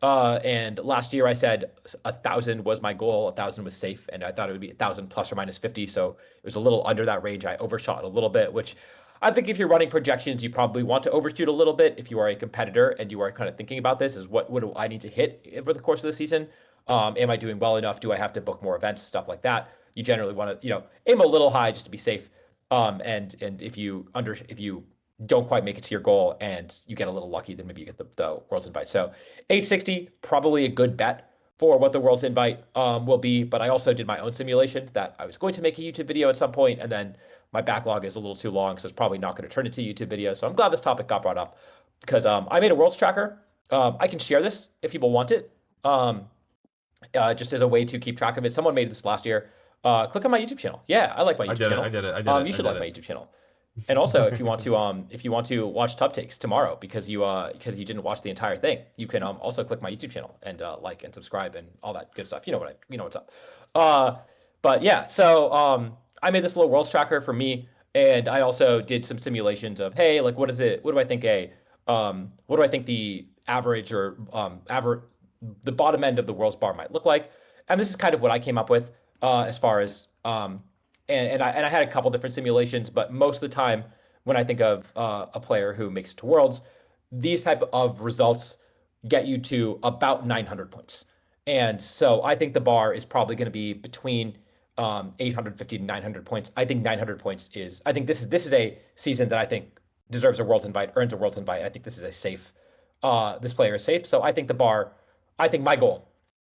[SPEAKER 2] And last year I said 1,000 was my goal. 1,000 was safe, and I thought it would be 1,000 plus or minus 50. So it was a little under that range. I overshot a little bit, which I think if you're running projections, you probably want to overshoot a little bit. If you are a competitor and you are kind of thinking about this, is what do I need to hit over the course of the season? Am I doing well enough? Do I have to book more events? Stuff like that. You generally want to, aim a little high just to be safe. And if you don't quite make it to your goal and you get a little lucky, then maybe you get the World's invite. So 860, probably a good bet for what the World's invite will be. But I also did my own simulation that I was going to make a YouTube video at some point, and then my backlog is a little too long, so it's probably not going to turn into a YouTube video. So I'm glad this topic got brought up, because I made a Worlds tracker. I can share this if people want it, just as a way to keep track of it. Someone made this last year. Click on my YouTube channel. Yeah, I like my YouTube channel.
[SPEAKER 1] I did it.
[SPEAKER 2] You should like my YouTube channel. And also, if you want to watch Tub Takes tomorrow because you didn't watch the entire thing, you can also click my YouTube channel and like and subscribe and all that good stuff. You know what's up. But yeah, so I made this little Worlds tracker for me, and I also did some simulations of, hey, like what do I think the average or the bottom end of the Worlds bar might look like. And this is kind of what I came up with as far as and I had a couple different simulations, but most of the time when I think of a player who makes it to Worlds, these type of results get you to about 900 points. And so I think the bar is probably going to be between 850 to 900 points. I think 900 points I think this is a season that I think deserves a Worlds invite, earns a Worlds invite. I think this is a safe, this player is safe. So I think my goal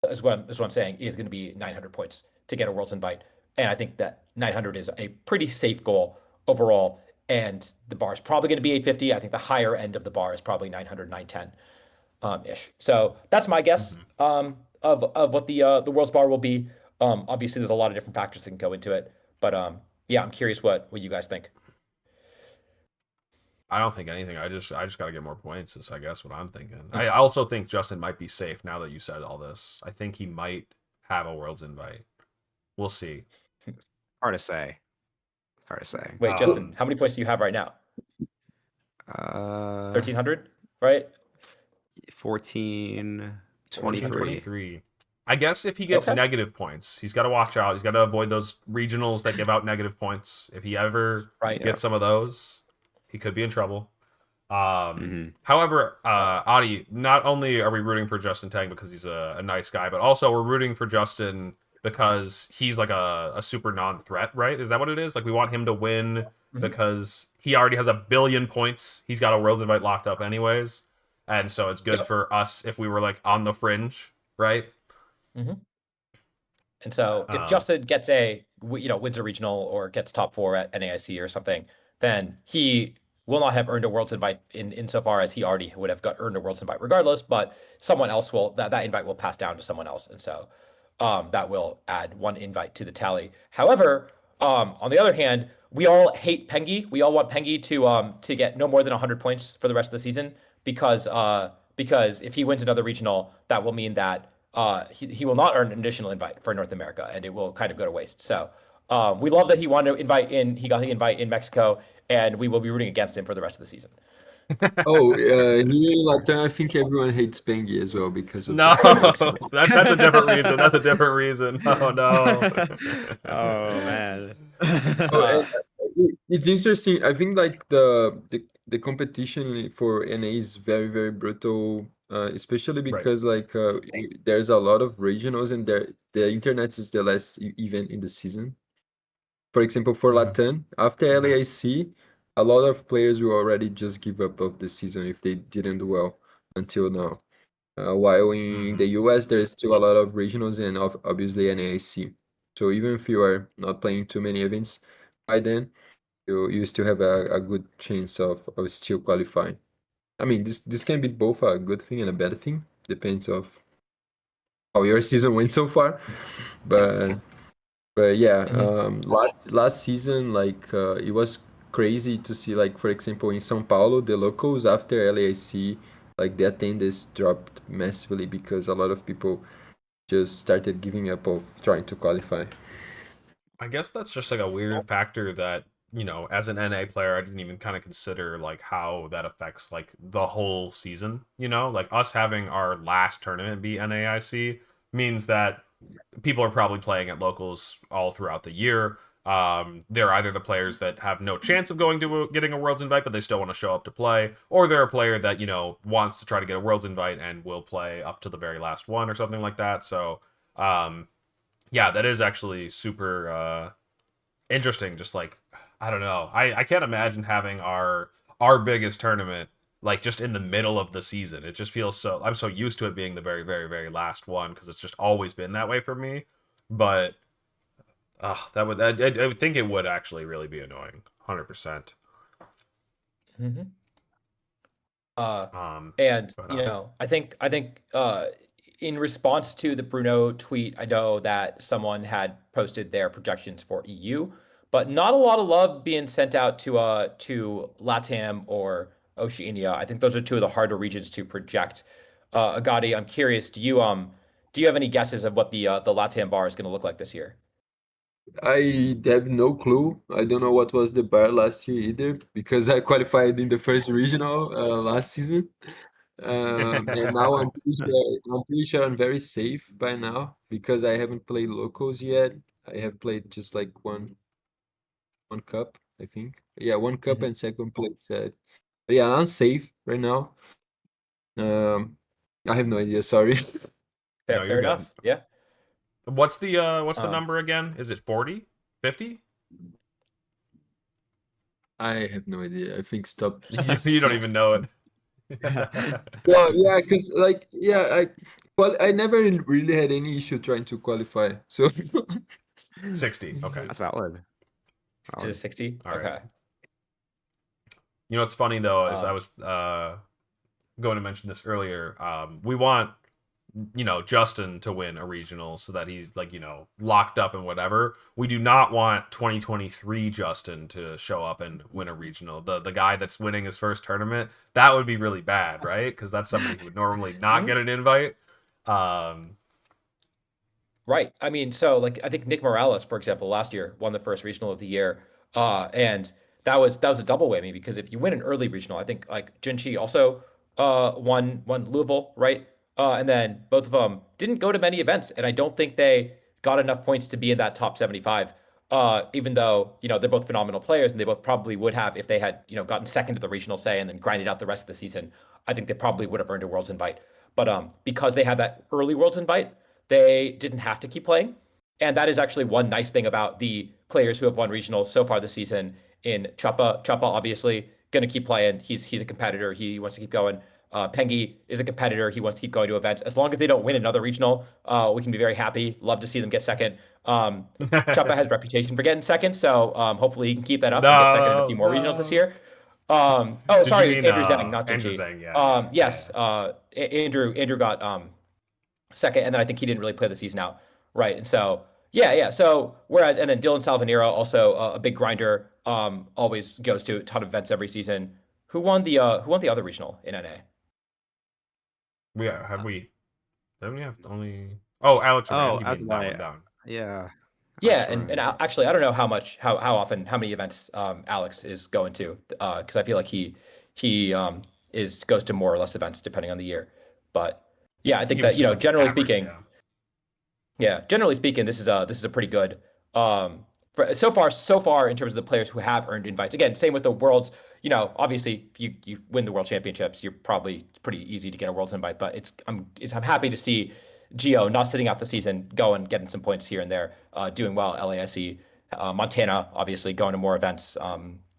[SPEAKER 2] is what I'm saying is going to be 900 points to get a Worlds invite. And I think that 900 is a pretty safe goal overall. And the bar is probably going to be 850. I think the higher end of the bar is probably 900, 910 ish. So that's my guess of what the world's bar will be. Obviously, there's a lot of different factors that can go into it, but yeah, I'm curious what you guys think.
[SPEAKER 1] I don't think anything. I just got to get more points. Is I guess what I'm thinking. I also think Justin might be safe now that you said all this. I think he might have a Worlds invite. We'll see.
[SPEAKER 3] Hard to say. Hard to say.
[SPEAKER 2] Wait, Justin, how many points do you have right now? 1300, right?
[SPEAKER 3] 14,
[SPEAKER 1] 23.
[SPEAKER 3] 23.
[SPEAKER 1] I guess if he gets
[SPEAKER 2] Okay.
[SPEAKER 1] negative points, he's got to watch out. He's got to avoid those regionals that give out negative points. If he ever
[SPEAKER 2] Right.
[SPEAKER 1] gets some of those, he could be in trouble.
[SPEAKER 3] Mhm.
[SPEAKER 1] However, Adi, not only are we rooting for Justin Tang because he's a nice guy, but also we're rooting for Justin because he's like a super non-threat, right? Is that what it is? Like we want him to win because he already has 1 billion points. He's got a Worlds invite locked up anyways. And so it's good
[SPEAKER 2] Yep.
[SPEAKER 1] for us if we were like on the fringe, right?
[SPEAKER 2] And so if Justin gets wins a regional or gets top 4 at NAIC or something, then he will not have earned a Worlds invite insofar as he already would have earned a Worlds invite regardless, but someone else will, that invite will pass down to someone else. And so that will add 1 invite to the tally. However, on the other hand, we all hate Pengi. We all want Pengi to get no more than 100 points for the rest of the season because if he wins another regional, that will mean that he will not earn an additional invite for North America, and it will kind of go to waste. So we love that he wanted to invite in. He got the invite in Mexico, and we will be rooting against him for the rest of the season.
[SPEAKER 4] Oh, here in Latin, I think everyone hates Pengi as well because of
[SPEAKER 1] No,
[SPEAKER 4] that.
[SPEAKER 1] that's a different reason. That's a different reason. Oh no.
[SPEAKER 3] Oh man.
[SPEAKER 4] Oh, and it's interesting. I think like the competition for NA is very, very brutal, especially
[SPEAKER 1] Right.
[SPEAKER 4] because like there's a lot of regionals and the internet is the last event in the season. For example, for Latin, after LAIC, a lot of players will already just give up of the season if they didn't do well until now. While in the US, there's still a lot of regionals and obviously NAIC. So even if you are not playing too many events by then, you still have a good chance of still qualifying. I mean, this can be both a good thing and a bad thing. Depends of how your season went so far. But yeah, last season, like it was crazy to see, like for example, in São Paulo, the locals after LAIC, like the attendance dropped massively because a lot of people just started giving up of trying to qualify.
[SPEAKER 1] I guess that's just like a weird factor that, as an NA player, I didn't even kind of consider like how that affects like the whole season. Like us having our last tournament be NAIC means that people are probably playing at locals all throughout the year. They're either the players that have no chance of getting a Worlds invite, but they still want to show up to play, or they're a player that wants to try to get a Worlds invite and will play up to the very last one or something like that. So, yeah, that is actually super interesting. Just like I don't know, I can't imagine having our biggest tournament like just in the middle of the season. It just feels so. I'm so used to it being the very, very, very last one because it's just always been that way for me. But that would I would think it would actually really be annoying, 100%.
[SPEAKER 2] And
[SPEAKER 1] But,
[SPEAKER 2] I think in response to the Bruno tweet, I know that someone had posted their projections for EU, but not a lot of love being sent out to LATAM or Oceania. I think those are 2 of the harder regions to project. Agati, I'm curious, do you have any guesses of what the LATAM bar is going to look like this year?
[SPEAKER 4] I have no clue. I don't know what was the bar last year either because I qualified in the first regional last season. And now I'm pretty sure I'm very safe by now because I haven't played locals yet. I have played just like one cup, I think. Yeah, one cup and second place. But yeah, I'm safe right now. I have no idea. Sorry.
[SPEAKER 1] no,
[SPEAKER 2] Fair
[SPEAKER 1] you're good.
[SPEAKER 2] enough. Yeah.
[SPEAKER 1] What's the number again? Is it 40? 50?
[SPEAKER 4] I have no idea. I think stop
[SPEAKER 1] You don't even
[SPEAKER 4] 6.
[SPEAKER 1] know it.
[SPEAKER 4] Well, yeah, because like yeah, I never really had any issue trying to qualify. So
[SPEAKER 1] 60. Okay.
[SPEAKER 3] That's valid.
[SPEAKER 2] It is 60.
[SPEAKER 1] All right.
[SPEAKER 2] Okay.
[SPEAKER 1] You know what's funny though is I
[SPEAKER 2] Um,
[SPEAKER 1] was going to mention this earlier. We want Justin to win a regional so that he's like locked up and whatever. We do not want 2023 Justin to show up and win a regional. The guy that's winning his first tournament, that would be really bad, right? Because that's somebody who would normally not get an invite.
[SPEAKER 2] Right. I mean, so like I think Nick Morales, for example, last year won the first regional of the year. And that was a double whammy because if you win an early regional, I think like Jinchi also won Louisville, right? And then both of them didn't go to many events, and I don't think they got enough points to be in that top 75. Even though, they're both phenomenal players and they both probably would have if they had, gotten second to the regional, say, and then grinded out the rest of the season. I think they probably would have earned a Worlds invite. But because they had that early Worlds invite, they didn't have to keep playing. And that is actually one nice thing about the players who have won regionals so far this season. In Choppa, obviously going to keep playing. He's a competitor. He wants to keep going. Pengi is a competitor. He wants to keep going to events. As long as they don't win another regional, we can be very happy. Love to see them get second. Choppa has reputation for getting second, so hopefully he can keep that up and get second in a few more regionals this
[SPEAKER 1] No.
[SPEAKER 2] year. Oh,
[SPEAKER 1] Did you
[SPEAKER 2] sorry, it was
[SPEAKER 1] mean
[SPEAKER 2] Andrew Zhang, not
[SPEAKER 1] Andrew
[SPEAKER 2] Jinji.
[SPEAKER 1] Zhang? Yeah.
[SPEAKER 2] Yes, Andrew got second, and then I think he didn't really play the season out, right? And so yeah. So whereas, and then Dylan Salvanero, also a big grinder, always goes to a ton of events every season. Who won the other regional in NA?
[SPEAKER 1] Have we? Don't we have only? Oh, Alex.
[SPEAKER 3] Oh,
[SPEAKER 1] You
[SPEAKER 3] as
[SPEAKER 1] mean that
[SPEAKER 3] my
[SPEAKER 1] one down?
[SPEAKER 3] yeah.
[SPEAKER 2] Yeah,
[SPEAKER 3] Alex
[SPEAKER 2] and
[SPEAKER 3] Ryan.
[SPEAKER 2] actually, I don't know how much, how often, how many events Alex is going to, because I feel like he is goes to more or less events depending on the year. But yeah, I
[SPEAKER 1] I think
[SPEAKER 2] think
[SPEAKER 1] he was
[SPEAKER 2] that
[SPEAKER 1] just like
[SPEAKER 2] generally
[SPEAKER 1] average.
[SPEAKER 2] speaking,
[SPEAKER 1] Yeah.
[SPEAKER 2] yeah, generally speaking, this is a pretty good so far in terms of the players who have earned invites. Again, same with the worlds. Obviously, you win the world championships, you're probably pretty easy to get a worlds invite. But I'm happy to see Geo not sitting out the season, going getting some points here and there, doing well. LAIC, Montana, obviously going to more events.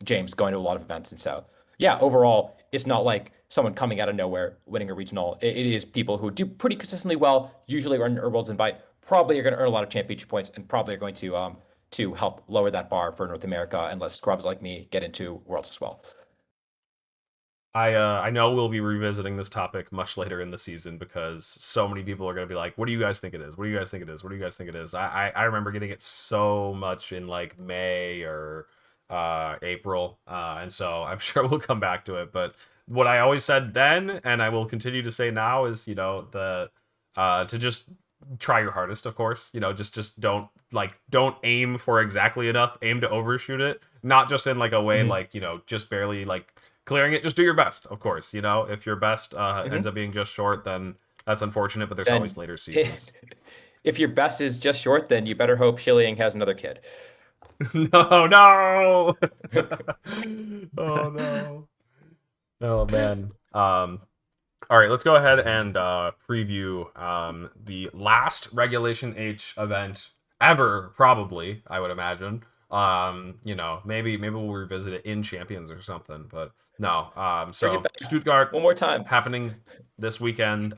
[SPEAKER 2] James going to a lot of events, and so yeah, overall, it's not like someone coming out of nowhere winning a regional. It is people who do pretty consistently well, usually earn a worlds invite, probably are going to earn a lot of championship points, and probably are going to help lower that bar for North America and let scrubs like me get into worlds as well.
[SPEAKER 1] I know we'll be revisiting this topic much later in the season because so many people are going to be like, "What do you guys think it is? What do you guys think it is? What do you guys think it is?" I remember getting it so much in like May or April, and so I'm sure we'll come back to it. But what I always said then, and I will continue to say now, is the to just try your hardest. Of course, just don't aim for exactly enough. Aim to overshoot it, not just in like a way like just barely like clearing it. Just do your best, of course. If your best ends up being just short, then that's unfortunate, but there's
[SPEAKER 2] Then
[SPEAKER 1] always later seasons.
[SPEAKER 2] if your best is just short, then you better hope Shilling has another kid.
[SPEAKER 1] No. Oh no. Oh man. All right, let's go ahead and preview the last Regulation H event ever, probably, I would imagine. Maybe we'll revisit it in Champions or something, but no.
[SPEAKER 2] Bring it
[SPEAKER 1] So
[SPEAKER 2] back
[SPEAKER 1] Stuttgart
[SPEAKER 2] one more time.
[SPEAKER 1] happening this weekend.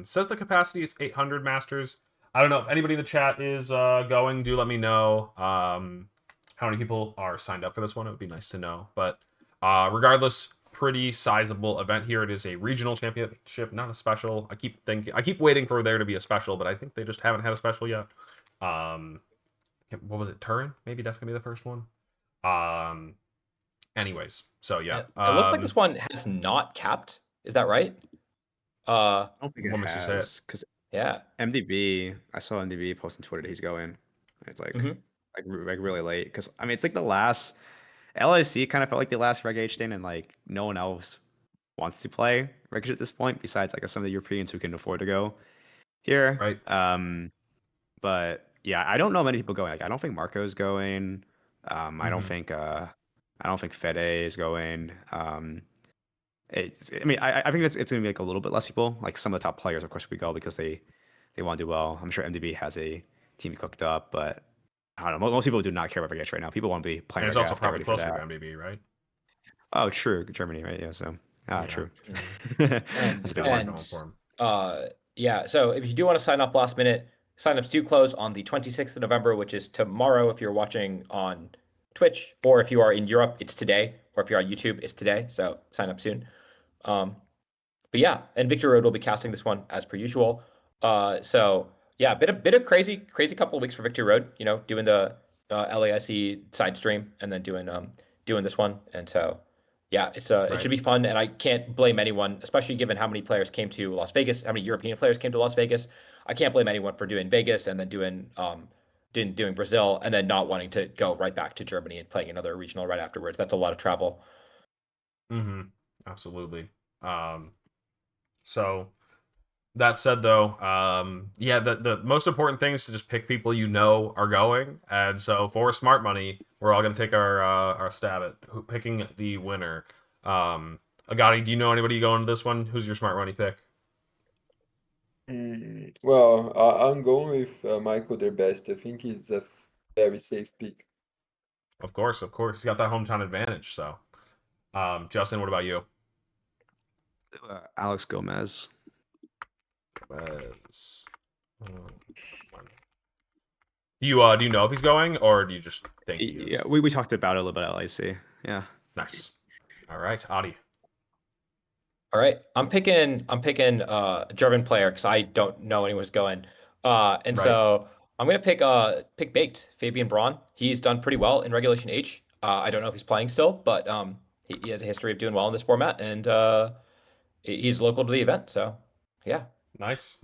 [SPEAKER 1] Says the capacity is 800 Masters. I don't know if anybody in the chat is going. Do let me know how many people are signed up for this one. It would be nice to know. But regardless, pretty sizable event here. It is a regional championship, not a special. I keep waiting for there to be a special, but I think they just haven't had a special yet. What was it? Turin? Maybe that's gonna be the first one. Anyways, so yeah.
[SPEAKER 2] It looks like this one has not capped. Is that right?
[SPEAKER 3] I don't think it
[SPEAKER 1] What makes you say it?
[SPEAKER 3] has because
[SPEAKER 2] Yeah.
[SPEAKER 3] MDB. I saw MDB post on Twitter that he's going. It's like really late because I mean it's like the last LIC kind of felt like the last Reg H thing, and like no one else wants to play Reg H at this point besides like some of the Europeans who can afford to go here.
[SPEAKER 1] Right.
[SPEAKER 3] But yeah, I don't know many people going. Like I don't think Marco's going. I don't think Fede is going. I think it's gonna be like a little bit less people. Like some of the top players, of course, we go because they want to do well. I'm sure MDB has a team cooked up, but I don't know. Most people do not care about Reg H right now. People want to be playing.
[SPEAKER 1] And it's
[SPEAKER 3] Reg
[SPEAKER 1] also
[SPEAKER 3] F, get
[SPEAKER 1] probably
[SPEAKER 3] ready for
[SPEAKER 1] closer to
[SPEAKER 3] that.
[SPEAKER 1] MDB, right?
[SPEAKER 3] Oh, true. Germany, right? Yeah. So,
[SPEAKER 1] Yeah.
[SPEAKER 3] true.
[SPEAKER 2] And
[SPEAKER 3] That's a good
[SPEAKER 1] Yeah,
[SPEAKER 3] one.
[SPEAKER 1] going for him.
[SPEAKER 2] yeah. So if you do want to sign up last minute, Signups do close on the 26th of November, which is tomorrow if you're watching on Twitch, or if you are in Europe, it's today, or if you're on YouTube, it's today. So sign up soon. But yeah, and Victory Road will be casting this one as per usual. So yeah, bit of crazy couple of weeks for Victory Road. You know, doing the LAIC side stream and then doing this one, and so yeah, it
[SPEAKER 1] Right.
[SPEAKER 2] should be fun. And I can't blame anyone, especially given how many players came to Las Vegas, how many European players came to Las Vegas. I can't blame anyone for doing Vegas and then doing Brazil and then not wanting to go right back to Germany and playing another regional right afterwards. That's a lot of travel.
[SPEAKER 1] Mm-hmm. Absolutely. So that said, though, yeah, the most important thing is to just pick people you know are going, and so for smart money, we're all gonna take our stab at picking the winner. Agati, do you know anybody going to this one? Who's your smart money pick?
[SPEAKER 4] Well, I'm going with Michael their best. I think it's a very safe pick.
[SPEAKER 1] Of course, he's got that hometown advantage. So, Justin, what about you?
[SPEAKER 3] Alex Gomez.
[SPEAKER 1] Wes. Do you know if he's going, or do you just think he is?
[SPEAKER 3] Yeah, we talked about it a little bit at LAC. Yeah.
[SPEAKER 1] Nice. All right, Adi.
[SPEAKER 2] All right, I'm picking a German player because I don't know anyone's going, and
[SPEAKER 1] Right.
[SPEAKER 2] so I'm gonna pick Baked Fabian Braun. He's done pretty well in Regulation H. I don't know if he's playing still, but he has a history of doing well in this format, and he's local to the event. So yeah,
[SPEAKER 1] Nice.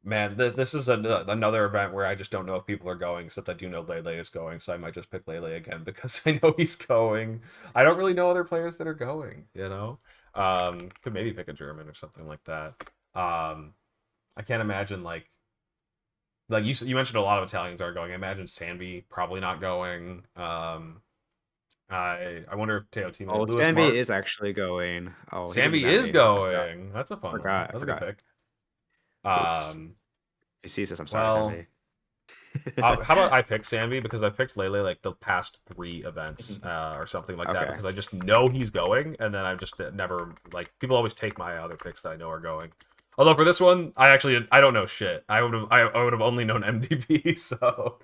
[SPEAKER 1] Man, this is another event where I just don't know if people are going, except I do know Lele is going, so I might just pick Lele again because I know he's going. I don't really know other players that are going, you know? Could maybe pick a German or something like that. I can't imagine, like you mentioned a lot of Italians are going. I imagine Sanby probably not going. I wonder if Teotimo.
[SPEAKER 3] Oh, Sanby is actually going. Oh,
[SPEAKER 1] Sanby is going. That's a fun one. That's a good pick.
[SPEAKER 3] He sees us. I'm sorry, Sanby.
[SPEAKER 1] How about I pick Sanby because I picked Lele like the past 3 events or something like that because I just know he's going, and then I've just never like people always take my other picks that I know are going. Although for this one, I don't know shit. I would have only known MDP. So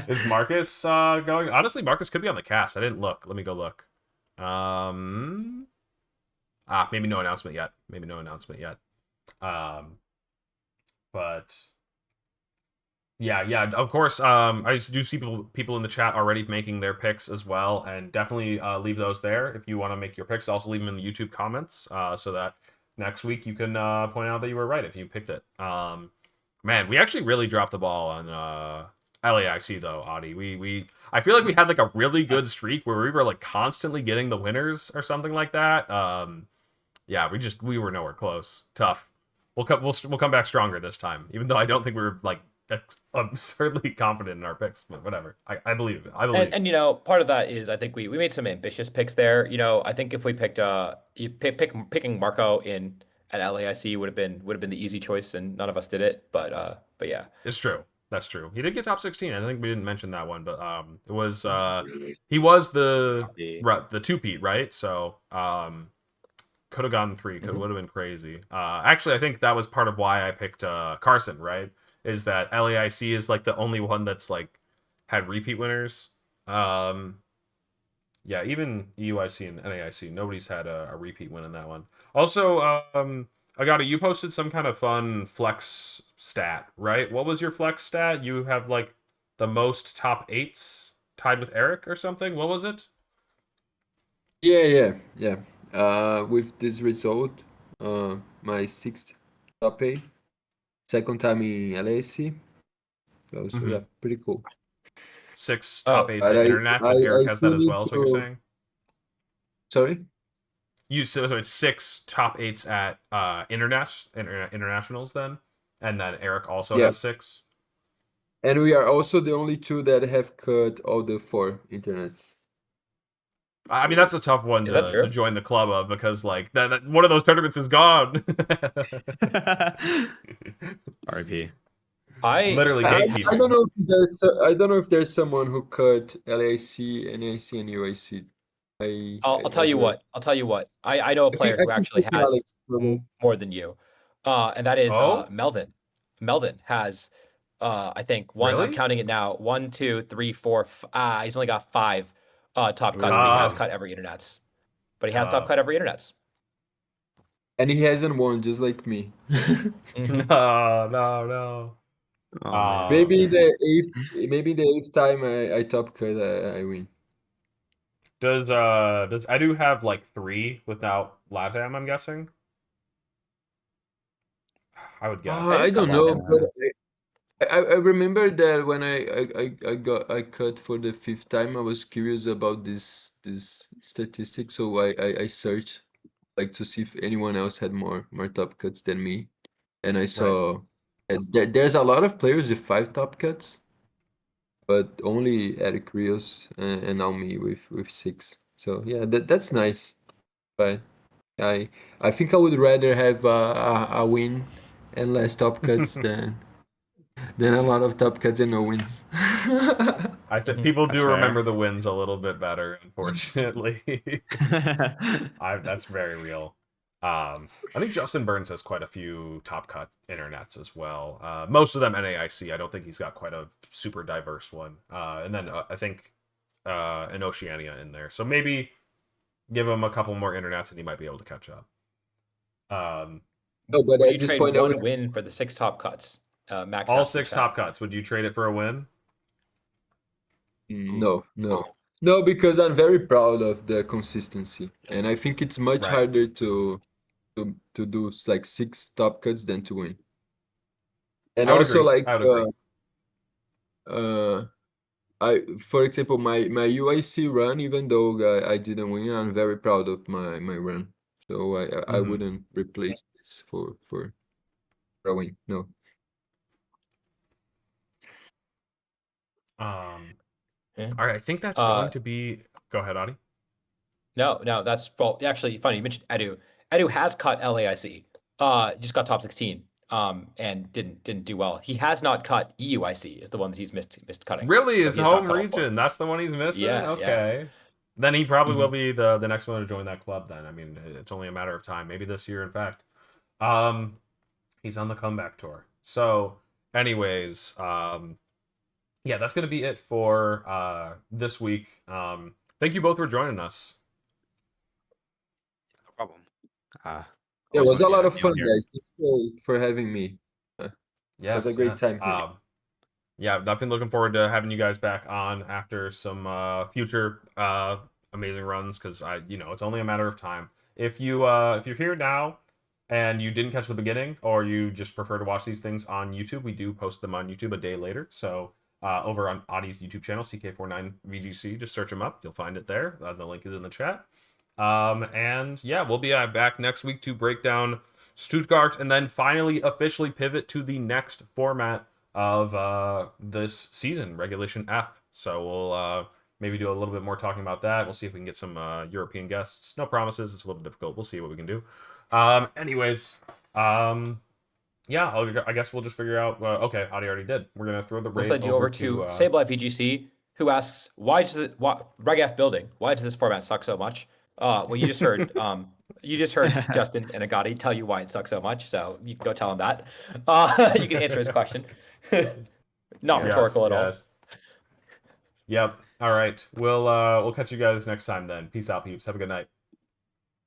[SPEAKER 1] is Marcus going? Honestly, Marcus could be on the cast. I didn't look. Let me go look. Maybe no announcement yet. But yeah, of course. I just do see people in the chat already making their picks as well, and definitely leave those there if you want to make your picks. Also leave them in the YouTube comments so that next week you can point out that you were right if you picked it. Man, we actually really dropped the ball on LAIC though, Adi. I feel like we had like a really good streak where we were like constantly getting the winners or something like that. Yeah, we were nowhere close. Tough. We'll come back stronger this time, even though I don't think we were like absurdly confident in our picks, but whatever. I believe.
[SPEAKER 2] And you know, part of that is I think we made some ambitious picks there. You know, I think if we picked picking Marco in at LAIC would have been the easy choice, and none of us did it. But yeah,
[SPEAKER 1] it's true. That's true. He did get top 16. I think we didn't mention that one, but it was he was the 2-peat, right? So could have gotten 3. Would have been crazy. Actually, I think that was part of why I picked Carson, right? Is that LAIC is like the only one that's like had repeat winners. Yeah, even EUIC and NAIC, nobody's had a repeat win in that one. Also, Agati, you posted some kind of fun flex stat, right? What was your flex stat? You have like the most top 8s tied with Eric or something. What was it?
[SPEAKER 4] Yeah. With this result, my 6th top 8, second time in LAC. So yeah, pretty cool.
[SPEAKER 1] 6 top 8s at Internets, and Eric has that as well, so you're saying?
[SPEAKER 4] Sorry?
[SPEAKER 1] So it's 6 top 8s at internationals then, and then Eric also has 6.
[SPEAKER 4] And we are also the only 2 that have cut all the 4 internets.
[SPEAKER 1] I mean, that's a tough one to join the club of because like that one of those tournaments is gone.
[SPEAKER 3] RIP.
[SPEAKER 1] Literally
[SPEAKER 4] I don't know if there's someone who cut LAC, NAC, and UIC.
[SPEAKER 2] I'll tell you what. I know a player who actually has more than you, and that is Melvin. Melvin has, I think one. I'm
[SPEAKER 1] Really?
[SPEAKER 2] counting it now. 1, 2, 3, 4. He's only got 5 top cuts, but he has
[SPEAKER 1] Tough.
[SPEAKER 2] cut every internets. But he has top
[SPEAKER 1] Tough.
[SPEAKER 2] cut every internets.
[SPEAKER 4] And he hasn't won, just like me.
[SPEAKER 2] Mhm.
[SPEAKER 1] No.
[SPEAKER 3] Oh, man.
[SPEAKER 4] Maybe the eighth time I top cut, I win.
[SPEAKER 1] Does Edu have like 3 without Latam, I'm guessing? I would guess.
[SPEAKER 2] I
[SPEAKER 4] I
[SPEAKER 2] just cut
[SPEAKER 4] don't know,
[SPEAKER 2] Latam.
[SPEAKER 4] but I remember that when I cut for the 5th time, I was curious about this statistic, so I searched like to see if anyone else had more top cuts than me, and I saw there's a lot of players with 5 top cuts, but only Eric Rios and now me with 6. So yeah, that's nice, but I think I would rather have a win and less top cuts than a lot of top cuts and no wins.
[SPEAKER 1] I think
[SPEAKER 2] Mhm.
[SPEAKER 1] people do
[SPEAKER 3] That's
[SPEAKER 1] remember
[SPEAKER 3] fair.
[SPEAKER 1] the wins a little bit better, unfortunately. That's very real. I think Justin Burns has quite a few top cut internets as well. Most of them NAIC. I don't think he's got quite a super diverse one. And then I think an Oceania in there. So maybe give him a couple more internets and he might be able to catch up.
[SPEAKER 4] No, but
[SPEAKER 2] Would
[SPEAKER 4] at
[SPEAKER 2] you
[SPEAKER 4] this
[SPEAKER 2] trade
[SPEAKER 4] point, I
[SPEAKER 2] one
[SPEAKER 4] would
[SPEAKER 2] win for the 6 top cuts? Max
[SPEAKER 1] all
[SPEAKER 2] out
[SPEAKER 1] 6
[SPEAKER 2] 6
[SPEAKER 1] top cuts. Would you trade it for a win?
[SPEAKER 4] no, because I'm very proud of the consistency, and I think it's much
[SPEAKER 1] Right.
[SPEAKER 4] harder to do like 6 top cuts than to win. And
[SPEAKER 1] I would
[SPEAKER 4] also,
[SPEAKER 1] agree.
[SPEAKER 4] like,
[SPEAKER 1] I would agree.
[SPEAKER 4] uh, for example, my UIC run, even though I didn't win, I'm very proud of my run. So I
[SPEAKER 1] Mhm.
[SPEAKER 4] wouldn't replace this for a win. No.
[SPEAKER 2] Yeah.
[SPEAKER 1] All right. I think that's going to be. Go ahead, Adi.
[SPEAKER 2] No, that's well. Actually, funny you mentioned Edu. Edu has cut LAIC. Just got top 16. And didn't do well. He has not cut EUIC. Is the one that he's missed cutting.
[SPEAKER 1] Really,
[SPEAKER 2] So
[SPEAKER 1] his
[SPEAKER 2] he has not
[SPEAKER 1] home
[SPEAKER 2] cut all 4.
[SPEAKER 1] region. That's the one he's missing.
[SPEAKER 2] Yeah.
[SPEAKER 1] Okay. Then he probably will
[SPEAKER 2] Mhm.
[SPEAKER 1] be the next one to join that club. Then I mean, it's only a matter of time. Maybe this year, in fact. Um, he's on the comeback tour. So, anyways, yeah, that's gonna be it for this week. Thank you both for joining us.
[SPEAKER 3] No problem.
[SPEAKER 4] Yeah, it
[SPEAKER 3] Always
[SPEAKER 4] was
[SPEAKER 3] fun
[SPEAKER 4] a
[SPEAKER 3] to
[SPEAKER 4] lot of
[SPEAKER 3] be
[SPEAKER 4] fun,
[SPEAKER 3] on here.
[SPEAKER 4] guys. Thanks for having me. It was a great
[SPEAKER 1] Yes.
[SPEAKER 4] time here.
[SPEAKER 1] Yeah, definitely looking forward to having you guys back on after some future amazing runs because it's only a matter of time. If you're here now and you didn't catch the beginning or you just prefer to watch these things on YouTube, we do post them on YouTube a day later. So over on Adi's YouTube channel, CK49VGC, just search him up. You'll find it there. The link is in the chat. And yeah, we'll be back next week to break down Stuttgart and then finally officially pivot to the next format of this season, Regulation F. So we'll maybe do a little bit more talking about that. We'll see if we can get some European guests. No promises. It's a little difficult. We'll see what we can do. Anyways, yeah, I guess we'll just figure out. Okay, Adi already did. We're gonna throw the
[SPEAKER 2] We'll
[SPEAKER 1] raid
[SPEAKER 2] send you over
[SPEAKER 1] to.
[SPEAKER 2] to Sableye VGC, who asks, Reg F building, why does this format suck so much? Well, you just heard Justin and Agati tell you why it sucks so much, so you can go tell him that. You can answer his question. Not
[SPEAKER 1] Yes,
[SPEAKER 2] rhetorical at all.
[SPEAKER 1] yes. Yep. All right. We'll catch you guys next time then. Peace out, peeps. Have a good night.